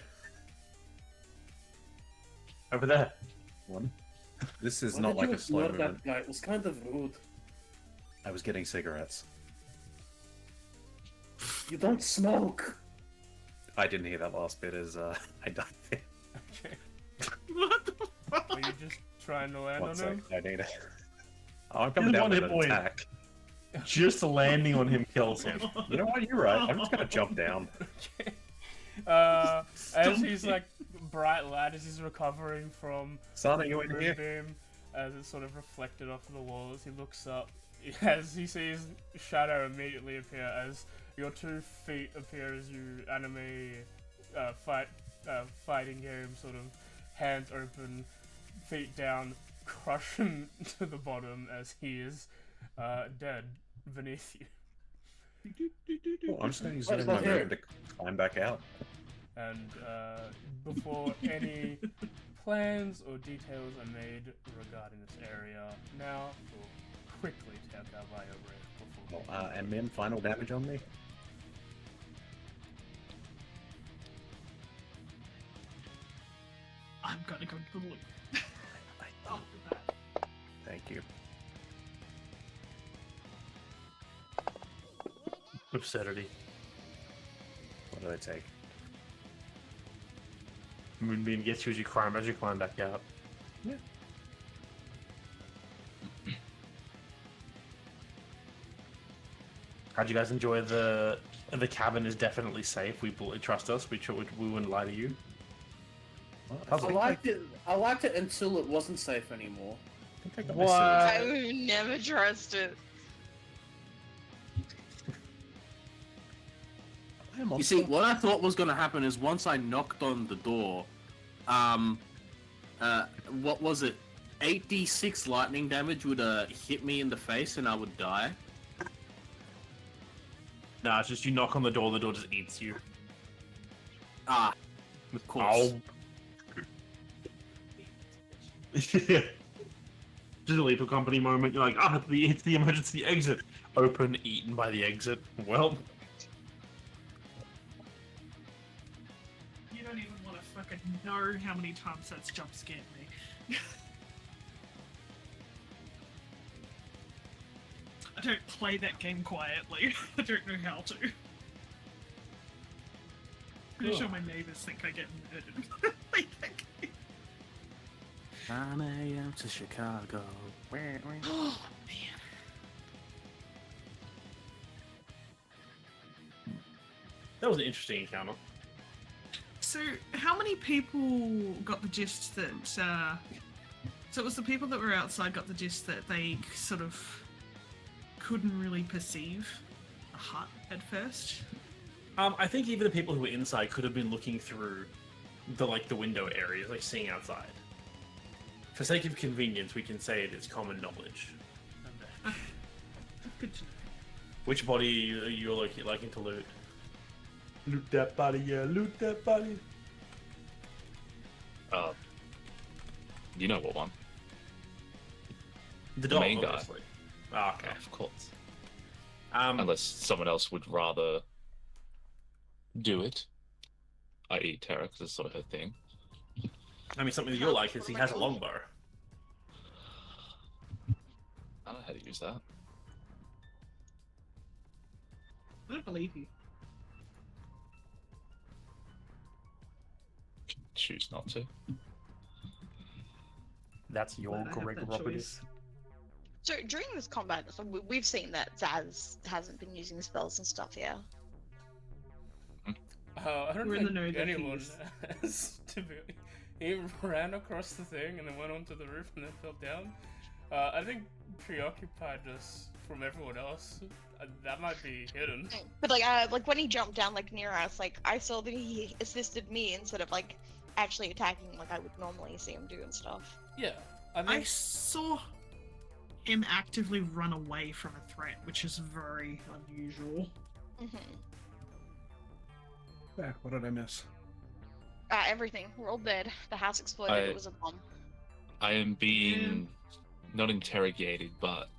Over there. One. This is not like a slow movement. guy? It was kind of rude. I was getting cigarettes. You don't smoke. I didn't hear that last bit as I died there. Okay. What the fuck? Are you just trying to land One on sec, him? I need it. Oh, I'm coming He's down one with hit an point. attack. Just landing on him kills him. You know what? You're right. I'm just gonna jump down. Okay. As he's like bright light, as he's recovering from Son, are you in the here? beam, as it's sort of reflected off the walls, he looks up as he sees Shadow immediately appear as your 2 feet appear as you anime fighting game, sort of hands open, feet down, crush him to the bottom as he is dead beneath you. Oh, I'm just gonna use What my is that here? movement to climb back out. And before any plans or details are made regarding this area, now for quickly tap our bio rate before. And Mim, final damage on me. I'm gonna go to the loop. After that. Thank you. Absurdity. What did I take? Moonbeam gets you as you climb back out. Yeah. How'd you guys enjoy the cabin? Is definitely safe. We trust us. We wouldn't lie to you. I liked it. I liked it until it wasn't safe anymore. I think I got What? I would never trust it. You see, what I thought was going to happen is once I knocked on the door, what was it? 8d6 lightning damage would hit me in the face and I would die. Nah, it's just you knock on the door just eats you. Ah, of course. Oh. Just a lethal company moment. You're like, it's the emergency exit. Open, eaten by the exit. Well, You don't even want to fucking know how many times that's jump scared me. I don't play that game quietly. I don't know how to. Pretty sure my neighbors think I get murdered. They think. 9 a.m. to Chicago. Oh, man. that was an interesting encounter. So, how many people got the gist that... So it was the people that were outside got the gist that they sort of couldn't really perceive a hut at first? I think even the people who were inside could have been looking through the window areas, like seeing outside. For sake of convenience, we can say it is common knowledge. Good to know. Which body are you liking to loot? Loot that body, yeah, loot that body. You know what one? The dog, main guy. obviously. Oh, okay. Of course. Unless Unless someone else would rather do it, i.e. Terra, because it's sort of her thing. I mean, something that you'll like is he has a longbow. I don't know how to use that. I don't believe you. Choose not to. That's your Glad I have correct that property. choice. So during this combat, so we've seen that Zaz hasn't been using spells and stuff, yeah. I don't We're in the think know that anyone he's- has to be. He ran across the thing and then went onto the roof and then fell down. I think preoccupied us from everyone else. That might be hidden. But like when he jumped down near us, I saw that he assisted me instead of actually attacking like I would normally see him do and stuff. Yeah, I I think. saw him actively run away from a threat, which is very unusual. Mm-hmm. Yeah, what did I miss? Everything. We're all dead. The house exploded. It was a bomb. I am being not interrogated, but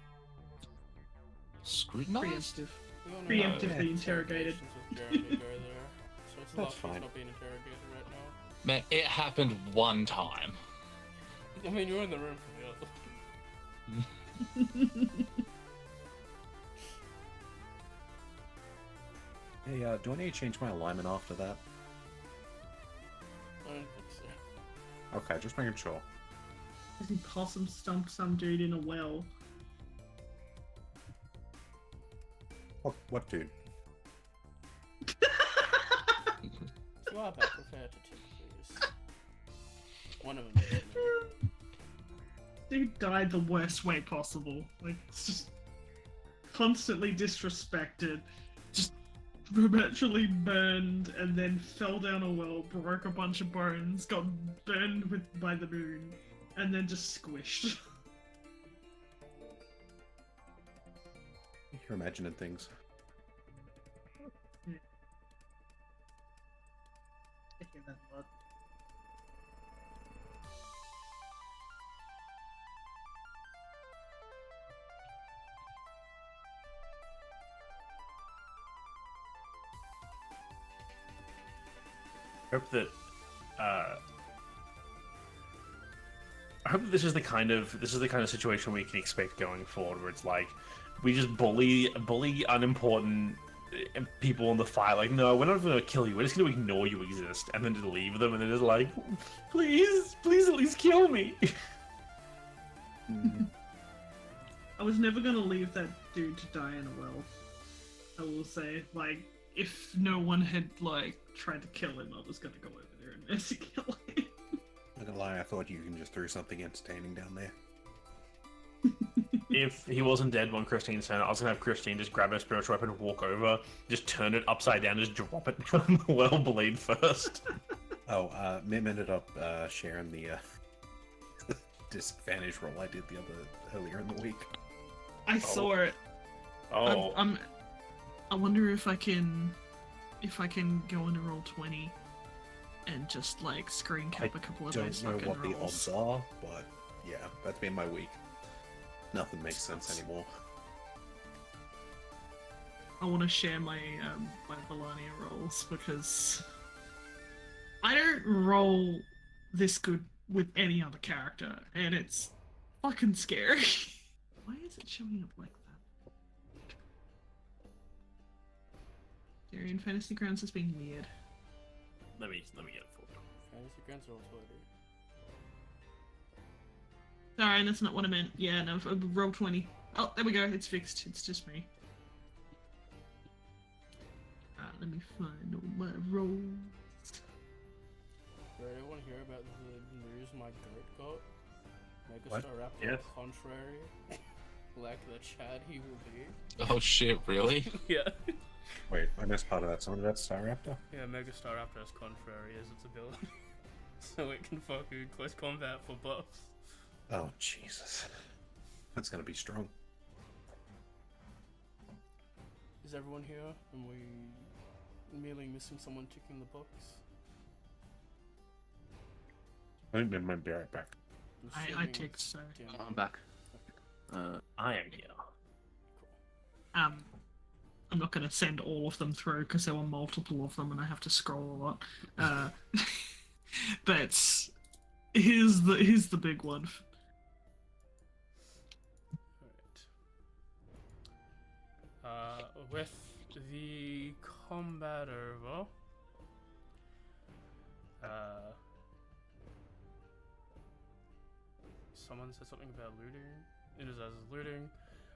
scrutinized. Preemptive. we all know Preemptively how interrogated. interrogations with Jeremy go there. So it's a lot That's he's fine. not being interrogated right now. Man, it happened one time. I mean, you were in the room for the other. Hey, do I need to change my alignment after that? I don't think so. Okay, just making sure. As he possum stumped some dude in a well. What dude? Swap, I prefer to take, please. One of them is me. Dude died the worst way possible. It's just constantly disrespected, just perpetually burned, and then fell down a well, broke a bunch of bones, got burned by the moon, and then just squished. You're imagining things. hope that this is the kind of situation we can expect going forward, where it's like we just bully unimportant people in the fight. Like, no, we're not going to kill you. We're just going to ignore you exist, and then just leave them, and they're just like, please at least kill me. I was never gonna leave that dude to die in a well. I will say, like, if no one had like tried to kill him, I was gonna go over there and mess to kill him. Not gonna lie, I thought you can just throw something entertaining down there. If he wasn't dead when Christine said it, I was gonna have Christine just grab her spiritual weapon, walk over, just turn it upside down, just drop it down the well blade first. Oh, Mim ended up sharing the disadvantage roll I did earlier in the week. I saw it. Oh, I wonder if I can go into roll 20 and just like screen cap a couple of those Don't know fucking what the rolls. odds are, but yeah, that's been my week. Nothing makes sense anymore. I want to share my my Valania rolls because I don't roll this good with any other character, and it's fucking scary. Why is it showing up like that? Darian Fantasy Grounds has been weird. let me get it for you. Fantasy Grants roll 20. Sorry, that's not what I meant. Yeah, no, roll 20. Oh, there we go. It's fixed. It's just me. Let me find all my rolls. Bro, anyone hear about the news my goat got? What? Megastar Raptor Yes. contrary. Like the Chad he will be. Oh shit, really? Yeah. Wait, I missed part of that. Someone about Star Raptor? Yeah, Megastar Raptor is contrary as its ability. So it can fucking close combat for buffs. Oh, Jesus. That's gonna be strong. Is everyone here? And we merely missing someone ticking the box? I think Mim might be right back. I'm I assuming ticked, it's so. Dan. I'm back. I am here. I'm not going to send all of them through because there were multiple of them and I have to scroll a lot. But here's the big one. Alright. With the combat over, someone said something about looting. It is as looting.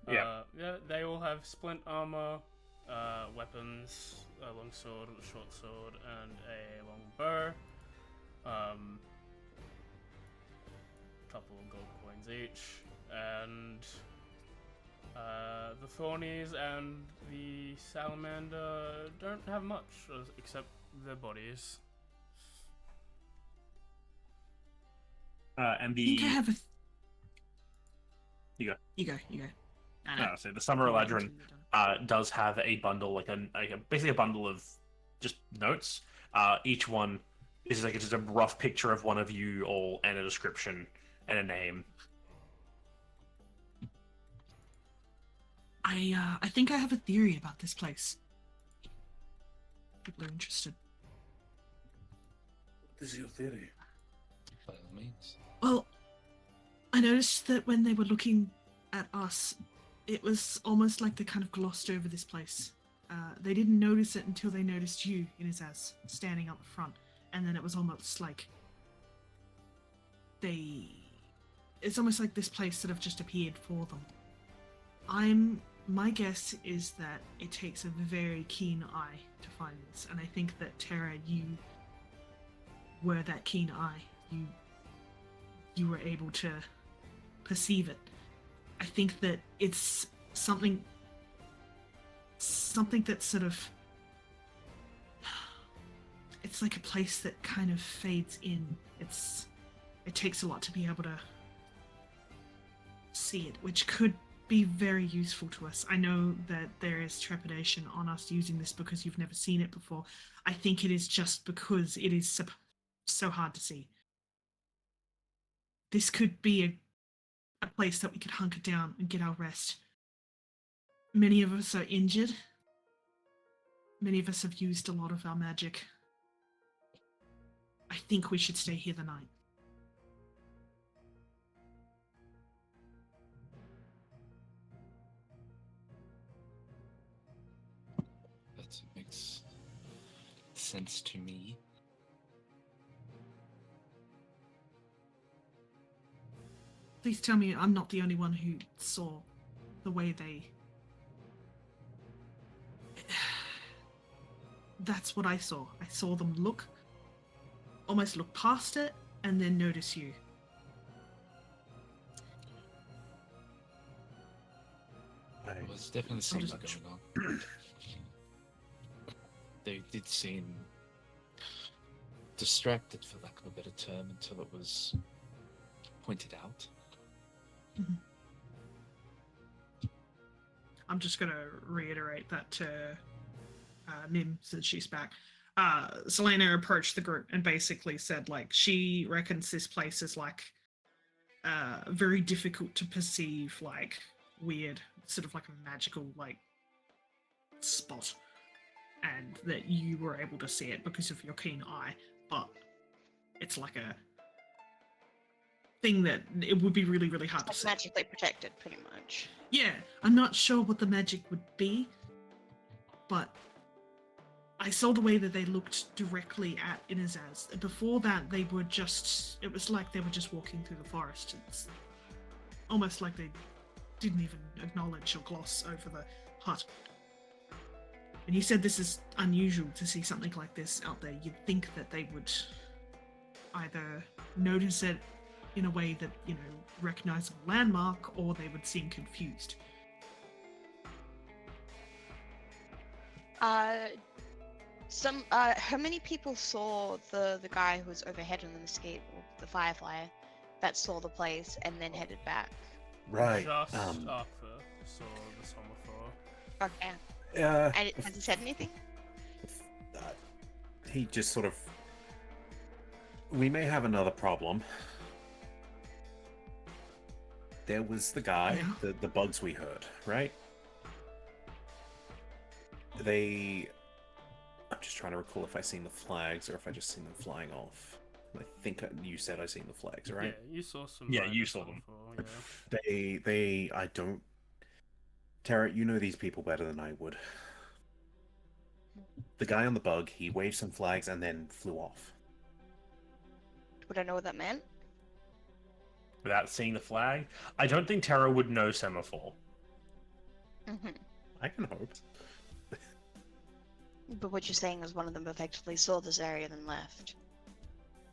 Yeah. Yeah, they all have splint armor, weapons, a long sword, a short sword, and a long bow. Couple of gold coins each, and the Thornies and the Salamander don't have much except their bodies. And I think I have a. You go. You go. No, no. So the Summer Eladrin does have a bundle, basically a bundle of just notes. Each one is like just a rough picture of one of you all and a description and a name. I think I have a theory about this place. People are interested. This is your theory. By all means. Well, I noticed that when they were looking at us, it was almost like they kind of glossed over this place. They didn't notice it until they noticed you, Inazaz, standing up front. And then it was almost like it's almost like this place sort of just appeared for them. My guess is that it takes a very keen eye to find this, and I think that Tara, you were that keen eye. You were able to perceive it. I think that it's something that sort of, it's like a place that kind of fades in. It takes a lot to be able to see it, which could be very useful to us. I know that there is trepidation on us using this because you've never seen it before. I think it is just because it is so hard to see. This could be a place that we could hunker down and get our rest. Many of us are injured. Many of us have used a lot of our magic. I think we should stay here the night. That makes sense to me. Please tell me I'm not the only one who saw the way they... That's what I saw. I saw them almost look past it, and then notice you. Well, there's definitely something going on. They did seem distracted, for lack of a better term, until it was pointed out. Mhm. I'm just going to reiterate that to Nim, since she's back. Selena approached the group and basically said, like, she reckons this place is, like, very difficult to perceive, like, weird, sort of like a magical, like, spot. And that you were able to see it because of your keen eye, but it's like a thing that it would be really, really hard to It's see. magically protected, pretty much. Yeah, I'm not sure what the magic would be, but I saw the way that they looked directly at Inazaz. Before that, they were just... It was like they were just walking through the forest. It's almost like they didn't even acknowledge or gloss over the hut. And you said this is unusual to see something like this out there. You'd think that they would either notice it in a way that, you know, recognizable landmark, or they would seem confused. How many people saw the guy who was overhead on the mesquite, or the firefly, that saw the place and then headed back? Right. Just Arthur saw the Sommerthor. Okay. Uh, And has he said anything? he just sort of... We may have another problem. There was the guy, Yeah. the bugs we heard, right? I'm just trying to recall if I seen the flags or if I just seen them flying off. I think you said I seen the flags, right? Yeah, you saw some. Yeah, by you the saw them. Sommerthor, yeah. I don't... Tara, you know these people better than I would. The guy on the bug, he waved some flags and then flew off. Would I know what that meant? Without seeing the flag, I don't think Tara would know semaphore. Mm-hmm. I can hope. But what you're saying is one of them effectively saw this area and then left.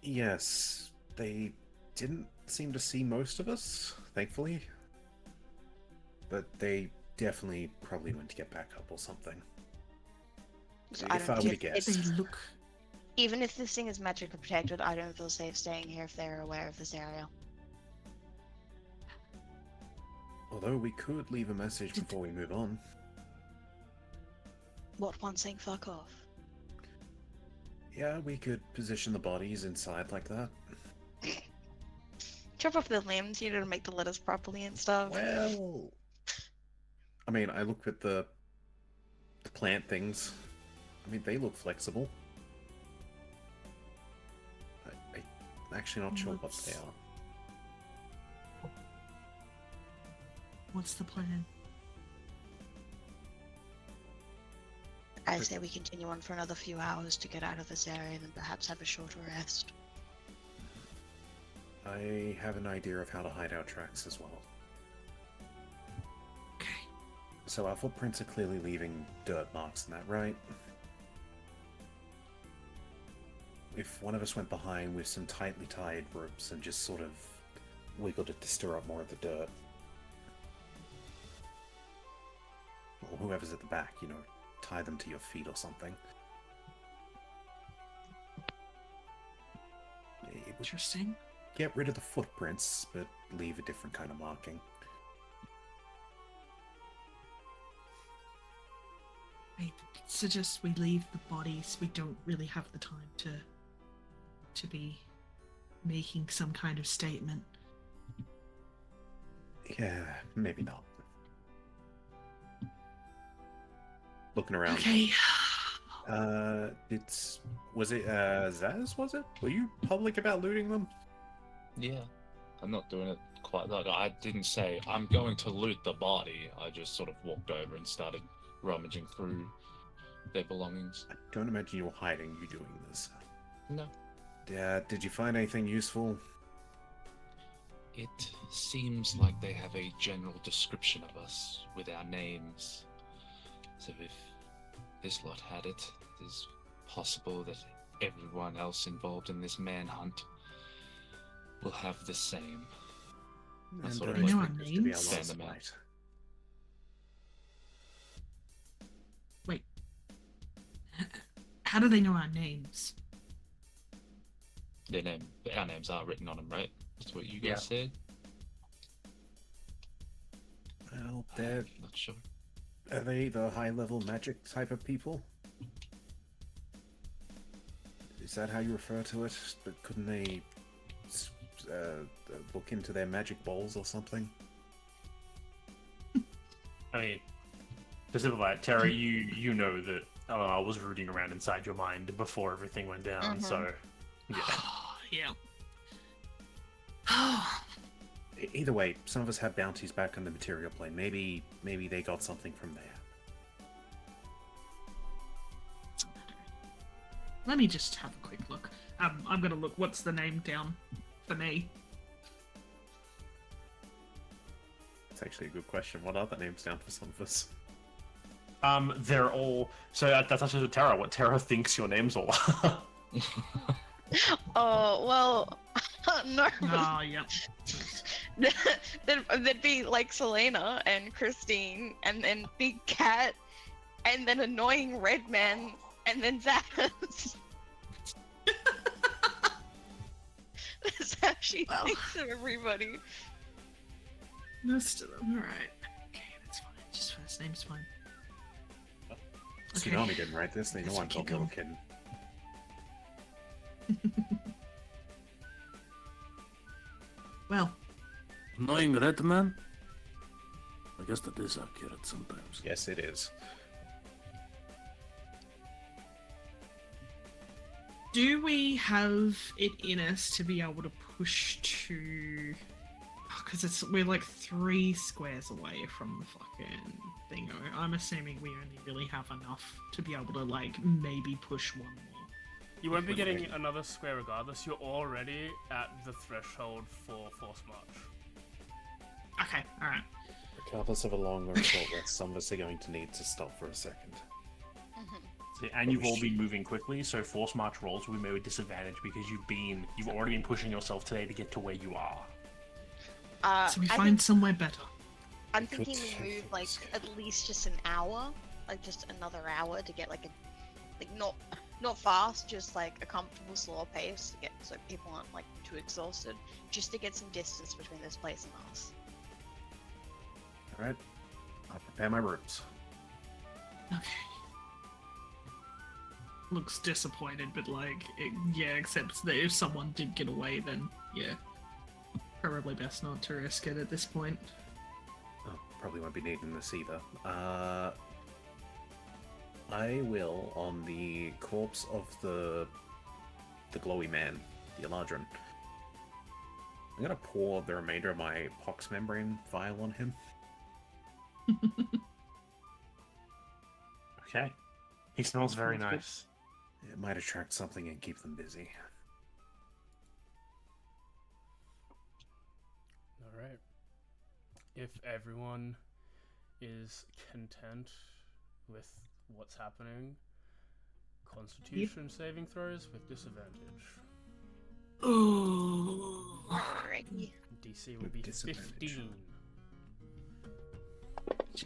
Yes, they didn't seem to see most of us, thankfully. But they definitely probably went to get back up or something. So If I were to think guess. They look... even if this thing is magically protected, I don't feel safe staying here if they're aware of this area. Although we could leave a message before we move on. What, one saying fuck off? Yeah, we could position the bodies inside like that. Chop off the limbs, you know, to make the letters properly and stuff. Well... I mean, I look at the plant things. I mean, they look flexible. I'm actually not sure what they are. What's the plan? I say we continue on for another few hours to get out of this area and then perhaps have a shorter rest. I have an idea of how to hide our tracks as well. Okay. So our footprints are clearly leaving dirt marks in that, right? If one of us went behind with some tightly tied ropes and just sort of wiggled it to stir up more of the dirt. Or whoever's at the back, you know, tie them to your feet or something. It would Interesting. get rid of the footprints, but leave a different kind of marking. I suggest we leave the bodies. We don't really have the time to be making some kind of statement. Yeah, maybe not. Looking around. Okay. Was it Zaz? Was it? Were you public about looting them? Yeah, I'm not doing it quite like I didn't say I'm going to loot the body. I just sort of walked over and started rummaging through their belongings. I don't imagine you were hiding you doing this. No. Did you find anything useful? It seems like they have a general description of us with our names. So if this lot had it, it's possible that everyone else involved in this manhunt will have the same. I sort of you know like our this to be our names? Stand last them out. night. Wait. How do they know our names? our names are written on them, right? That's what you guys Yeah. said. Well, Not sure. are they the high-level magic type of people? Is that how you refer to it? But couldn't they look into their magic balls or something? I mean, specifically, like, Terra, you know that I was rooting around inside your mind before everything went down, so yeah. Yeah. Either way, some of us have bounties back on the material plane. Maybe they got something from there. Let me just have a quick look. I'm gonna look. What's the name down for me? It's actually a good question. What are the names down for some of us? They're all so that's actually what Terra. What Terra thinks your names all are. Oh, well, no. Ah, yeah. There'd be like Selena and Christine, and then Big Cat, and then Annoying Red Man, and then Zaz. That's how she Well. thinks of everybody. Most of them, alright. Okay, that's fine. Just first name's fine. Okay. Tsunami didn't write this. They know Let's I'm keep talking little going. kid. Well, Annoying red man? I guess that is accurate sometimes. Yes, it is. do we have it in us to be able to push to? Because we're like 3 squares away from the fucking thingo. I'm assuming we only really have enough to be able to like maybe push one more. You won't be getting another square regardless. You're already at the threshold for force march. Okay, all right. Regardless of a long or a short rest, some of us are going to need to stop for a second. See, and you've all been moving quickly, so force march rolls will be made with disadvantage because you've already been pushing yourself today to get to where you are. So we I find think, somewhere better. I'm could thinking we take move it like slow. at least just an hour, like just another hour to get like a, like not fast, just like a comfortable slower pace to get so people aren't like too exhausted, just to get some distance between this place and us. Alright, I'll prepare my rooms. Okay. Looks disappointed, but like, yeah, except that if someone did get away, then yeah, probably best not to risk it at this point. Oh, probably won't be needing this either. I will, on the corpse of the glowy man, the Eladrin, I'm gonna pour the remainder of my pox membrane vial on him. Okay. He smells very Sounds good. nice. It might attract something and keep them busy. Alright. If everyone is content with what's happening, Constitution saving throws with disadvantage. Ooh. Alrighty. DC would be Disadvantage. 15.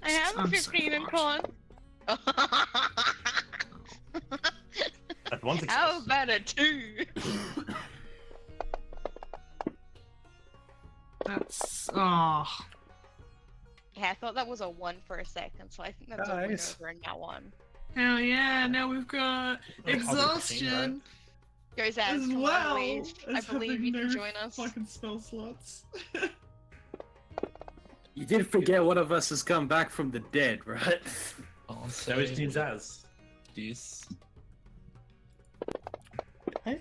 I am I'm so 15 in fucked. con. That's one success. How about a 2? That's oh. Yeah, I thought that was a 1 for a second, so I think that's a win Nice. over a now 1. Hell yeah! Now we've got Like, exhaustion Goes out, as come on, well. please. I as believe having you can no join us. Fucking spell slots. You did forget one of us has come back from the dead, right? I'll That was say Team Zaz. this Okay,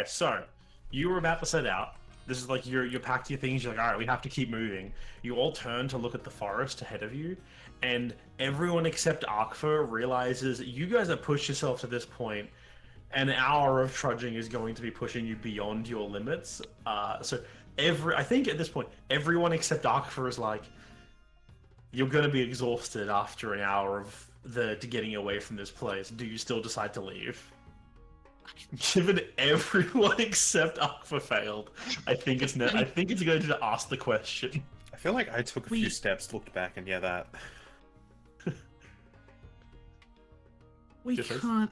so you were about to set out. This is like you're packed your things. You're like, all right, we have to keep moving. You all turn to look at the forest ahead of you, and everyone except Arkfa realizes you guys have pushed yourself to this point. An hour of trudging is going to be pushing you beyond your limits. So I think at this point, everyone except Arkfa is like, you're going to be exhausted after an hour of getting away from this place. Do you still decide to leave? Given everyone except Aqua failed, I think it's going to ask the question. I feel like I took a few steps, looked back, and yeah, that. We Just as- can't.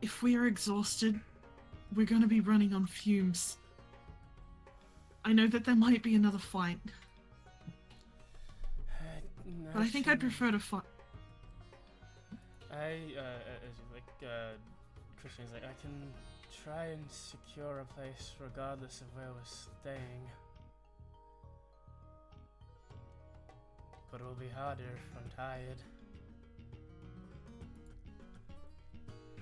If we are exhausted, we're going to be running on fumes. I know that there might be another fight, but I think I'd prefer to fight. Christian's like, I can try and secure a place regardless of where we're staying. But it'll be harder if I'm tired.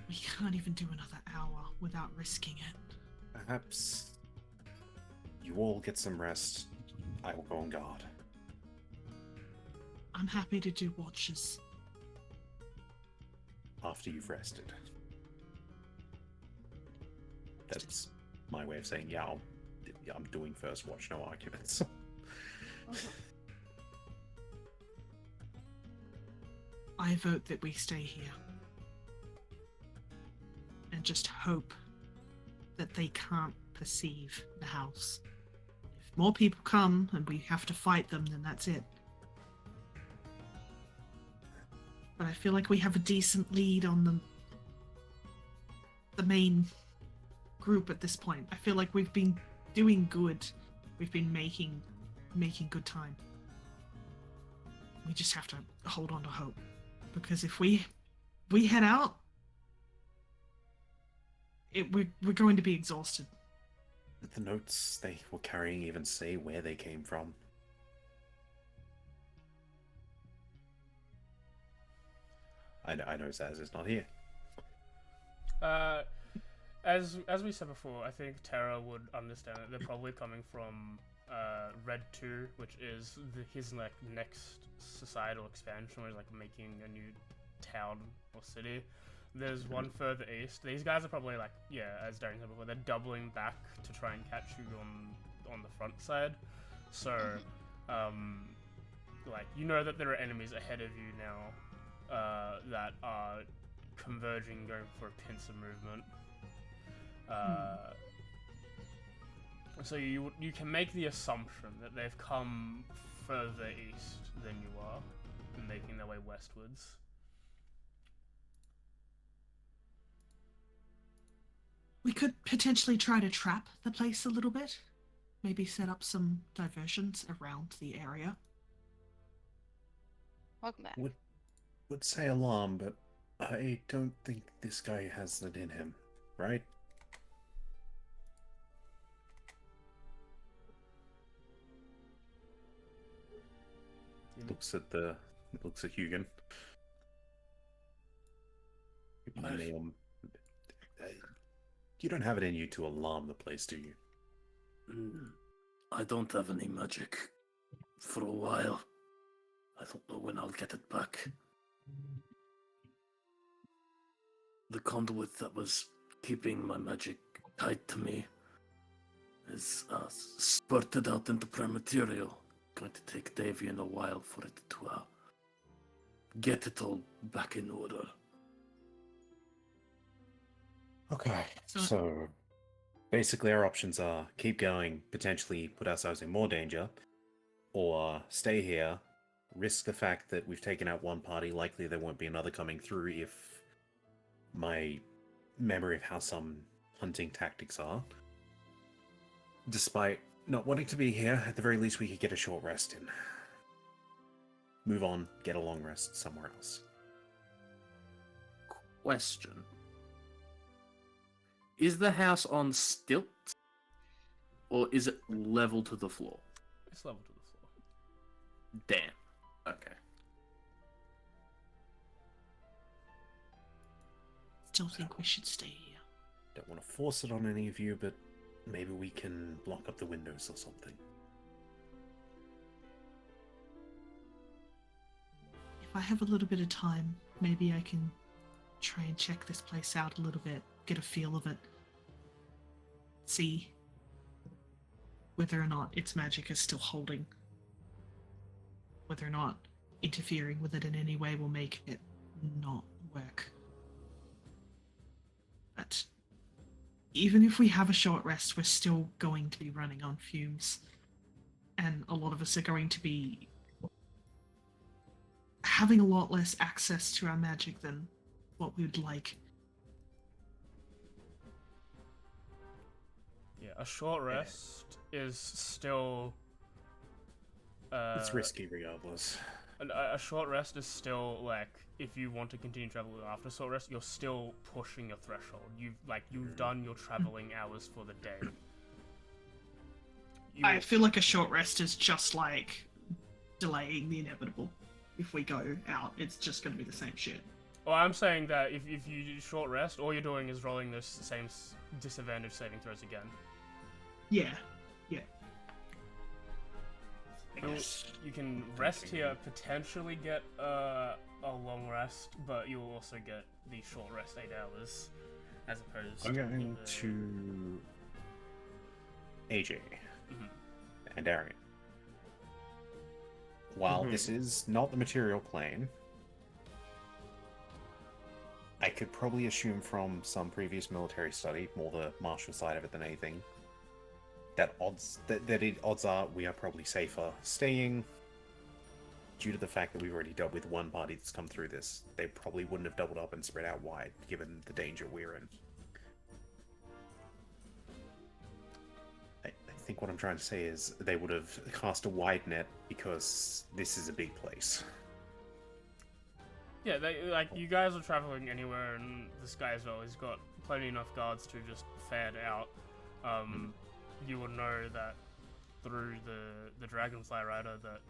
We can't even do another hour without risking it. Perhaps you all get some rest. I will go on guard. I'm happy to do watches. After you've rested. That's my way of saying, yeah, I'm doing first watch, no arguments. I vote that we stay here. And just hope that they can't perceive the house. If more people come and we have to fight them, then that's it. But I feel like we have a decent lead on the main group at this point. I feel like we've been doing good. We've been making good time. We just have to hold on to hope. Because if we head out, we're going to be exhausted. Did the notes they were carrying even say where they came from? I know Zaz is not here. As we said before, I think Terra would understand it. They're probably coming from Red 2, which is his like next societal expansion, where he's like making a new town or city. There's one further east. These guys are probably like, yeah, as Darren said before, they're doubling back to try and catch you on the front side. So, like, you know that there are enemies ahead of you now that are converging, going for a pincer movement. So you can make the assumption that they've come further east than you are, and making their way westwards. We could potentially try to trap the place a little bit. Maybe set up some diversions around the area. Welcome back. Would say alarm, but I don't think this guy has it in him, right? Looks at Hugin. You don't have it in you to alarm the place, do you? I don't have any magic for a while. I don't know when I'll get it back. The conduit that was keeping my magic tied to me is spurted out into prematerial. Going to take Davian a while for it to get it all back in order. Okay, so basically our options are keep going, potentially put ourselves in more danger, or stay here, risk the fact that we've taken out one party, likely there won't be another coming through if my memory of how some hunting tactics are. Despite not wanting to be here, at the very least we could get a short rest in. Move on, get a long rest somewhere else. Question. Is the house on stilts, or is it level to the floor? It's level to the floor. Damn. Okay. still think we should stay here. Don't want to force it on any of you, but maybe we can block up the windows or something. If I have a little bit of time, maybe I can try and check this place out a little bit, get a feel of it, see whether or not its magic is still holding, whether or not interfering with it in any way will make it not work. But even if we have a short rest, we're still going to be running on fumes, and a lot of us are going to be having a lot less access to our magic than what we would like. Yeah, a short rest is still. It's risky regardless. A short rest is still like, if you want to continue traveling after short rest, you're still pushing your threshold. You've done your traveling hours for the day. I feel like a short rest is just like delaying the inevitable. If we go out, it's just going to be the same shit. Well, I'm saying that if you short rest, all you're doing is rolling those same disadvantage saving throws again. Yeah. You can rest here, potentially get a long rest, but you'll also get the short rest 8 hours, as opposed I'm to going the... to AJ Mhm. and Darian. While this is not the material plane, I could probably assume from some previous military study, more the martial side of it than anything, that odds are we are probably safer staying due to the fact that we've already dealt with one party that's come through this. They probably wouldn't have doubled up and spread out wide, given the danger we're in. I think what I'm trying to say is they would have cast a wide net because this is a big place. Yeah, you guys are traveling anywhere in the sky as well. He's got plenty enough guards to just fan out. You will know that through the Dragonfly Rider that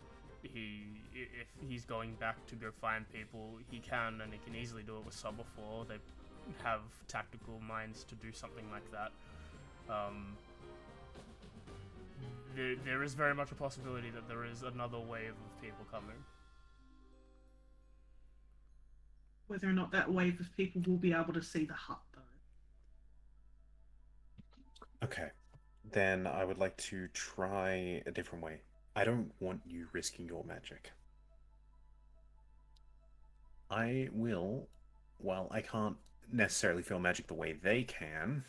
if he's going back to go find people, he can, and he can easily do it with Sub before. They have tactical minds to do something like that. There is very much a possibility that there is another wave of people coming. Whether or not that wave of people will be able to see the hut, though. Okay. Then I would like to try a different way. I don't want you risking your magic. I will, while I can't necessarily feel magic the way they can,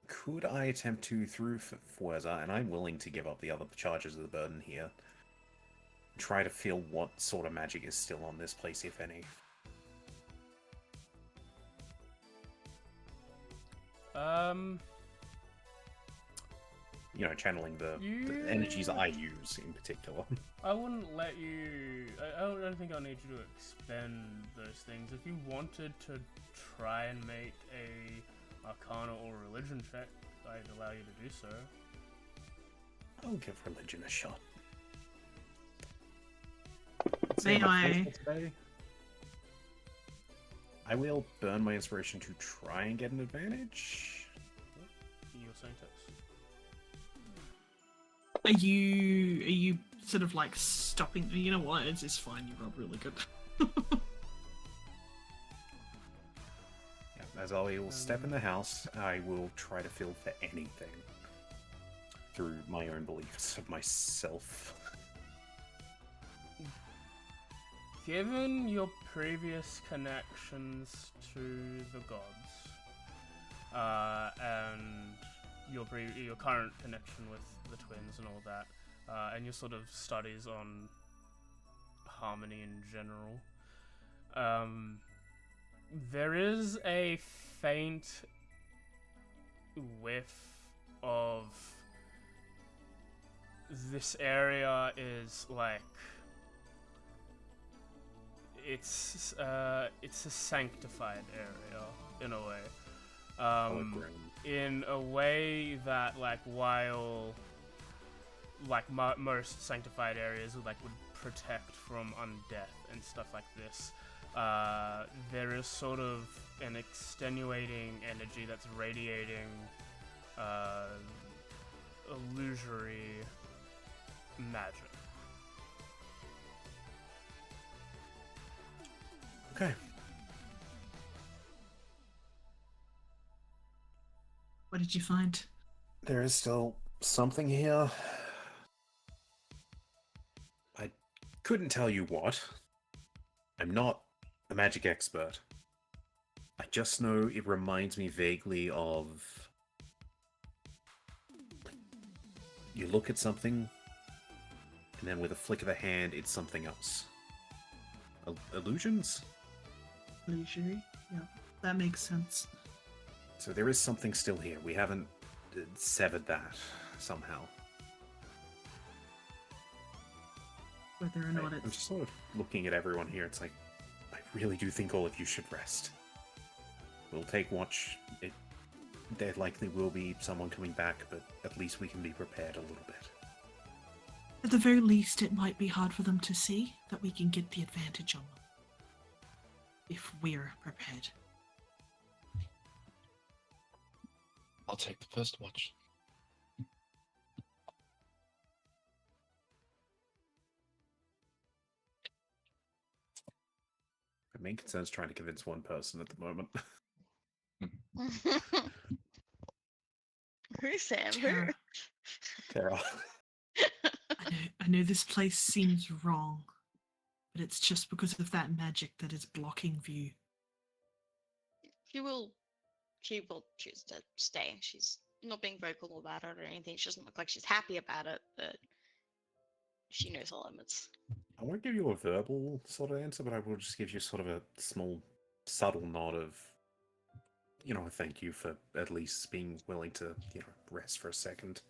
could I attempt to, through Fuerza, and I'm willing to give up the other charges of the burden here, try to feel what sort of magic is still on this place, if any. You know, channeling the energies I use in particular. I wouldn't let you... I don't think I'll need you to expend those things. If you wanted to try and make a Arcana or Religion check, I'd allow you to do so. I'll give Religion a shot. May I? I will burn my inspiration to try and get an advantage. You're saying text. Are you sort of like stopping? You know what? It's fine. You rolled really good. Yeah, as I will step in the house, I will try to feel for anything through my own beliefs of myself. Given your previous connections to the gods, and your current connection with the twins and all that, and your sort of studies on harmony in general, there is a faint whiff of this area is like it's a sanctified area in a way. In a way that, like, while like most sanctified areas would protect from undeath and stuff like this, there is sort of an extenuating energy that's radiating illusory magic. Okay. What did you find? There is still something here. I couldn't tell you what. I'm not a magic expert. I just know it reminds me vaguely of... You look at something, and then with a flick of the hand, it's something else. Illusions? Illusory? Yeah, that makes sense. So there is something still here. We haven't severed that somehow. Whether or not I'm it's... just sort of looking at everyone here. It's like, I really do think all of you should rest. We'll take watch. There likely will be someone coming back, but at least we can be prepared a little bit. At the very least, it might be hard for them to see that we can get the advantage on them. If we're prepared. I'll take the first watch. My main concern is trying to convince one person at the moment. Who's Sam? Who? Tara, Tara. I know this place seems wrong, but it's just because of that magic that is blocking view. She will choose to stay. She's not being vocal about it or anything. She doesn't look like she's happy about it, but she knows her limits. I won't give you a verbal sort of answer, but I will just give you sort of a small, subtle nod of, a thank you for at least being willing to, rest for a second.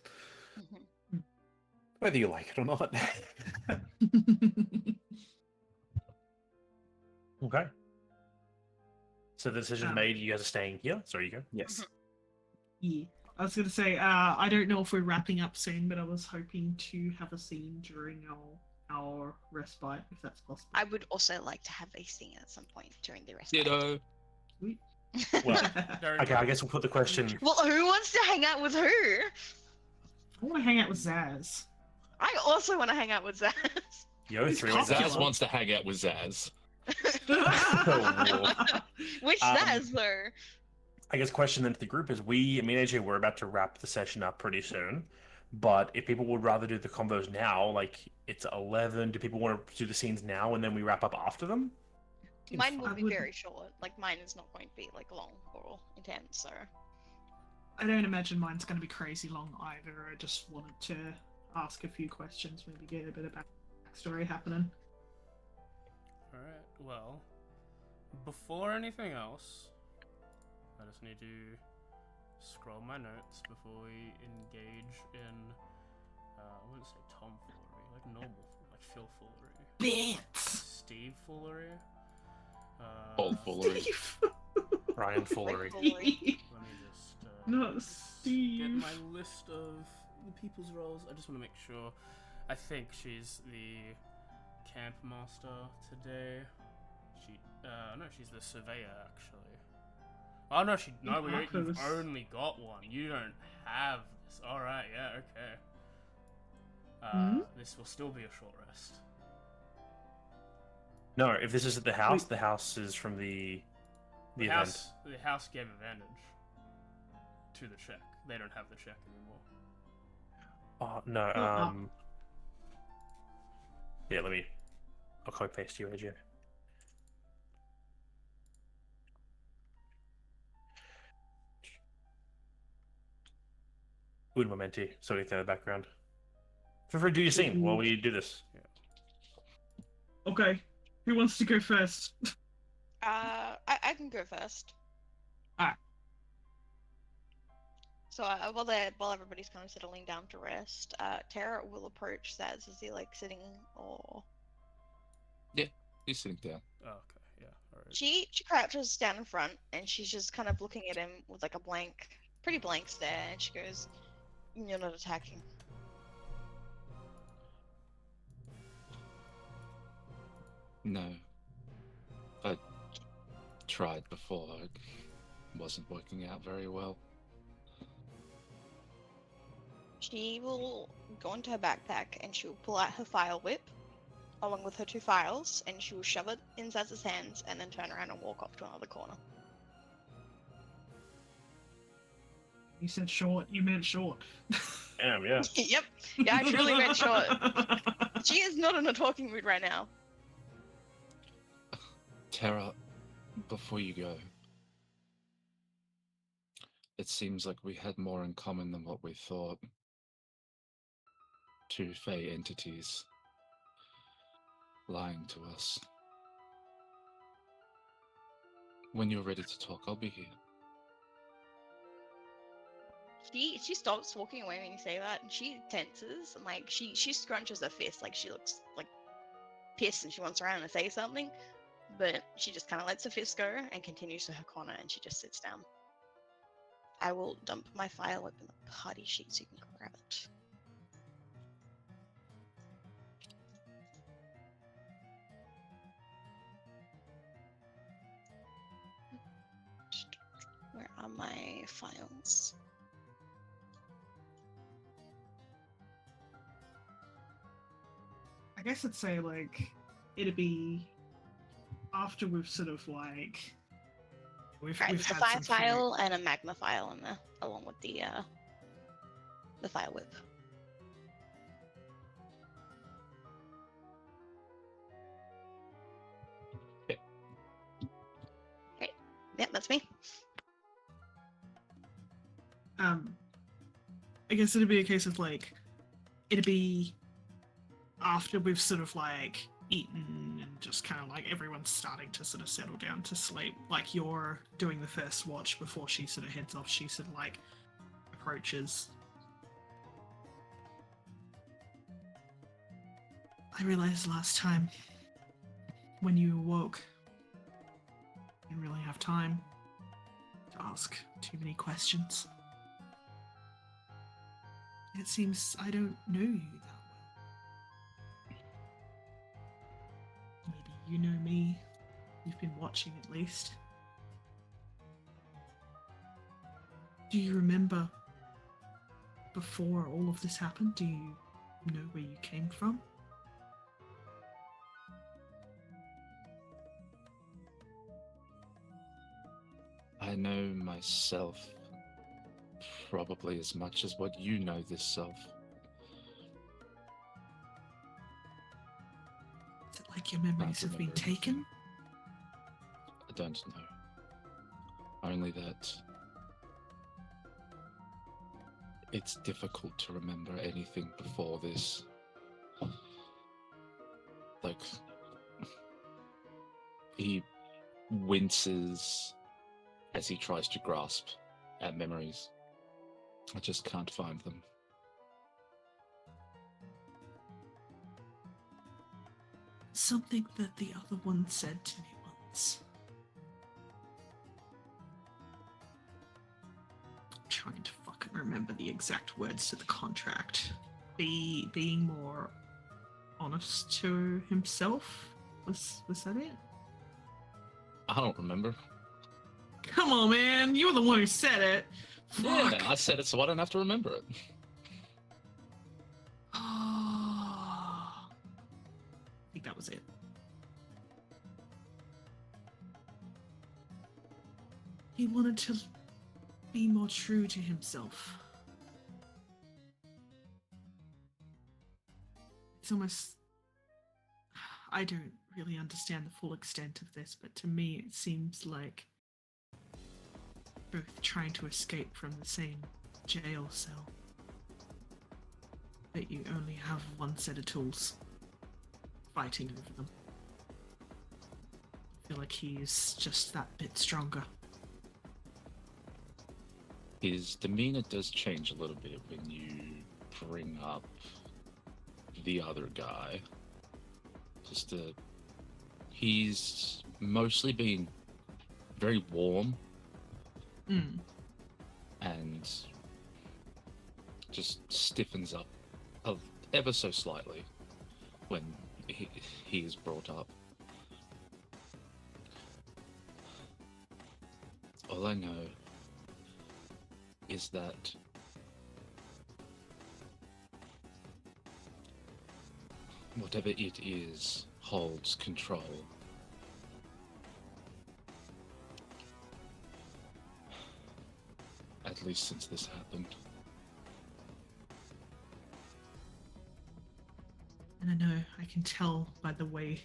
Mm-hmm. Whether you like it or not. Okay. So the decision's made. You guys are staying here. Sorry, you go. Yes. Yeah. I was going to say, I don't know if we're wrapping up soon, but I was hoping to have a scene during our respite, if that's possible. I would also like to have a scene at some point during the rest. Ditto. Sweet. Well, okay, I guess we'll put the question. Well, who wants to hang out with who? I want to hang out with Zaz. I also want to hang out with Zaz. Yo, He's three. popular. Zaz wants to hang out with Zaz. Which Zaz, though? I guess question then to the group is me and AJ, we're about to wrap the session up pretty soon. But if people would rather do the combos now, like it's 11, do people want to do the scenes now and then we wrap up after them? Mine will I be would- very short. Like, mine is not going to be, like, long or intense, so... I don't imagine mine's going to be crazy long either. I just wanted to ask a few questions, maybe get a bit of backstory happening. Alright, well, before anything else, I just need to scroll my notes before we engage in, I wouldn't say tomfoolery, like normal, like Phil foolery. Bits! Steve foolery? Old foolery. Steve! Ryan Foolery. Foolery. Let me just Not get Steve. my list of the people's roles. I just want to make sure. I think she's the camp master today. No, she's the surveyor actually. Oh no, you've only got one. You don't have this. All right, yeah, okay. This will still be a short rest. No, if this is at the house, the house is from the event. The house gave advantage to the check. They don't have the check anymore. Oh no. Yeah, I'll copy paste you, AJ. Un momenti. Sorry for the background. Feel free to do your scene while we do this. Okay, who wants to go first? I can go first. Alright. So while everybody's kind of settling down to rest, Tara will approach Zaz. Is he like sitting or? He's sitting down. Oh, okay, yeah, all right. She crouches down in front and she's just kind of looking at him with like a pretty blank stare, and she goes, "You're not attacking." No. I tried before. It wasn't working out very well. She will go into her backpack and she will pull out her file whip along with her 2 files and she will shove it in Zaz's hands and then turn around and walk off to another corner. You said short, you meant short. Damn, yeah. Yep. Yeah, I truly meant short. She is not in a talking mood right now. Tara, before you go, it seems like we had more in common than what we thought. 2 Fey entities lying to us. When you're ready to talk, I'll be here. She stops walking away when you say that, and she tenses and like she scrunches her fist, like she looks like pissed and she wants to run and say something, but she just kind of lets her fist go and continues to her corner and she just sits down. I will dump my file up in the party sheet so you can grab it. Where are my files? I guess I'd say like it'd be after we've sort of like we've Right, there's a had fire some few- file and a magma file in there, along with the fire whip. Okay. Okay, yep, that's me. I guess it'd be a case of like it'd be after we've sort of like eaten and just kind of like everyone's starting to sort of settle down to sleep. Like you're doing the first watch before she sort of heads off. She sort of like approaches. I realized last time when you awoke, I didn't really have time to ask too many questions. It seems I don't know you that well. Maybe you know me. You've been watching at least. Do you remember before all of this happened? Do you know where you came from? I know myself probably as much as what you know this self. Is it like your memories have been remember taken? I don't know. Only that it's difficult to remember anything before this. Like, he winces as he tries to grasp at memories. I just can't find them. Something that the other one said to me once. I'm trying to fucking remember the exact words to the contract. Being more honest to himself? Was that it? I don't remember. Come on, man! You were the one who said it! Yeah, Fuck. I said it so I don't have to remember it. I think that was it. He wanted to be more true to himself. It's almost... I don't really understand the full extent of this, but to me it seems like both trying to escape from the same jail cell. But you only have one set of tools. Fighting over them. I feel like he's just that bit stronger. His demeanor does change a little bit when you bring up the other guy. He's mostly been very warm and just stiffens up ever so slightly when he is brought up. All I know is that whatever it is holds control. At least since this happened. And I know, I can tell by the way.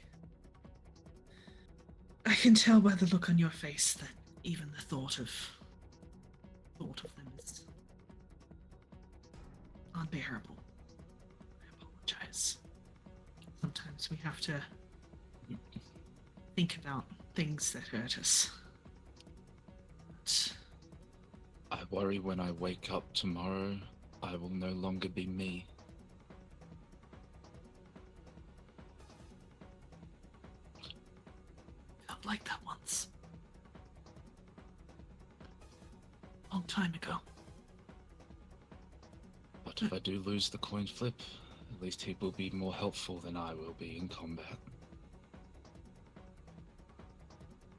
I can tell by the look on your face that even the thought of them is unbearable. I apologize. Sometimes we have to think about things that hurt us. But I worry when I wake up tomorrow, I will no longer be me. felt like that once. Long time ago. But if I do lose the coin flip, at least he will be more helpful than I will be in combat.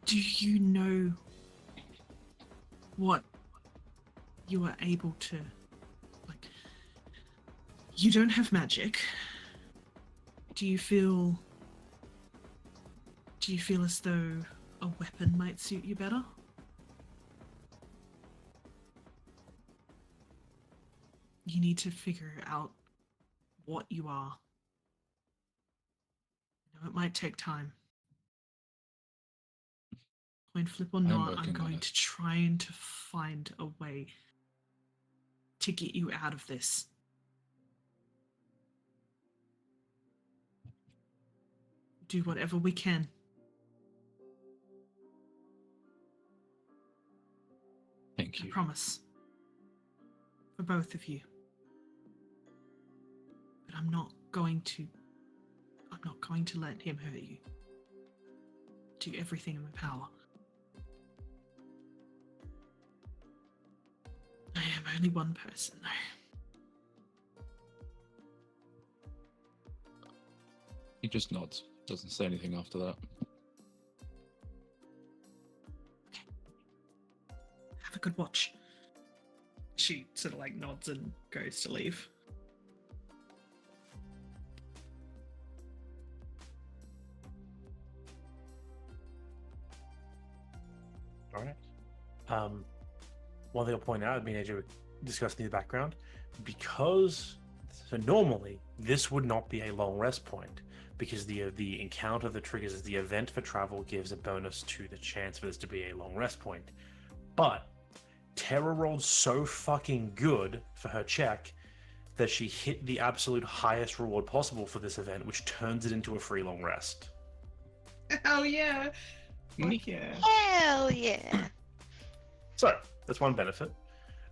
Do you know what you are able to, like, you don't have magic. Do you feel as though a weapon might suit you better? You need to figure out what you are. I know it might take time. Coin flip or not, I'm working on going it. to try and to find a way to get you out of this. Do whatever we can. Thank I you. promise. For both of you. But I'm not going to let him hurt you. Do everything in my power. I am only one person, though. He just nods. Doesn't say anything after that. Have a good watch. She sort of like nods and goes to leave. All right. One thing I'll point out, me and AJ were discussing the background, because so normally this would not be a long rest point, because the encounter that triggers the event for travel gives a bonus to the chance for this to be a long rest point. But Terra rolled so fucking good for her check that she hit the absolute highest reward possible for this event, which turns it into a free long rest. Hell yeah! Fuck yeah. Hell yeah. So that's one benefit.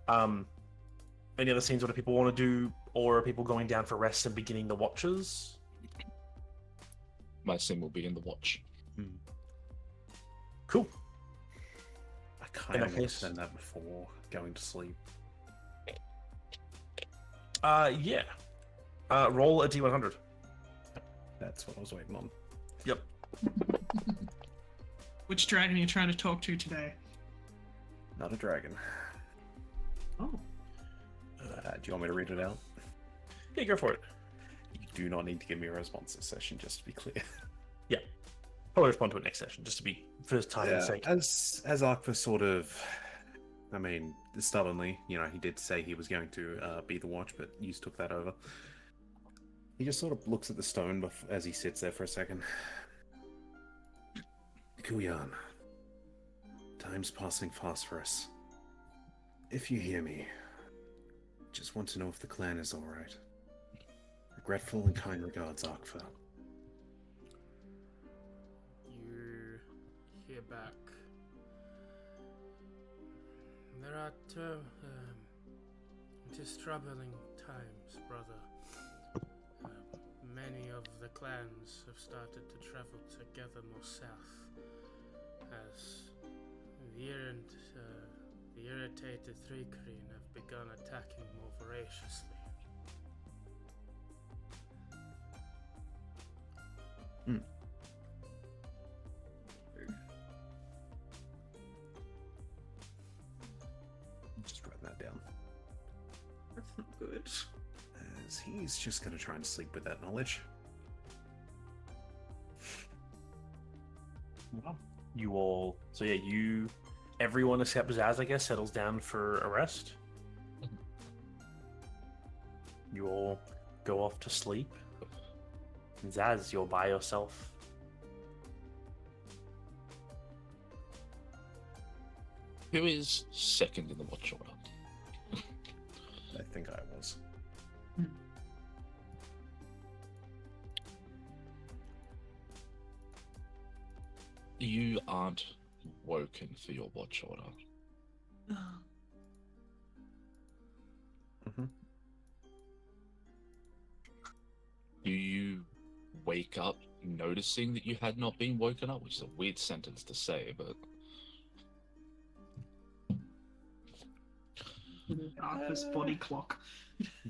Any other scenes what do people want to do, or are people going down for rest and beginning the watches? My sim will be in the watch. Cool. I kind that of want case- to send that before going to sleep. Yeah. Roll a d100. That's what I was waiting on. Yep. Which dragon are you trying to talk to today? Not a dragon. Oh. Do you want me to read it out? Yeah, go for it. You do not need to give me a response this session, just to be clear. Probably respond to it next session, just to be first time sake. As Arkva sort of, I mean, stubbornly, you know, he did say he was going to be the watch, but you took that over. He just sort of looks at the stone as he sits there for a second. Kuyan, time's passing fast for us. If you hear me, just want to know if the clan is alright. Regretful and kind regards, Arkva. You hear back. There are it is troubling times, brother. Many of the clans have started to travel together more south, as the irritated Threekreen have begun attacking more voraciously. it. As he's just going to try and sleep with that knowledge. Well, you all. So yeah, everyone except Zaz, I guess, settles down for a rest. You all go off to sleep. And Zaz, you're by yourself. Who is second in the watch order? I think I was. You aren't woken for your watch order. Mm-hmm. Do you wake up noticing that you had not been woken up? Which is a weird sentence to say, but Arthur's body clock.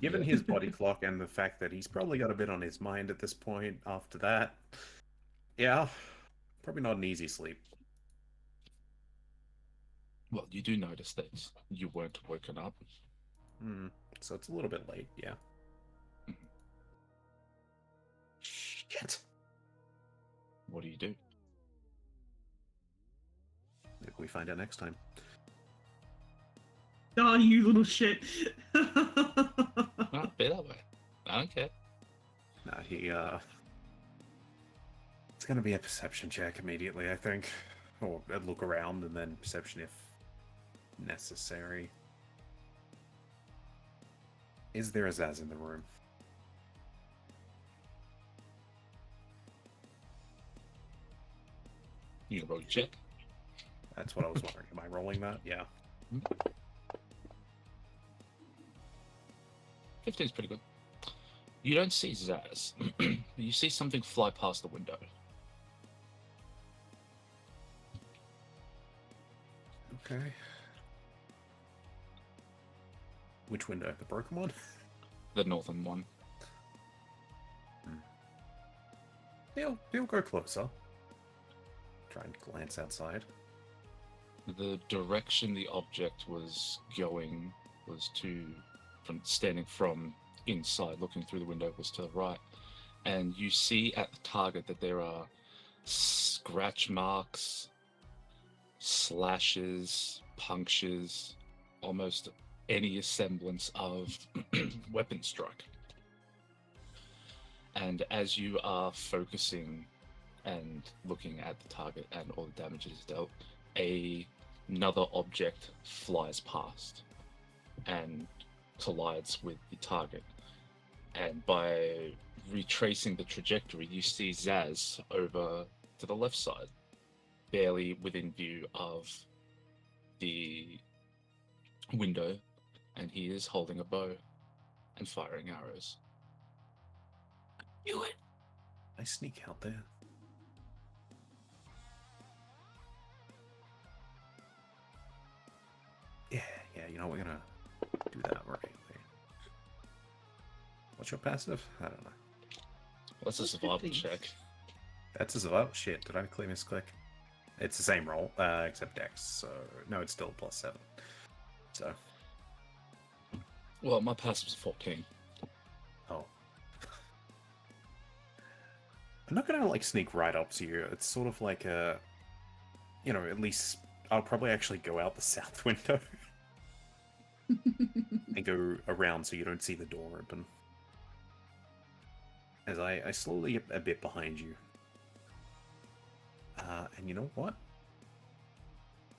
Given his body clock and the fact that he's probably got a bit on his mind at this point after that, yeah, probably not an easy sleep. well, you do notice that you weren't woken up. So it's a little bit late, yeah. Shit. What do you do? Maybe we find out next time. Oh, you little shit. Not be that way. I don't care. Nah, it's gonna be a perception check immediately, I think. Or a look around and then perception if necessary. Is there a Zaz in the room? You can roll your check. That's what I was wondering. Am I rolling that? Yeah. 15 is pretty good. You don't see Zaz. You see something fly past the window. Okay. Which window? The broken one? The northern one. He'll go closer. Try and glance outside. The direction the object was going was standing from inside, looking through the window, was to the right. And you see at the target that there are scratch marks, slashes, punctures, almost any semblance of weapon strike. And as you are focusing and looking at the target and all the damage it is dealt, another object flies past and collides with the target. And by retracing the trajectory, you see Zaz over to the left side, barely within view of the window, and he is holding a bow and firing arrows. Do it! I sneak out there. Yeah, you know, we're gonna do that right. What's your passive? I don't know. What's a survival 15. check? That's a survival. Shit, did I misclick? It's the same roll, except Dex, so... No, it's still +7. So... Well, my passive's 14. Oh. I'm not gonna, like, sneak right up to you. It's sort of like a... You know, at least... I'll probably actually go out the south window. And go around so you don't see the door open. As I slowly get a bit behind you. And you know what?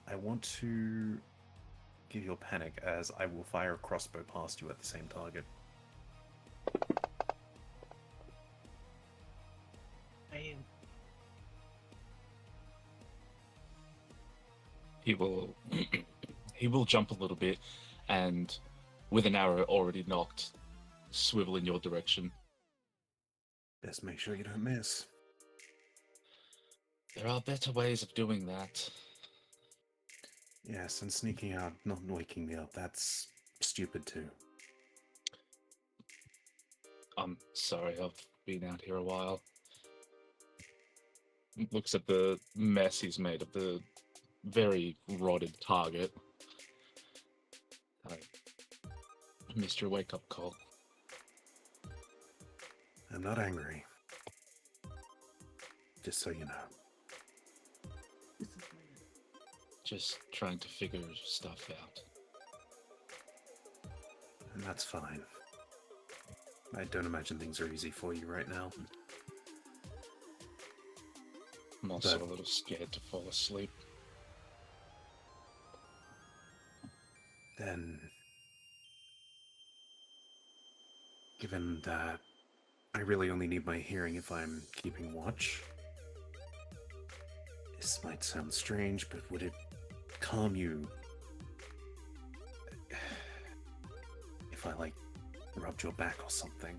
I want to give you a panic as I will fire a crossbow past you at the same target. He will he will jump a little bit and with an arrow already knocked, swivel in your direction. Best make sure you don't miss. There are better ways of doing that. Yes, and sneaking out, not waking me up, that's stupid too. I'm sorry, I've been out here a while. Looks at the mess he's made of the very rotted target. Mr. Wake Up Call. I'm not angry. Just so you know. Just trying to figure stuff out. And that's fine. I don't imagine things are easy for you right now. I'm also But- a little scared to fall asleep. Then, given that I really only need my hearing if I'm keeping watch, this might sound strange, but would it calm you if I, like, rubbed your back or something?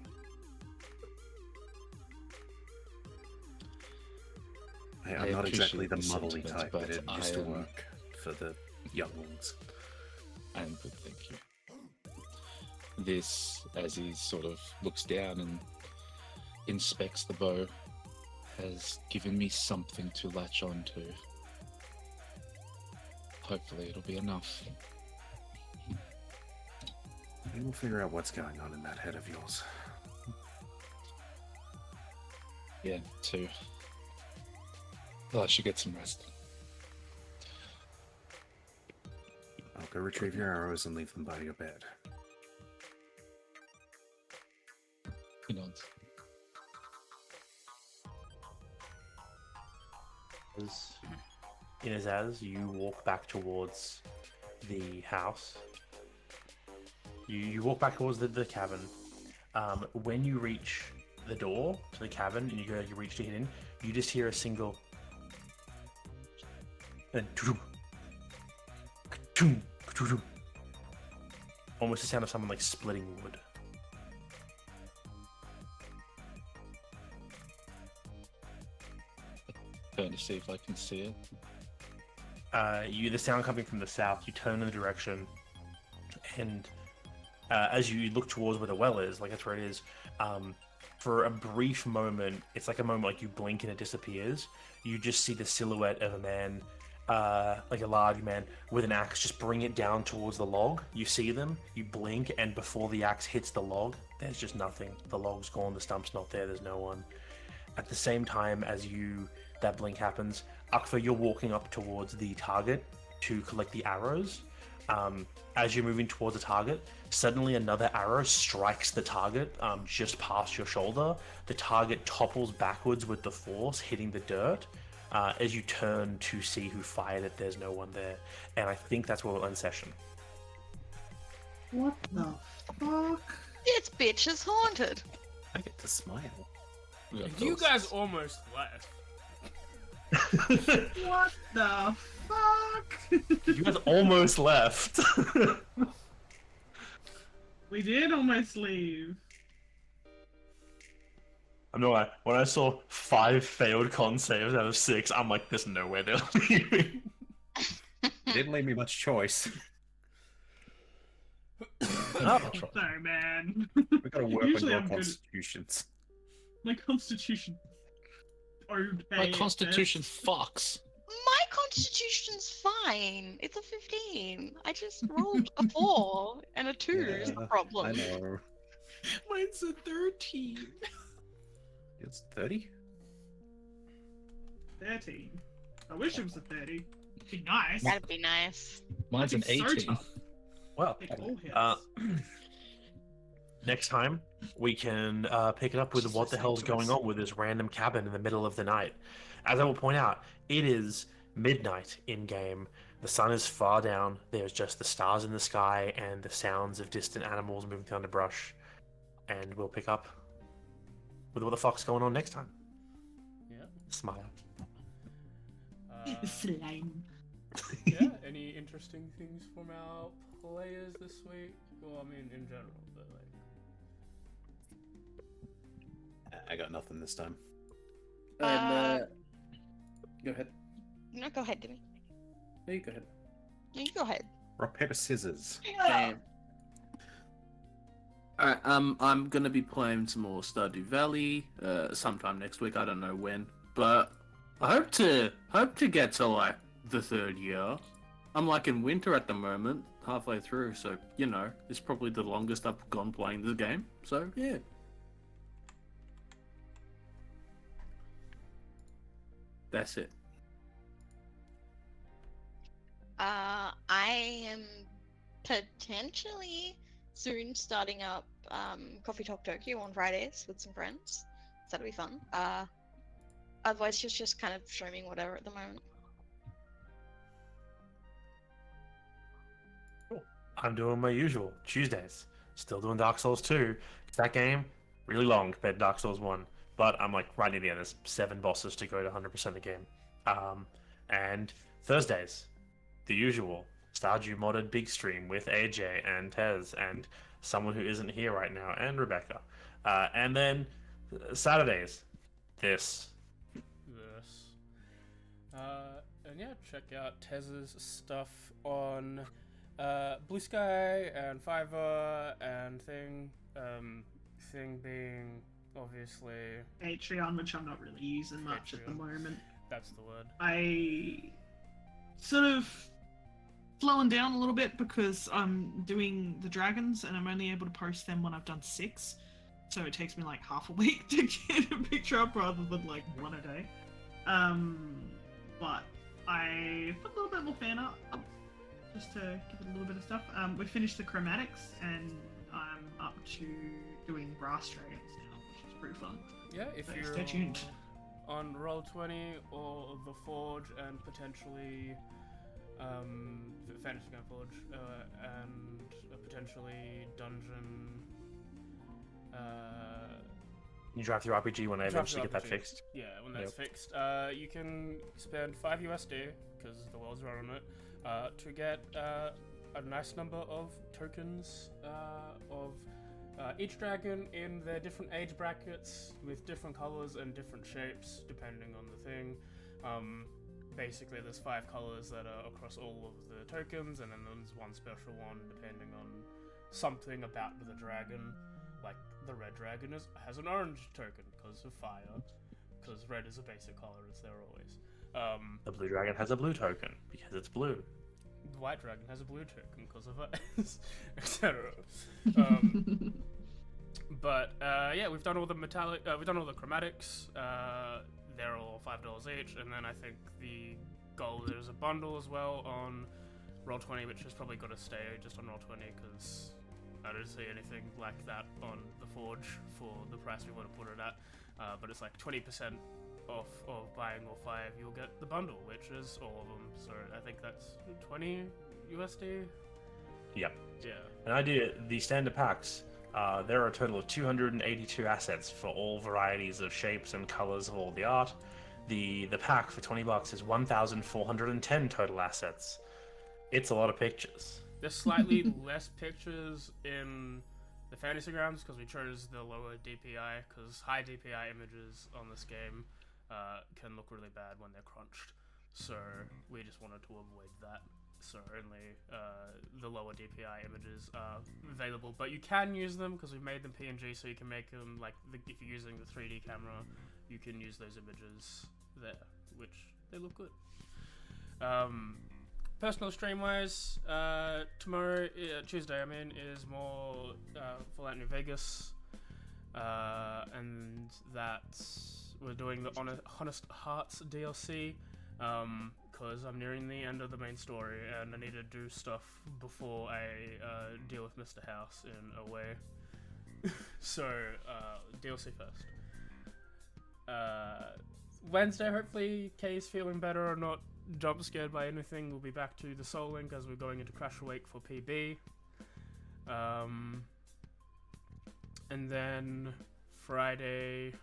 I'm not exactly the appreciate the muddly sentiments, type, but it but used to I am- work for the young ones. And good, thank you. This, as he sort of looks down and inspects the bow, has given me something to latch on to. Hopefully it'll be enough. And we'll figure out what's going on in that head of yours. Yeah, too. Well, I should get some rest. I'll go retrieve your arrows and leave them by your bed. He nods. As you walk back towards the house, you walk back towards the cabin. When you reach the door to the cabin and you reach to get in, you just hear a single and almost the sound of someone like splitting wood. Turn to see if I can see it. The sound coming from the south, you turn in the direction, and as you look towards where the well is, like that's where it is, for a brief moment, it's like a moment like you blink and it disappears. You just see the silhouette of a man, like a large man with an axe, just bring it down towards the log. You see them, you blink, and before the axe hits the log, there's just nothing. The log's gone, the stump's not there, there's no one. At the same time as that blink happens, Akfa, you're walking up towards the target to collect the arrows. As you're moving towards the target, suddenly another arrow strikes the target just past your shoulder. The target topples backwards with the force, hitting the dirt. As you turn to see who fired it, there's no one there. And I think that's where we'll end session. What the fuck? This bitch is haunted. I get to smile. We got You ghosts. guys almost left. What the fuck? You guys almost left. We did almost leave. I'm not lying. When I saw 5 failed con saves out of 6, I'm like, there's no way they're leaving. It didn't leave me much choice. Sorry, man. We gotta work on Usually your I'm good at- constitutions. My constitution. My constitution fucks. My constitution's fine. It's a 15. I just rolled a 4 and a 2 is the Yeah, problem. I know. Mine's a 13. It's 30? 13. I wish it was a 30. It'd be nice. That'd be nice. Mine's an That'd be so 18. tough. Well, It all hits. next time we can pick it up with what the hell's going on with this random cabin in the middle of the night. As I will point out, it is midnight in game. The sun is far down. There's just the stars in the sky and the sounds of distant animals moving through underbrush. And we'll pick up with what the fuck's going on next time. Yeah. Smile. Slime. Yeah. Any interesting things from our players this week? Well, I mean, in general, but like. I got nothing this time. Go ahead. No, go ahead, Demi. No, you go ahead. No, you go ahead. Rock, paper, scissors. Damn. Alright, I'm gonna be playing some more Stardew Valley, sometime next week, I don't know when, but I hope to get to like the 3rd year. I'm like in winter at the moment, halfway through, so you know it's probably the longest I've gone playing this game. So yeah. That's it. I am potentially soon starting up Coffee Talk Tokyo on Fridays with some friends. So that'll be fun. Otherwise, just kind of streaming whatever at the moment. I'm doing my usual Tuesdays. Still doing Dark Souls 2. That game really long compared to Dark Souls 1, but I'm like right near the end. There's 7 bosses to go to 100% of the game. And Thursdays, the usual Stardew modded big stream with AJ and Tez and someone who isn't here right now and Rebecca. And then Saturdays, this. And yeah, check out Tez's stuff on Blue Sky and Fiverr and Thing. Thing being obviously Patreon, which I'm not really using much at the Patreon. moment. That's the word. I sort of slowing down a little bit because I'm doing the dragons and I'm only able to post them when I've done 6. So it takes me like half a week to get a picture up rather than like 1 a day. But I put a little bit more fan art up just to give it a little bit of stuff. We finished the chromatics and I'm up to doing brass dragons now, which is pretty fun. Yeah, if So you're stay tuned. on Roll20 or the Forge and potentially Fantasy Gun Forge and potentially Dungeon. You drive through RPG when I Drive eventually through get that RPG. fixed. Yeah, when that's Yep. fixed, you can spend 5 USD because the world's running it to get a nice number of tokens of each dragon in their different age brackets with different colors and different shapes depending on the thing. Basically, there's 5 colors that are across all of the tokens, and then there's one special one depending on something about the dragon. Like the red dragon has an orange token because of fire, because red is a basic color, it's there always. The blue dragon has a blue token because it's blue. The white dragon has a blue token because of ice, etc. But yeah, we've done all the metallic, we've done all the chromatics. They're all $5 each, and then I think the gold there's a bundle as well on Roll20, which is probably got to stay just on Roll20 because I don't see anything like that on the Forge for the price we want to put it at. But it's like 20% off of buying all 5, you'll get the bundle, which is all of them. So I think that's 20 USD. Yep. Yeah. And I did the standard packs. There are a total of 282 assets for all varieties of shapes and colors of all the art. The pack for $20 is 1,410 total assets. It's a lot of pictures. There's slightly less pictures in the fantasy grounds because we chose the lower DPI because high DPI images on this game can look really bad when they're crunched. So we just wanted to avoid that. So only the lower DPI images are available, but you can use them because we've made them PNG, so you can make them like if you're using the 3D camera, you can use those images there, which they look good. Personal stream wise, tomorrow, Tuesday, I mean, is more Fallout New Vegas, and that's we're doing the Honest Hearts DLC. Because I'm nearing the end of the main story and I need to do stuff before I deal with Mr. House in a way. So, DLC first. Wednesday, hopefully Kay's feeling better or not jump scared by anything. We'll be back to the Soul Link as we're going into Crash Awake for PB. And then Friday...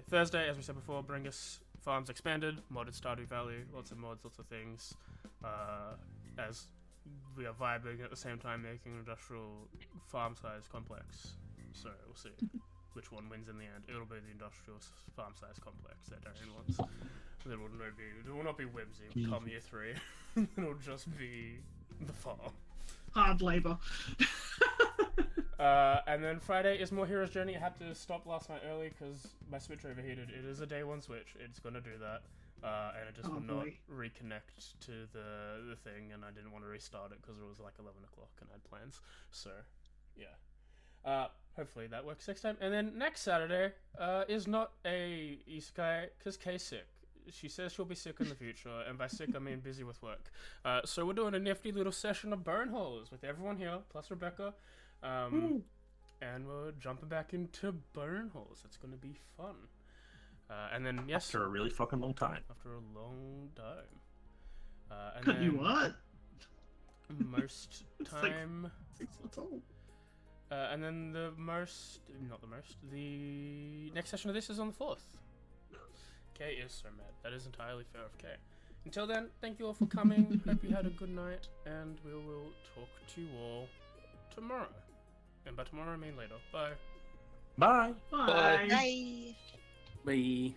Thursday, as we said before, bring us Farms Expanded, modded Stardew Valley, lots of mods, lots of things. As we are vibing at the same time making an industrial farm-sized complex. So we'll see which one wins in the end. It'll be the industrial farm-sized complex that Darian wants. It will not be Whimsy, come year 3. It'll just be the farm. Hard labor. And then Friday is more Hero's Journey. I had to stop last night early because my Switch overheated. It is a day 1 Switch. It's gonna do that. and it just Oh, would not boy. reconnect to the thing, and I didn't want to restart it because it was like 11 o'clock and I had plans. So, yeah. Hopefully that works next time. And then next Saturday is not a isekai because Kay's sick. She says she'll be sick in the future, and by sick I mean busy with work. So we're doing a nifty little session of burn holes with everyone here, plus Rebecca. And we're jumping back into burn holes. It's going to be fun. And then, yes, After a really fucking long time. after a long time. And Could you then what? most It's like- time. 6 months old. And then the next session of this is on the 4th. Kay is so mad. That is entirely fair of Kay. Until then, thank you all for coming. Hope you had a good night, and we will talk to you all tomorrow. And by tomorrow I mean later. Bye. Bye. Bye. Bye. Bye.